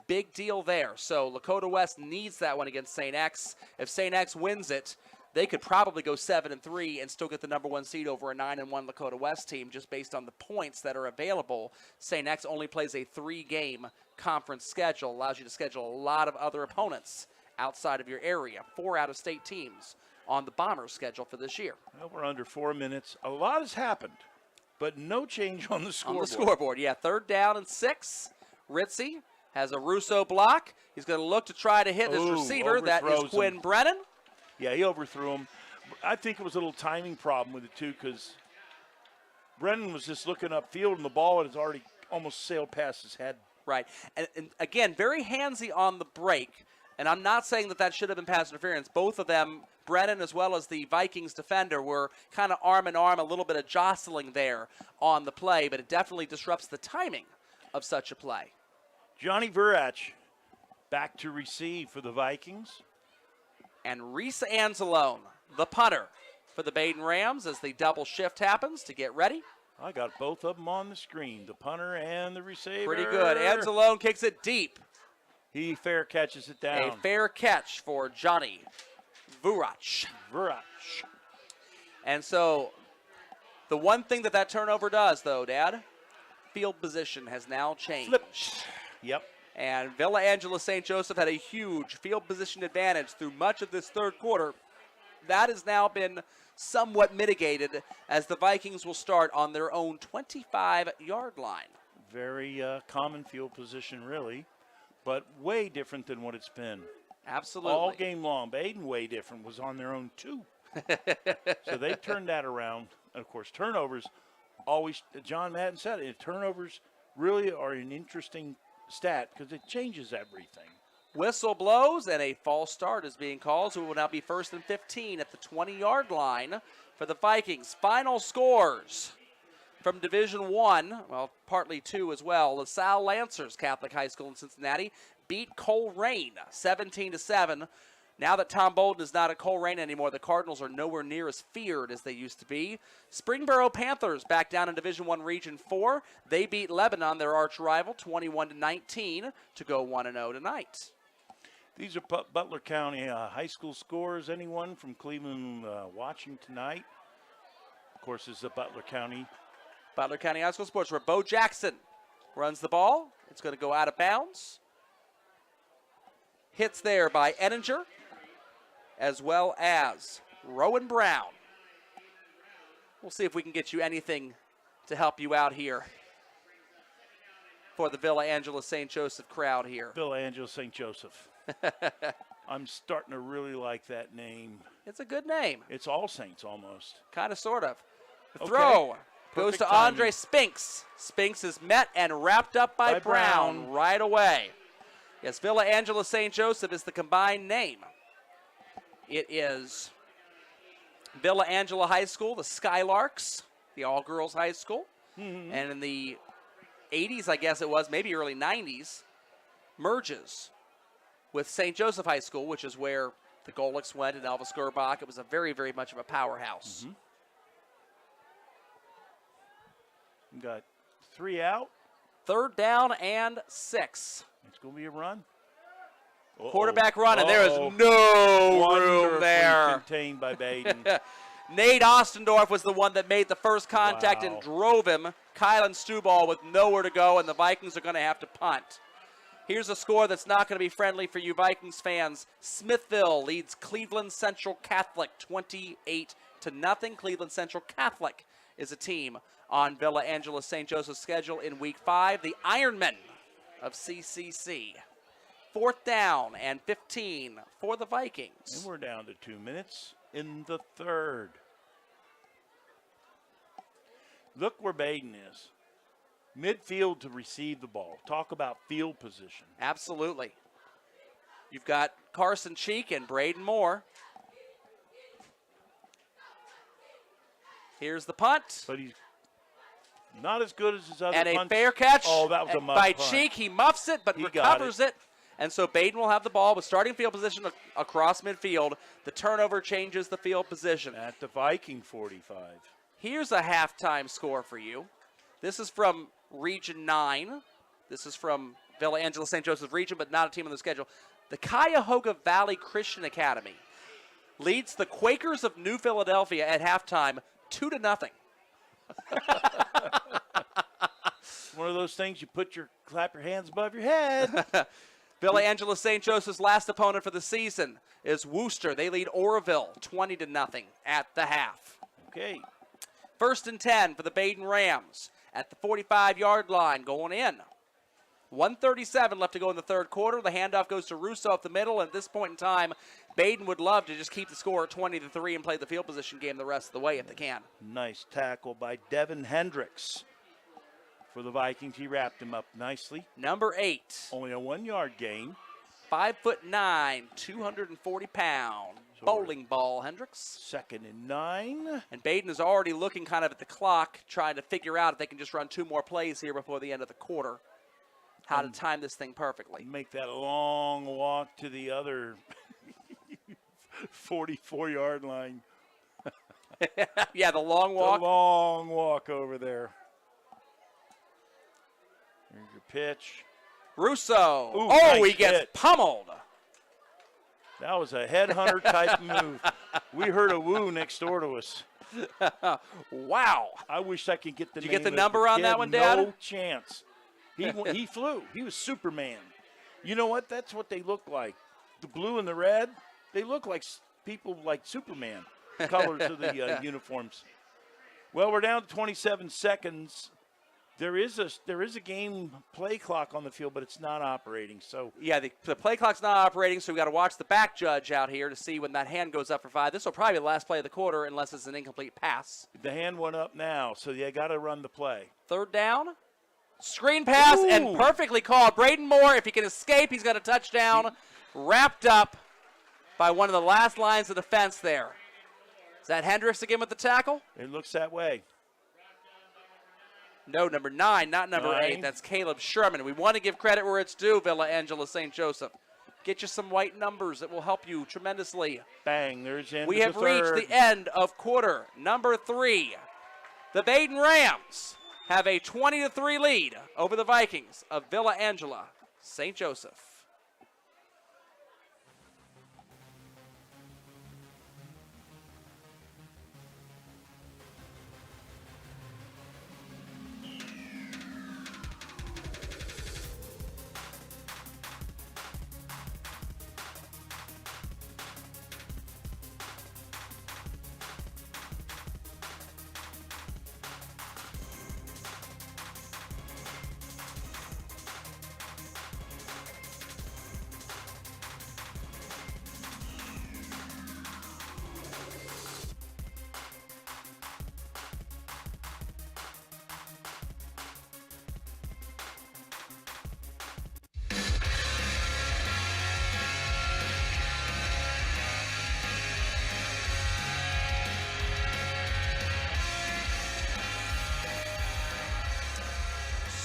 Big deal there. So Lakota West needs that one against St. X. If St. X wins it, they could probably go 7-3 and still get the number 1 seed over a 9-1 Lakota West team just based on the points that are available. St. X only plays a 3-game conference schedule, allows you to schedule a lot of other opponents outside of your area. 4 out-of-state teams on the Bombers schedule for this year. Well, we're under 4 minutes. A lot has happened, but no change on the scoreboard. On the scoreboard, yeah. 3rd down and 6. Ritzy has a Russo block. He's going to look to try to hit his receiver. That is Quinn Brennan. Yeah, he overthrew him. I think it was a little timing problem with it, too, because Brennan was just looking upfield, and the ball had already almost sailed past his head. Right. And again, very handsy on the break. And I'm not saying that should have been pass interference. Both of them, Brennan as well as the Vikings defender, were kind of arm in arm, a little bit of jostling there on the play, but it definitely disrupts the timing of such a play. Johnny Verach back to receive for the Vikings. And Reese Anzalone, the punter for the Baden Rams as the double shift happens to get ready. I got both of them on the screen, the punter and the receiver. Pretty good. Anzalone kicks it deep. He fair catches it down. A fair catch for Johnny Verach. And so the one thing that turnover does, though, Dad, field position has now changed. Flipped. Yep. And Villa Angela St. Joseph had a huge field position advantage through much of this 3rd quarter. That has now been somewhat mitigated as the Vikings will start on their own 25-yard line. Very common field position, really, but way different than what it's been. Absolutely. All game long. Baden, way different, was on their own, too. So they turned that around. And, of course, turnovers always, John Madden said it, turnovers really are an interesting stat because it changes everything. Whistle blows and a false start is being called, so it will now be 1st and 15 at the 20-yard line for the Vikings. Final scores from Division I, well, partly 2 as well. LaSalle Lancers Catholic High School in Cincinnati beat Coleraine 17-7. Now that Tom Bolden is not at Coleraine anymore, the Cardinals are nowhere near as feared as they used to be. Springboro Panthers back down in Division I Region 4. They beat Lebanon, their arch rival, 21-19 to go 1-0 tonight. These are Butler County high school scores. Anyone from Cleveland watching tonight? Of course, this is the Butler County High School Sports, where Bo Jackson runs the ball. It's going to go out of bounds. Hits there by Ettinger, as well as Rowan Brown. We'll see if we can get you anything to help you out here for the Villa Angela St. Joseph crowd here. Villa Angela St. Joseph. I'm starting to really like that name. It's a good name. It's All Saints almost. Kind of, sort of. The Okay. throw goes Perfect to timing. Andre Spinks. Spinks is met and wrapped up by Brown right away. Yes, Villa Angela St. Joseph is the combined name. It is Villa Angela High School, the Skylarks, the all-girls high school. Mm-hmm. And in the 80s, I guess it was, maybe early 90s, merges with St. Joseph High School, which is where the Golics went and Elvis Gerbach. It was a very, very much of a powerhouse. Mm-hmm. We got 3 out. 3rd down and 6. It's going to be a run. Quarterback run, and there is no room there. Contained by Baden. Nate Ostendorf was the one that made the first contact and drove him. Kylan Stuball with nowhere to go, and the Vikings are going to have to punt. Here's a score that's not going to be friendly for you Vikings fans. Smithville leads Cleveland Central Catholic 28-0. Cleveland Central Catholic is a team on Villa Angela St. Joseph's schedule in Week 5. The Ironmen of CCC. 4th down and 15 for the Vikings. And we're down to 2 minutes in the 3rd. Look where Baden is. Midfield to receive the ball. Talk about field position. Absolutely. You've got Carson Cheek and Braden Moore. Here's the punt. But he's Not as good as his other And a punch. fair catch. Oh, that was a muff by punt. Cheek. He muffs it, but He recovers got it. And so Baden will have the ball with starting field position across midfield. The turnover changes the field position. At the Viking 45. Here's a halftime score for you. This is from Region 9. This is from Villa Angela St. Joseph Region, but not a team on the schedule. The Cuyahoga Valley Christian Academy leads the Quakers of New Philadelphia at halftime 2-0. One of those things you clap your hands above your head. Villa Angela St. Joseph's last opponent for the season is Worcester. They lead Oroville 20-0 at the half. Okay. 1st and 10 for the Baden Rams at the 45-yard line going in. 1:37 left to go in the third quarter. The handoff goes to Russo up the middle. And at this point in time, Baden would love to just keep the score at 20-3 and play the field position game the rest of the way if they can. Nice tackle by Devin Hendricks. For the Vikings, he wrapped him up nicely. Number 8. Only a 1-yard gain. 5'9", 240-pound bowling ball, Hendricks. 2nd and 9. And Baden is already looking kind of at the clock, trying to figure out if they can just run 2 more plays here before the end of the quarter. How to time this thing perfectly. Make that long walk to the other 44-yard line. Yeah, the long walk. The long walk over there. Here's your pitch. Russo. Ooh, oh, nice he gets hit. pummeled. That was a headhunter type move. We heard a woo next door to us. Wow. I wish I could get the Did you name get the of number on kid. that one, Dad? No chance. He flew. He was Superman. You know what? That's what they look like. The blue and the red, they look like people like Superman. The colors of the uniforms. Well, we're down to 27 seconds. There is a game play clock on the field, but it's not operating. So yeah, the play clock's not operating, so we've got to watch the back judge out here to see when that hand goes up for 5. This will probably be the last play of the quarter unless it's an incomplete pass. the hand went up now, so you got to run the play. 3rd down. Screen pass Ooh. and perfectly called. Braden Moore, if he can escape, he's got a touchdown. Wrapped up by one of the last lines of defense there. Is that Hendricks again with the tackle? It looks that way. No, number 9, not number 8. That's Caleb Sherman. We want to give credit where it's due, Villa Angela St. Joseph. Get you some white numbers. It will help you tremendously. Bang, there's the end We of have the reached third. the end of quarter number 3. The Baden Rams have a 20-3 lead over the Vikings of Villa Angela St. Joseph.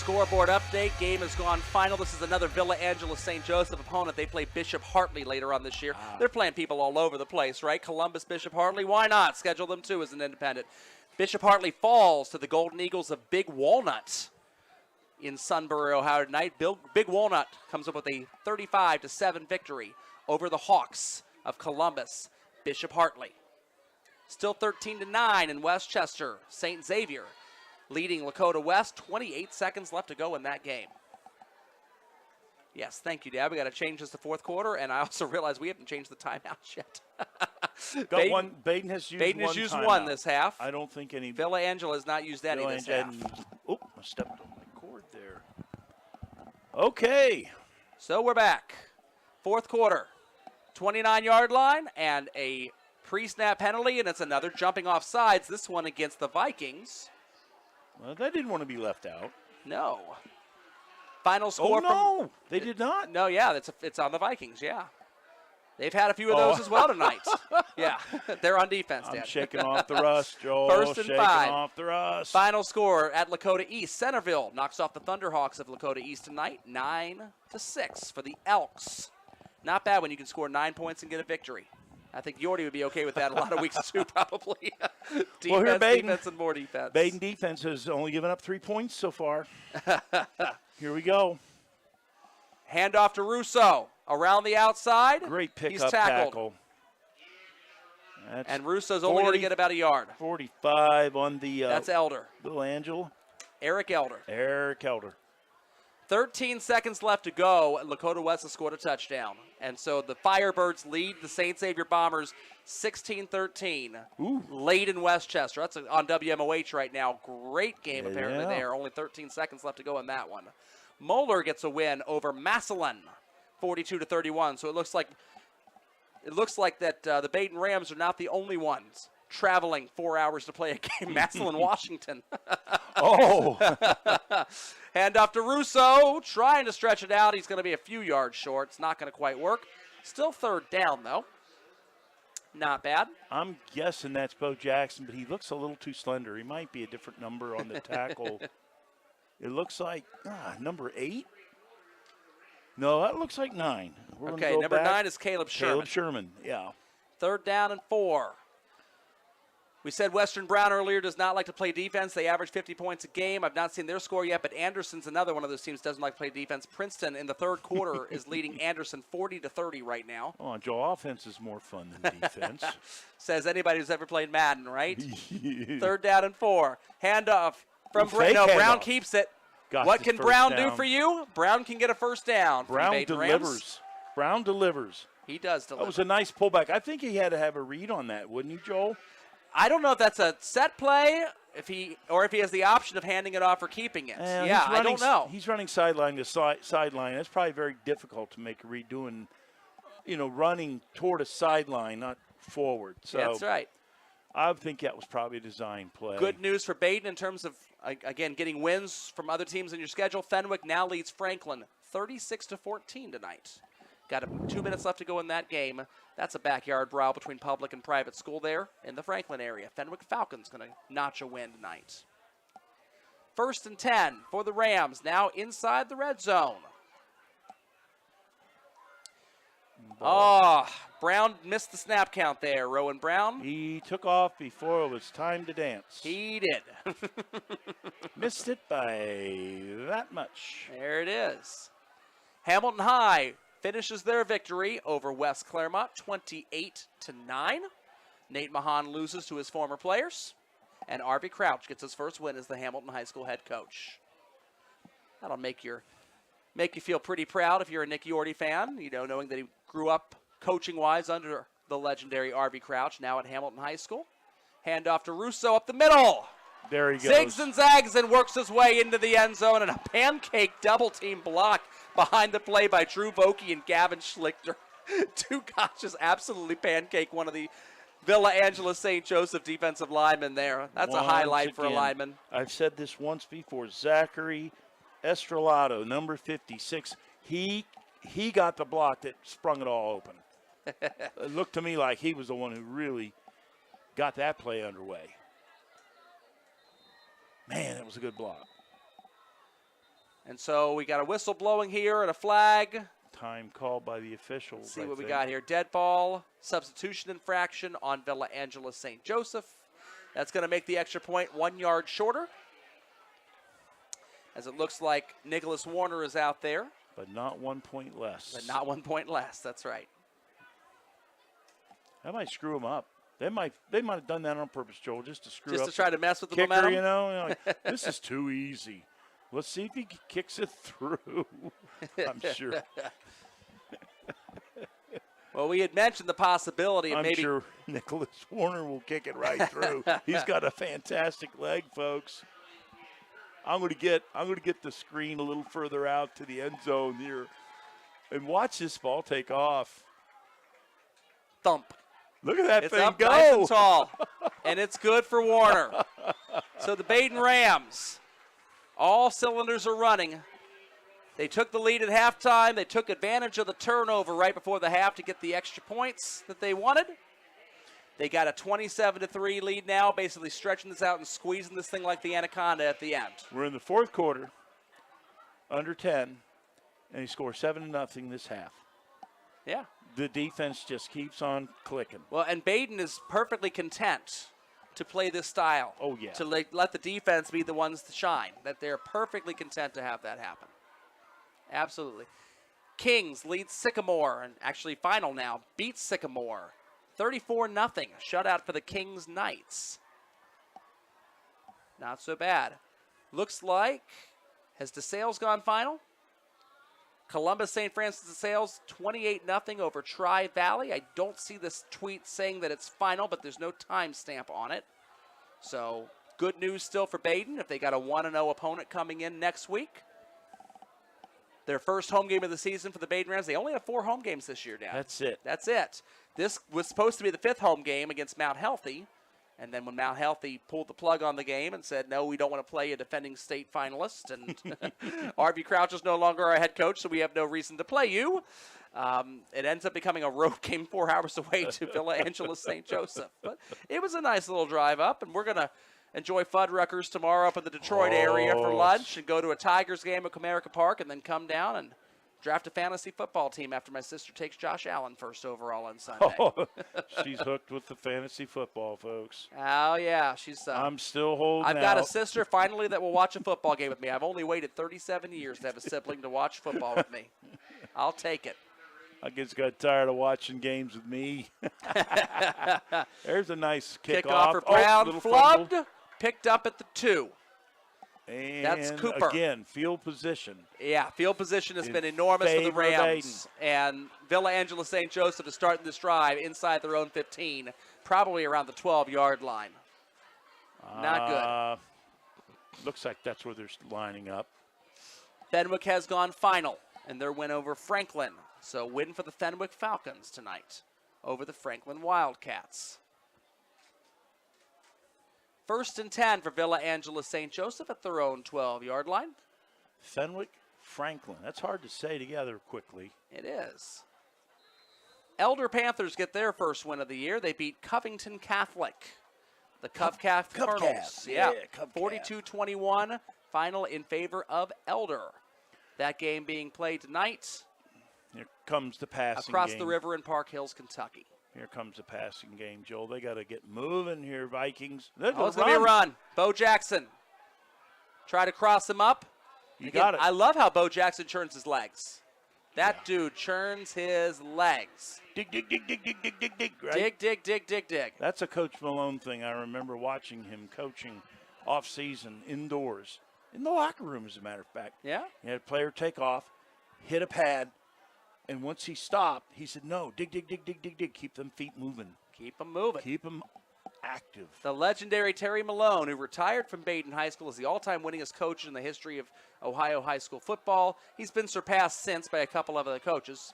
Scoreboard update. Game has gone final. This is another Villa Angela St. Joseph opponent. They play Bishop Hartley later on this year. They're playing people all over the place, right? Columbus, Bishop Hartley. Why not? Schedule them too as an independent. Bishop Hartley falls to the Golden Eagles of Big Walnut in Sunbury, Ohio tonight. Big Walnut comes up with a 35-7 victory over the Hawks of Columbus. Bishop Hartley. Still 13-9 in Westchester. St. Xavier leading Lakota West. 28 seconds left to go in that game. Yes, thank you, Dad. We got to change this to fourth quarter, and I also realize we haven't changed the timeouts yet. Baden has used one timeout. this half. I don't think any. Villa Angela has not used any this half. Oh, I stepped on my cord there. Okay. So we're back. Fourth quarter. 29-yard line and a pre-snap penalty, and it's another jumping off sides. This one against the Vikings. Well, they didn't want to be left out. No. Final score Oh, no. They did not. No, yeah, it's on the Vikings, yeah. They've had a few of those as well tonight. Yeah, they're on defense, Dan. I'm shaking off the rust, Joel. First and shaking 5. off the rust. Final score at Lakota East. Centerville knocks off the Thunderhawks of Lakota East tonight, 9-6 for the Elks. Not bad when you can score 9 points and get a victory. I think Yordi would be okay with that a lot of weeks too, probably. Defense, defense, and more defense. Baden defense has only given up 3 points so far. Here we go. Handoff to Russo. Around the outside. Great pickup He's tackled. tackle. And Russo's only going to get about a yard. 45 on the That's Elder. Little Angel. Eric Elder. 13 seconds left to go, and Lakota West has scored a touchdown. And so the Firebirds lead the St. Xavier Bombers 16-13 late in Westchester. That's on WMOH right now. Great game apparently there. Only 13 seconds left to go in that one. Moeller gets a win over Massillon, 42-31. So it looks like that the Baden Rams are not the only ones traveling 4 hours to play a game. Massillon, Washington. Hand off to Russo, trying to stretch it out. He's going to be a few yards short. It's not going to quite work. Still third down, though. Not bad. I'm guessing that's Bo Jackson, but he looks a little too slender. He might be a different number on the tackle. It looks like number 8. No, that looks like 9. Okay, number 9 is Caleb Sherman. Caleb Sherman, yeah. Third down and 4. We said Western Brown earlier does not like to play defense. They average 50 points a game. I've not seen their score yet, but Anderson's another one of those teams doesn't like to play defense. Princeton in the third quarter is leading Anderson 40-30 right now. Oh, Joe, offense is more fun than defense. Says anybody who's ever played Madden, right? Third down and 4. Handoff from Brown keeps it. What can Brown do for you? Brown can get a first down. Brown delivers. Brown delivers. He does deliver. That was a nice pullback. I think he had to have a read on that, wouldn't he, Joel? I don't know if that's a set play, if he has the option of handing it off or keeping it. I don't know. He's running sideline to sideline. That's probably very difficult to make a read doing, running toward a sideline, not forward. So that's right. I think that was probably a design play. Good news for Baden in terms of, again, getting wins from other teams in your schedule. Fenwick now leads Franklin 36-14 tonight. Got 2 minutes left to go in that game. That's a backyard brawl between public and private school there in the Franklin area. Fenwick Falcons going to notch a win tonight. 1st and 10 for the Rams, now inside the red zone. Brown missed the snap count there, Rowan Brown. He took off before it was time to dance. He did. Missed it by that much. There it is. Hamilton High finishes their victory over West Claremont 28-9. Nate Mahan loses to his former players. And Arby Crouch gets his first win as the Hamilton High School head coach. That'll make you feel pretty proud if you're a Nick Yordi fan, knowing that he grew up coaching-wise under the legendary Arby Crouch, now at Hamilton High School. Handoff to Russo up the middle. There he goes. Zigs and zags and works his way into the end zone, and a pancake double-team block behind the play by Drew Vokey and Gavin Schlichter. Two guys just absolutely pancake one of the Villa Angela St. Joseph defensive linemen there. That's a highlight for a lineman. I've said this once before. Zachary Estrelado, number 56, he got the block that sprung it all open. It looked to me like he was the one who really got that play underway. Man, that was a good block. And so we got a whistle blowing here and a flag. Time called by the officials. Let's see what we got here. Dead ball, substitution infraction on Villa Angela St. Joseph. That's going to make the extra point 1 yard shorter. As it looks like Nicholas Warner is out there. But not 1 point less. But not 1 point less, that's right. That might screw him up. They might have done that on purpose, Joel, just to screw up. Just to try to mess with the kicker, momentum? Like, this is too easy. Let's see if he kicks it through. I'm sure. Well, we had mentioned the possibility of I'm maybe. sure Nicholas Warner will kick it right through. He's got a fantastic leg, folks. I'm going to get the screen a little further out to the end zone here, and watch this ball take off. Thump. Look at that it's thing up go. Nice and tall, and it's good for Warner. So the Baden Rams, all cylinders are running. They took the lead at halftime. They took advantage of the turnover right before the half to get the extra points that they wanted. They got a 27-3 lead now, basically stretching this out and squeezing this thing like the anaconda at the end. We're in the fourth quarter, under 10, and he scores 7-0 this half. Yeah. The defense just keeps on clicking. Well, and Baden is perfectly content to play this style. Oh, yeah. To let the defense be the ones to shine. That they're perfectly content to have that happen. Absolutely. Kings lead Sycamore, and actually final now, beats Sycamore. 34-0, shutout for the Kings Knights. Not so bad. Looks like, has DeSales gone final? Columbus St. Francis de Sales, 28-0 over Tri-Valley. I don't see this tweet saying that it's final, but there's no timestamp on it. So, good news still for Baden if they got a 1-0 opponent coming in next week. Their first home game of the season for the Baden Rams. They only have 4 home games this year now. That's it. That's it. This was supposed to be the 5th home game against Mount Healthy. And then when Mount Healthy pulled the plug on the game and said, no, we don't want to play a defending state finalist, and R.V. Crouch is no longer our head coach, so we have no reason to play you. It ends up becoming a road game 4 hours away to Villa Angeles St. Joseph. But it was a nice little drive up, and we're going to enjoy Fuddruckers tomorrow up in the Detroit area for lunch and go to a Tigers game at Comerica Park and then come down and draft a fantasy football team after my sister takes Josh Allen first overall on Sunday. Oh, she's hooked with the fantasy football, folks. Oh, yeah. She's. I'm still holding I've got a out. sister finally that will watch a football game with me. I've only waited 37 years to have a sibling to watch football with me. I'll take it. I just got tired of watching games with me. There's a nice Kickoff kickoff. for Brown, little flubbed, fumble. picked up at the 2. And That's Cooper. Again, field position. Yeah, field position has In been enormous for the favor of Rams. And Villa Angeles St. Joseph is starting this drive inside their own 15, probably around the 12-yard line. Not good. Looks like that's where they're lining up. Fenwick has gone final in their win over Franklin. So win for the Fenwick Falcons tonight over the Franklin Wildcats. 1st and 10 for Villa Angeles St. Joseph at their own 12-yard line. Fenwick, Franklin. That's hard to say together quickly. It is. Elder Panthers get their first win of the year. They beat Covington Catholic. The Covcath Colonels. Covcath. Yeah, Covcath. 42-21, final in favor of Elder. That game being played tonight Here comes the passing across game. the river in Park Hills, Kentucky. Here comes the passing game, Joel. They got to get moving here, Vikings. Oh, it's going to be a run. Bo Jackson. Try to cross him up. You Again, got it. I love how Bo Jackson churns his legs. That dude churns his legs. Dig, dig, dig, dig, dig, dig, dig, dig. Right? Dig, dig, dig, dig, dig. That's a Coach Malone thing. I remember watching him coaching off-season indoors. In the locker room, as a matter of fact. Yeah? He had a player take off, hit a pad, and once he stopped, he said, no, dig, dig, dig, dig, dig, dig. Keep them feet moving. Keep them moving. Keep them active. The legendary Terry Malone, who retired from Baden High School, is the all-time winningest coach in the history of Ohio high school football. He's been surpassed since by a couple of other coaches.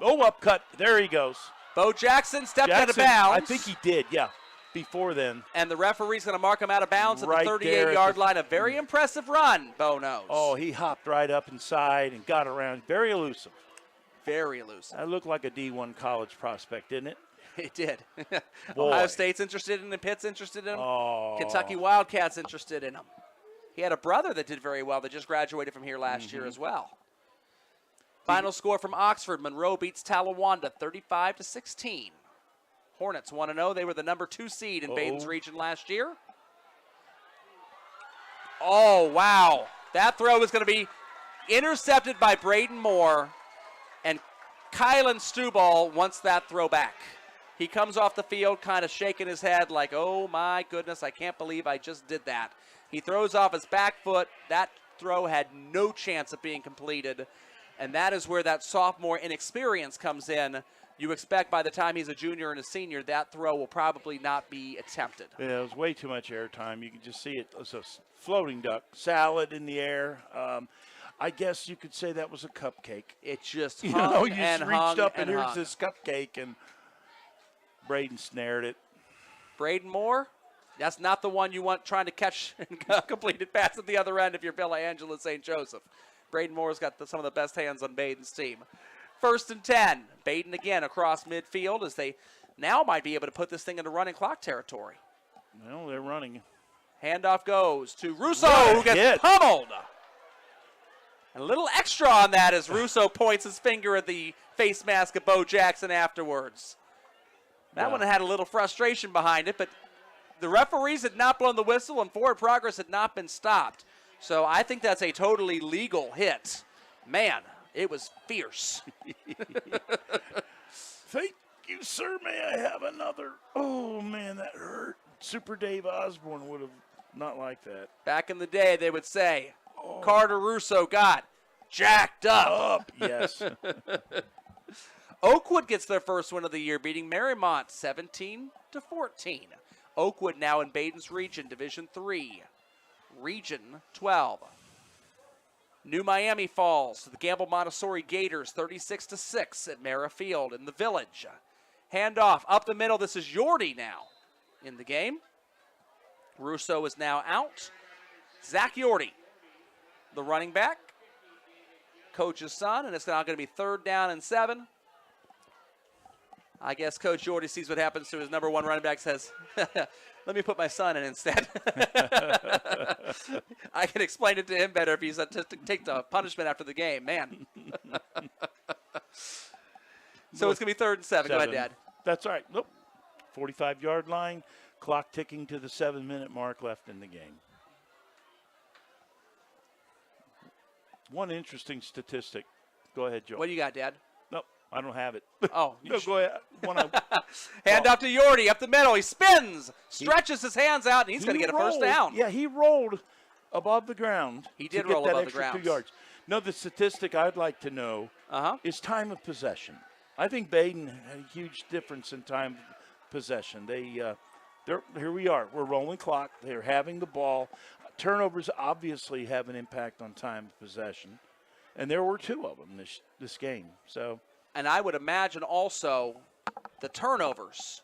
Oh, upcut. There he goes. Bo Jackson stepped out of Jackson, bounds. I think he did, yeah, before then. And the referee's going to mark him out of bounds at Right the there at 38-yard the- line. A very impressive run, Bo knows. Oh, he hopped right up inside and got around. Very elusive. Very elusive. That looked like a D1 college prospect, didn't it? It did. Boy. Ohio State's interested in him. Pitt's interested in him. Oh. Kentucky Wildcats interested in him. He had a brother that did very well that just graduated from here last Mm-hmm. year as well. Final score from Oxford. Monroe beats Talawanda 35-16. Hornets 1-0. They were the number 2 seed in Baden's region last year. Oh, wow. That throw is going to be intercepted by Braden Moore. And Kylan Stuball wants that throw back. He comes off the field kind of shaking his head like, oh my goodness, I can't believe I just did that. He throws off his back foot. That throw had no chance of being completed. And that is where that sophomore inexperience comes in. You expect by the time he's a junior and a senior, that throw will probably not be attempted. Yeah, it was way too much airtime. You could just see it. It was a floating duck, salad in the air. I guess you could say that was a cupcake. It just You hung know, you and just reached hung up and and hung. here's this cupcake, and Braden snared it. Braden Moore, that's not the one you want trying to catch and complete it pass at the other end if you're Villa Angeles St. Joseph. Braden Moore's got some of the best hands on Baden's team. 1st and 10. Baden again across midfield as they now might be able to put this thing into running clock territory. Well, they're running. Handoff goes to Russo, who gets pummeled. And a little extra on that as Russo points his finger at the face mask of Bo Jackson afterwards. That one had a little frustration behind it, but the referees had not blown the whistle and forward progress had not been stopped. So I think that's a totally legal hit. Man, it was fierce. Thank you, sir. May I have another? Oh, man, that hurt. Super Dave Osborne would have not liked that. Back in the day, they would say, Carter Russo got jacked up. Yes. Oakwood gets their first win of the year, beating Marymount 17-14. Oakwood now in Baden's region, Division 3, Region 12. New Miami falls to the Gamble Montessori Gators 36-6 at Mara Field in the Village. Handoff up the middle. This is Yordi now in the game. Russo is now out. Zach Yordi, the running back, coach's son, and it's now going to be 3rd down and 7. I guess Coach Yordi sees what happens to his number 1 running back, says, let me put my son in instead. I can explain it to him better if he's to take the punishment after the game. Man. So it's going to be 3rd and 7. Go ahead, Dad. That's all right. Nope. 45-yard line. Clock ticking to the 7-minute mark left in the game. One interesting statistic. Go ahead, Joe. What do you got, Dad? Nope, I don't have it. Oh. No, go ahead. Hand off to Yordi up the middle. He spins, stretches his hands out, and he's going to get a first down. Yeah, he rolled above the ground. He did roll above the ground. 2 yards. No, the statistic I'd like to know is time of possession. I think Baden had a huge difference in time of possession. Here we are. We're rolling clock. They're having the ball. Turnovers obviously have an impact on time of possession, and there were 2 of them this game. So, and I would imagine also the turnovers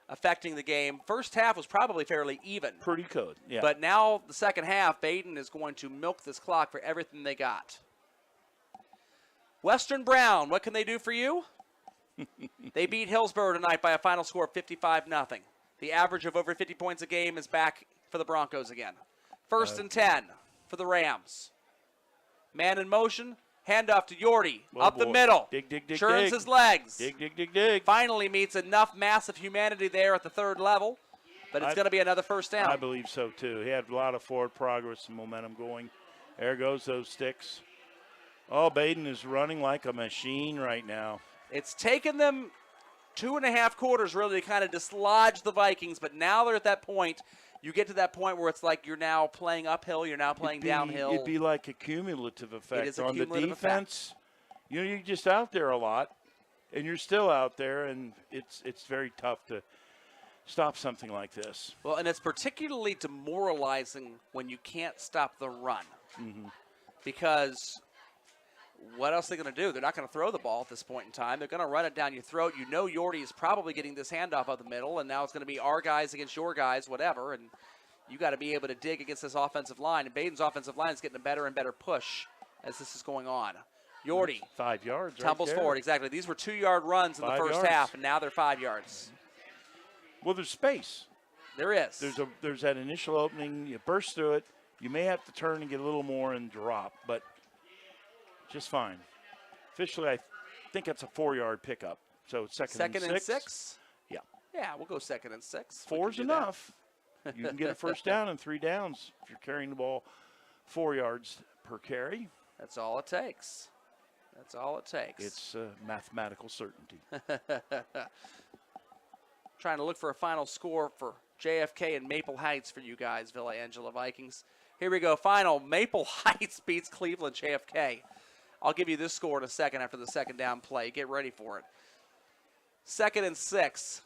affecting the game. First half was probably fairly even. Pretty good, yeah. But now the second half, Baden is going to milk this clock for everything they got. Western Brown, what can they do for you? They beat Hillsborough tonight by a final score of 55-0. The average of over 50 points a game is back for the Broncos again. 1st and 10 for the Rams. Man in motion. Handoff to Yordi. The middle. Dig. Churns his legs. Dig. Finally meets enough massive humanity there at the 3rd level. But it's going to be another first down. I believe so, too. He had a lot of forward progress and momentum going. There goes those sticks. Oh, Baden is running like a machine right now. It's taken them 2.5 quarters really to kind of dislodge the Vikings, but now they're at that point. You get to that point where it's like you're now playing uphill, you're now playing downhill. It'd be like a cumulative effect. It is a on cumulative the defense. Effect. You're just out there a lot, and you're still out there, and it's very tough to stop something like this. Well, and it's particularly demoralizing when you can't stop the run. Because what else are they going to do? They're not going to throw the ball at this point in time. They're going to run it down your throat. You know Yordi is probably getting this handoff of the middle, and now it's going to be our guys against your guys, whatever, and you got to be able to dig against this offensive line. And Baden's offensive line is getting a better and better push as this is going on. Yordi. 5 yards tumbles right forward, exactly. These were 2-yard runs in the first half, and now they're 5 yards. Well, there's space. There is. There's that initial opening. You burst through it. You may have to turn and get a little more and drop, but just fine. Officially, I think it's a 4-yard pickup. So it's second and 6. Yeah. Yeah, we'll go 2nd and 6. 4's enough. You can get a first down and 3 downs if you're carrying the ball 4 yards per carry. That's all it takes. That's all it takes. It's mathematical certainty. Trying to look for a final score for JFK and Maple Heights for you guys, Villa Angela Vikings. Here we go. Final. Maple Heights beats Cleveland JFK. I'll give you this score in a second after the second down play. Get ready for it. 2nd and 6.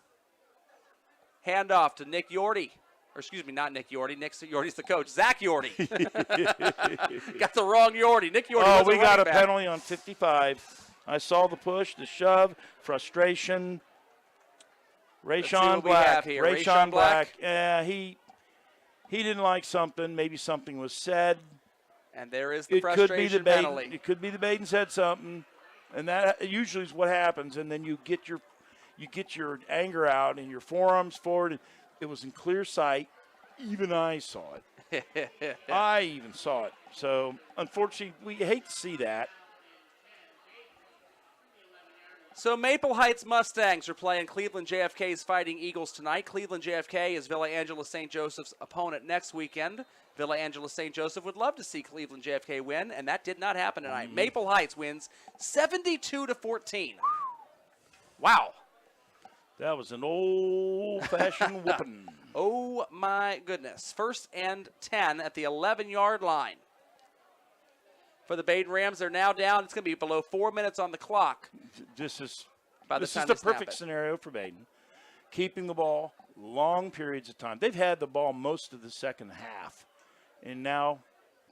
Handoff to Nick Yordi. Or excuse me, not Nick Yordi. Yordi's the coach. Zach Yordi. Got the wrong Yordi. Nick Yordi. Oh, we got a penalty on 55. I saw the push, the shove, frustration. Rayshawn Black. Yeah, he didn't like something. Maybe something was said. And there is the frustration penalty. It could be the Baden said something, and that usually is what happens. And then you get your anger out and your forearms forward. It was in clear sight. Even I saw it. I even saw it. So, unfortunately, we hate to see that. So Maple Heights Mustangs are playing Cleveland JFK's Fighting Eagles tonight. Cleveland JFK is Villa Angela St. Joseph's opponent next weekend. Villa Angela St. Joseph would love to see Cleveland JFK win, and that did not happen tonight. Maple Heights wins 72-14. Wow. That was an old-fashioned whooping. Oh, my goodness. 1st and 10 at the 11-yard line. For the Baden Rams, they're now down. It's going to be below 4 minutes on the clock. This is the perfect scenario for Baden. Keeping the ball long periods of time. They've had the ball most of the second half, and now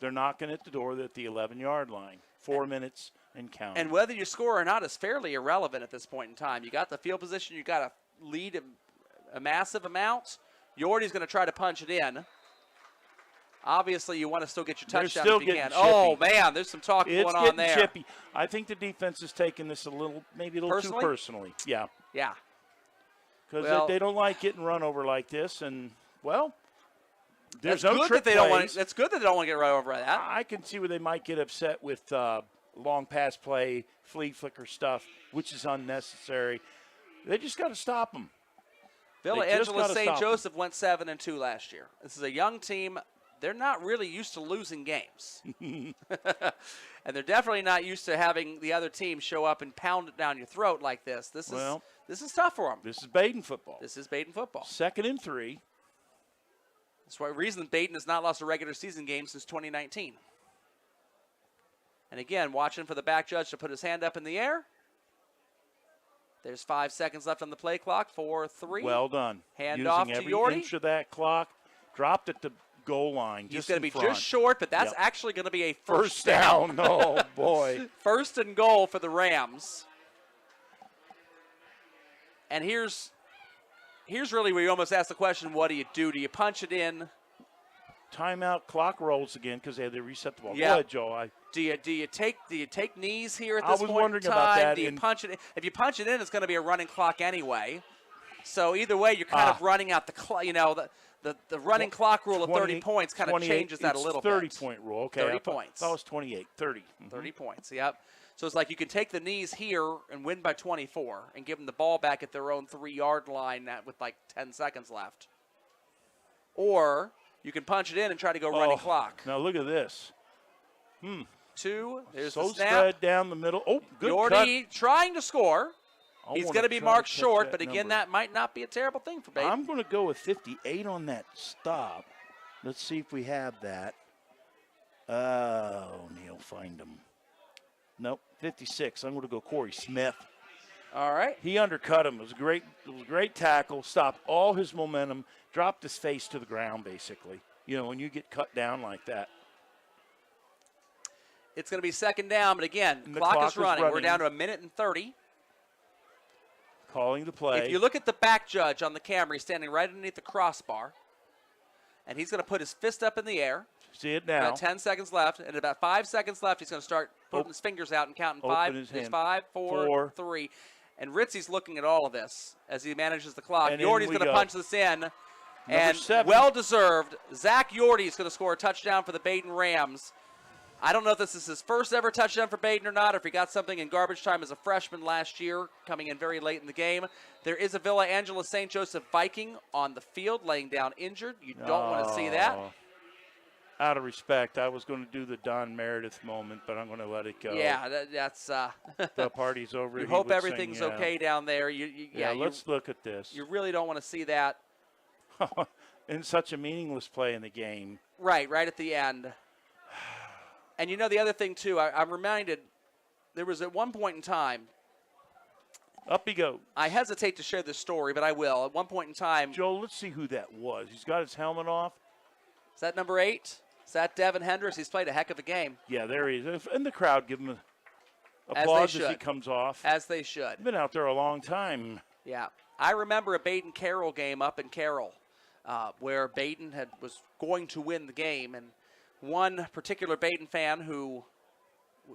they're knocking at the door at the 11-yard line. 4 minutes and counting. And whether you score or not is fairly irrelevant at this point in time. You got the field position. You got to lead a massive amount. Yordy's going to try to punch it in. Obviously, you want to still get your touchdown if you can. Oh, man, there's some talk going on there. It's getting chippy. I think the defense is taking this maybe a little too personally. Yeah. Yeah. Because they don't like getting run over like this. And, well, there's no trick plays. That's good that they don't want to get run over like that. I can see where they might get upset with long pass play, flea flicker stuff, which is unnecessary. They just got to stop them. Villa Angela St. Joseph went 7-2 last year. This is a young team. They're not really used to losing games. And they're definitely not used to having the other team show up and pound it down your throat like this. This is tough for them. This is Baden football. 2nd and 3. That's why reason Baden has not lost a regular season game since 2019. And again, watching for the back judge to put his hand up in the air. There's 5 seconds left on the play clock. 4-3. Well done. Hand off to Yordy. Using every inch of that clock. Dropped at the goal line. He's going to be just short, but that's actually going to be a first down. Oh, boy. 1st and goal for the Rams. And here's really where you almost ask the question, what do you do? Do you punch it in? Timeout, clock rolls again because they had to reset the ball. Yeah. Go ahead, Joe. Do you take knees here at this point in time? I was wondering about that. Do you punch it in? If you punch it in, it's going to be a running clock anyway. So either way, you're kind of running out the clock. You know, the running clock rule of 30 points kind of changes that a little bit. 30-point rule. Okay. 30 points. That was 28. 30. Mm-hmm. 30 points. Yep. So it's like you can take the knees here and win by 24 and give them the ball back at their own 3-yard line with like 10 seconds left. Or you can punch it in and try to go running clock. Now look at this. 2. There's so the snap. spread down the middle. Oh, good Yordy trying to score. He's going to be marked short, but again, number. that might not be a terrible thing for Baden. I'm going to go with 58 on that stop. Let's see if we have that. Oh, Neil, find him. Nope, 56. I'm going to go Corey Smith. All right. He undercut him. It was a great tackle. Stopped all his momentum. Dropped his face to the ground, basically. You know, when you get cut down like that. It's going to be 2nd down, but again, the clock is running. We're down to 1:30. Calling the play. If you look at the back judge on the camera, he's standing right underneath the crossbar. And he's going to put his fist up in the air. See it now. About 10 seconds left. And about 5 seconds left, he's going to start putting his fingers out and counting. 5, 4, 3. And Ritzy's looking at all of this as he manages the clock. Yordy's going to punch this in. And 7. Well-deserved. Zach Yordy is going to score a touchdown for the Baden Rams. I don't know if this is his first ever touchdown for Baden or not, or if he got something in garbage time as a freshman last year, coming in very late in the game. There is a Villa Angela St. Joseph Viking on the field laying down injured. You don't want to see that. Out of respect, I was going to do the Don Meredith moment, but I'm going to let it go. Yeah, that's the party's over. You hope everything's okay down there. Let's look at this. You really don't want to see that. In such a meaningless play in the game. Right at the end. And you know the other thing, too, I'm reminded there was at one point in time. Up he goes. I hesitate to share this story, but I will. At one point in time. Joel, let's see who that was. He's got his helmet off. Is that number 8? Is that Devin Hendricks? He's played a heck of a game. Yeah, there he is. And the crowd give him applause as he comes off. As they should. Been out there a long time. Yeah. I remember a Baden-Carroll game up in Carroll where Baden was going to win the game, and one particular Baden fan who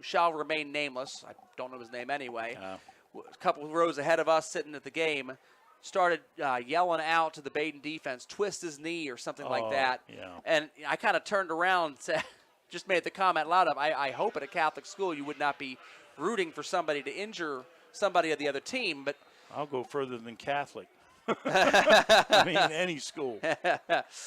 shall remain nameless, I don't know his name anyway, a couple of rows ahead of us sitting at the game, started yelling out to the Baden defense, twist his knee or something like that. Yeah. And I kind of turned around and said, just made the comment loud of, I hope at a Catholic school you would not be rooting for somebody to injure somebody of the other team. But I'll go further than Catholic. I mean, any school.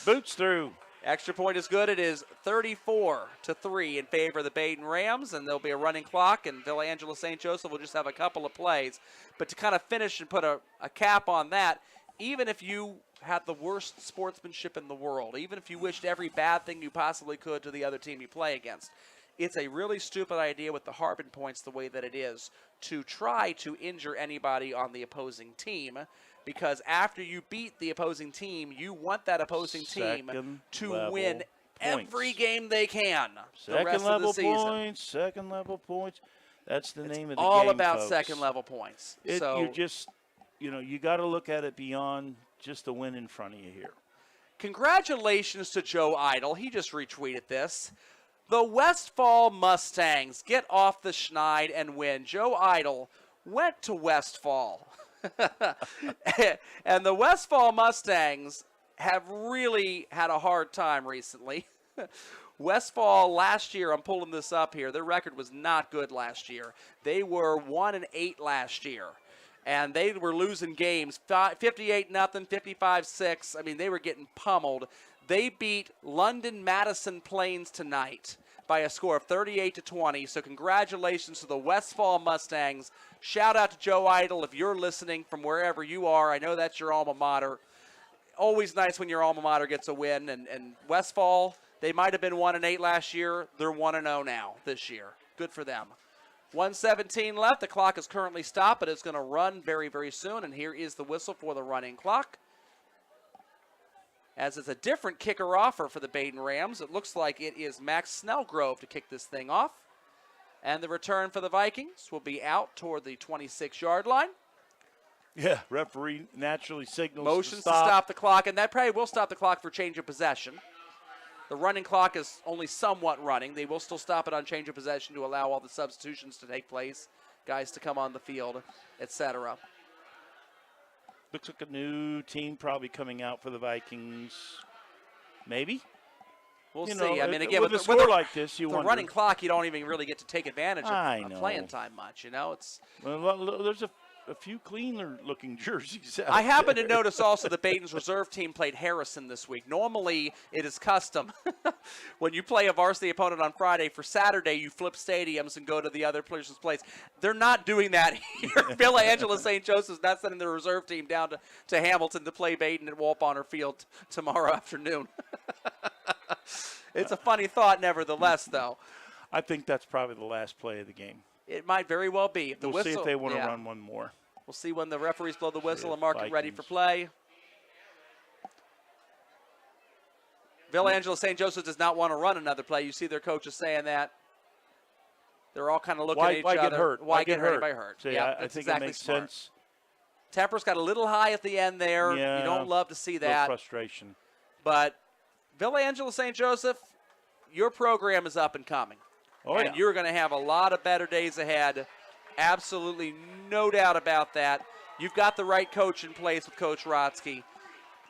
Boots through. Extra point is good. It is 34-3 in favor of the Baden Rams, and there'll be a running clock, and Villa Angela St. Joseph will just have a couple of plays. But to kind of finish and put a cap on that, even if you had the worst sportsmanship in the world, even if you wished every bad thing you possibly could to the other team you play against, it's a really stupid idea with the Harbin points the way that it is to try to injure anybody on the opposing team, because after you beat the opposing team, you want that opposing team to win every game they can the rest of the season. Second level points. That's the name of the all game, about folks. second level points. You just, you got to look at it beyond just the win in front of you here. Congratulations to Joe Idle. He just retweeted this. The Westfall Mustangs get off the schneid and win. Joe Idle went to Westfall. And the Westfall Mustangs have really had a hard time recently. Westfall last year, I'm pulling this up here, their record was not good last year. They were 1-8 last year. And they were losing games 58-0, 55-6. I mean, they were getting pummeled. They beat London Madison Plains tonight by a score of 38-20. So congratulations to the Westfall Mustangs. Shout out to Joe Idle if you're listening from wherever you are. I know that's your alma mater. Always nice when your alma mater gets a win. And Westfall, they might have been 1-8 last year. They're 1-0 now this year. Good for them. 1:17 left. The clock is currently stopped, but it's going to run very, very soon. And here is the whistle for the running clock. As it's a different kicker offer for the Baden Rams. It looks like it is Max Snellgrove to kick this thing off. And the return for the Vikings will be out toward the 26-yard line. Yeah, referee naturally signals Motions to stop the clock, and that probably will stop the clock for change of possession. The running clock is only somewhat running. They will still stop it on change of possession to allow all the substitutions to take place, guys to come on the field, etc. Looks like a new team probably coming out for the Vikings. Maybe. We'll see. I mean, again, with a score like this, the running clock, you don't even really get to take advantage of playing time much. It's there's a few cleaner-looking jerseys out I happen there. to notice also the Baden's reserve team played Harrison this week. Normally, it is custom. When you play a varsity opponent on Friday, for Saturday, you flip stadiums and go to the other person's place. They're not doing that here. Villa Angela St. Joseph's not sending their reserve team down to Hamilton to play Baden at Walt Bonner Field tomorrow afternoon. It's a funny thought, nevertheless, though. I think that's probably the last play of the game. It might very well be. If the we'll whistle, see if they want to run one more. We'll see when the referees blow the whistle and mark it ready for play. Villa Angela St. Joseph does not want to run another play. You see their coaches saying that. They're all kind of looking at each other. Get hurt? Why get hurt? By hurt? See, Yeah, I think exactly it makes smart. sense. Temper's got a little high at the end there. Yeah, you don't love to see a little that. frustration. But Villa Angela St. Joseph, your program is up and coming. And you're going to have a lot of better days ahead. Absolutely no doubt about that. You've got the right coach in place with Coach Rotsky.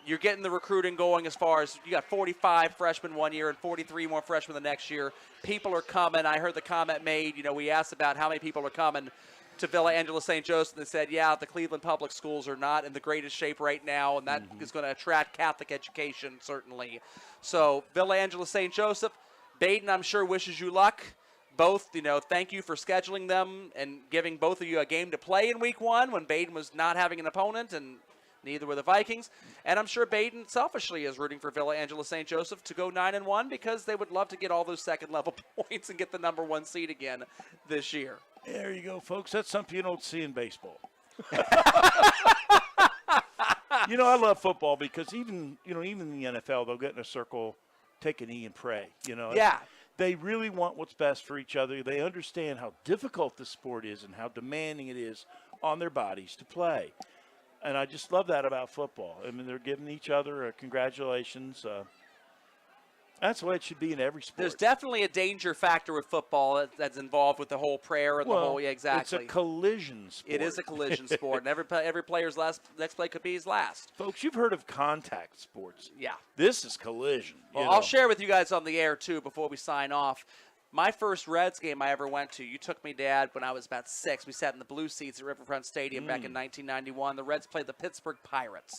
You're getting the recruiting going as far as you got 45 freshmen one year and 43 more freshmen the next year. People are coming. I heard the comment made, we asked about how many people are coming to Villa Angela St. Joseph, and they said, yeah, the Cleveland public schools are not in the greatest shape right now, and that is going to attract Catholic education, certainly. So Villa Angela St. Joseph, Baden, I'm sure, wishes you luck. Both, thank you for scheduling them and giving both of you a game to play in week one when Baden was not having an opponent, and neither were the Vikings. And I'm sure Baden selfishly is rooting for Villa Angela St. Joseph to go 9-1 because they would love to get all those second-level points and get the number one seed again this year. There you go, folks. That's something you don't see in baseball. I love football because even in the NFL, they'll get in a circle, take a knee, and pray. Yeah. They really want what's best for each other. They understand how difficult the sport is and how demanding it is on their bodies to play. And I just love that about football. I mean, they're giving each other a congratulations. That's the way it should be in every sport. There's definitely a danger factor with football that's involved with the whole prayer and the whole, yeah, exactly. It's a collision sport. It is a collision sport, and every player's next play could be his last. Folks, you've heard of contact sports. Yeah. This is collision. Well, I'll share with you guys on the air, too, before we sign off. My first Reds game I ever went to, you took me, Dad, when I was about 6. We sat in the blue seats at Riverfront Stadium back in 1991. The Reds played the Pittsburgh Pirates.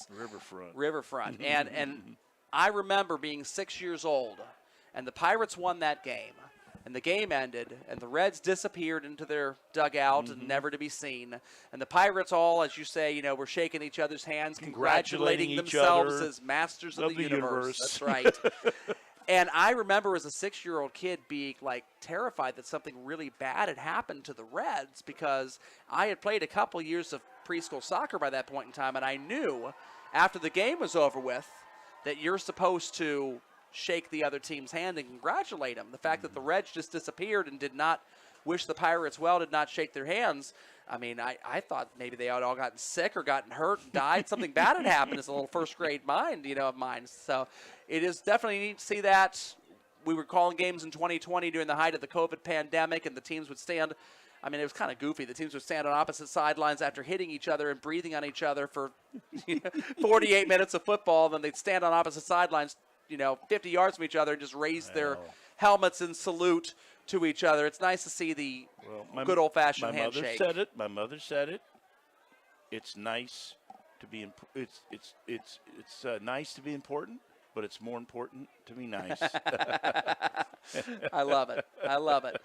Riverfront. And I remember being 6 years old, and the Pirates won that game. And the game ended, and the Reds disappeared into their dugout and never to be seen. And the Pirates all, as you say, were shaking each other's hands, congratulating themselves as masters of the universe. That's right. And I remember as a 6-year-old kid being, terrified that something really bad had happened to the Reds, because I had played a couple years of preschool soccer by that point in time, and I knew after the game was over with that you're supposed to shake the other team's hand and congratulate them. The fact that the Reds just disappeared and did not wish the Pirates well, did not shake their hands. I mean, I thought maybe they had all gotten sick or gotten hurt and died. Something bad had happened as a little first-grade mind, of mine. So it is definitely neat to see that. We were calling games in 2020 during the height of the COVID pandemic, and the teams would stand. I mean, it was kind of goofy. The teams would stand on opposite sidelines after hitting each other and breathing on each other for 48 minutes of football. Then they'd stand on opposite sidelines, 50 yards from each other and just raise their helmets and salute to each other. It's nice to see the good old-fashioned handshake. My mother said it. It's nice to be. It's nice to be important, but it's more important to be nice. I love it.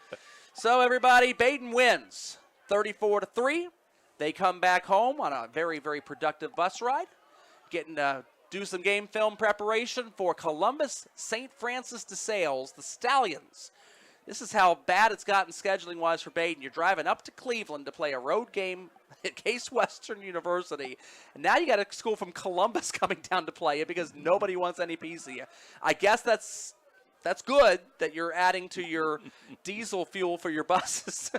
So everybody, Baden wins 34-3. They come back home on a very, very productive bus ride, getting to do some game film preparation for Columbus St. Francis de Sales, the Stallions. This is how bad it's gotten scheduling-wise for Baden. You're driving up to Cleveland to play a road game at Case Western University, and now you got a school from Columbus coming down to play it because nobody wants any piece of you. I guess that's good that you're adding to your diesel fuel for your buses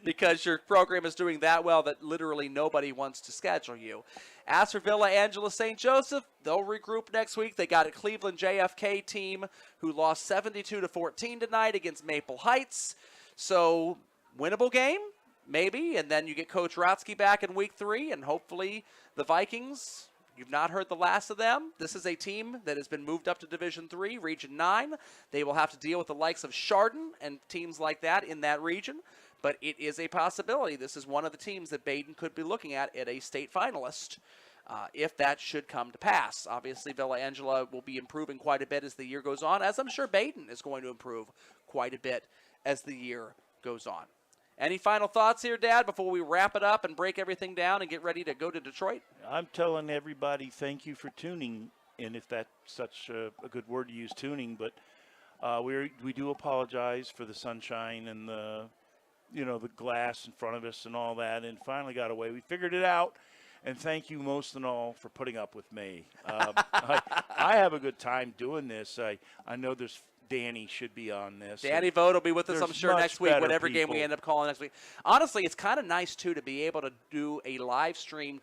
because your program is doing that well that literally nobody wants to schedule you. As for Villa Angela St. Joseph, they'll regroup next week. They got a Cleveland JFK team who lost 72-14 tonight against Maple Heights. So winnable game, maybe, and then you get Coach Rotsky back in week 3, and hopefully the Vikings. You've not heard the last of them. This is a team that has been moved up to Division III, Region 9. They will have to deal with the likes of Chardon and teams like that in that region, but it is a possibility. This is one of the teams that Baden could be looking at a state finalist if that should come to pass. Obviously, Villa Angela will be improving quite a bit as the year goes on, as I'm sure Baden is going to improve quite a bit as the year goes on. Any final thoughts here, Dad, before we wrap it up and break everything down and get ready to go to Detroit? I'm telling everybody thank you for tuning in, if that's such a good word to use, tuning. But we do apologize for the sunshine and the glass in front of us and all that, and finally got away. We figured it out, and thank you most and all for putting up with me. I have a good time doing this. I know there's Danny should be on this. Danny Vogt will be with us, I'm sure, next week, whatever game we end up calling next week. Honestly, it's kind of nice, too, to be able to do a live stream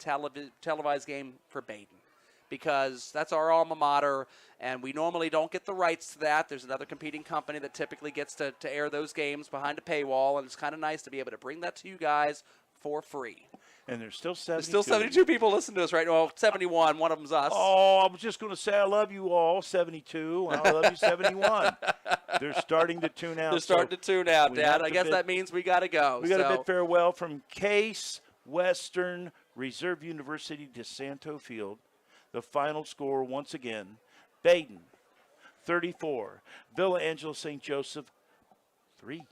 televised game for Baden, because that's our alma mater, and we normally don't get the rights to that. There's another competing company that typically gets to air those games behind a paywall, and it's kind of nice to be able to bring that to you guys for free. And there's still 72. There's still 72 people listening to us right now. Well, 71. One of them's us. Oh, I was just going to say I love you all, 72. And I love you, 71. They're starting to tune out. They're starting to tune out, Dad. I guess that means we got to go. We got a bid farewell from Case Western Reserve University de Santo Field. The final score, once again, Baden 34, Villa Angela St. Joseph 3.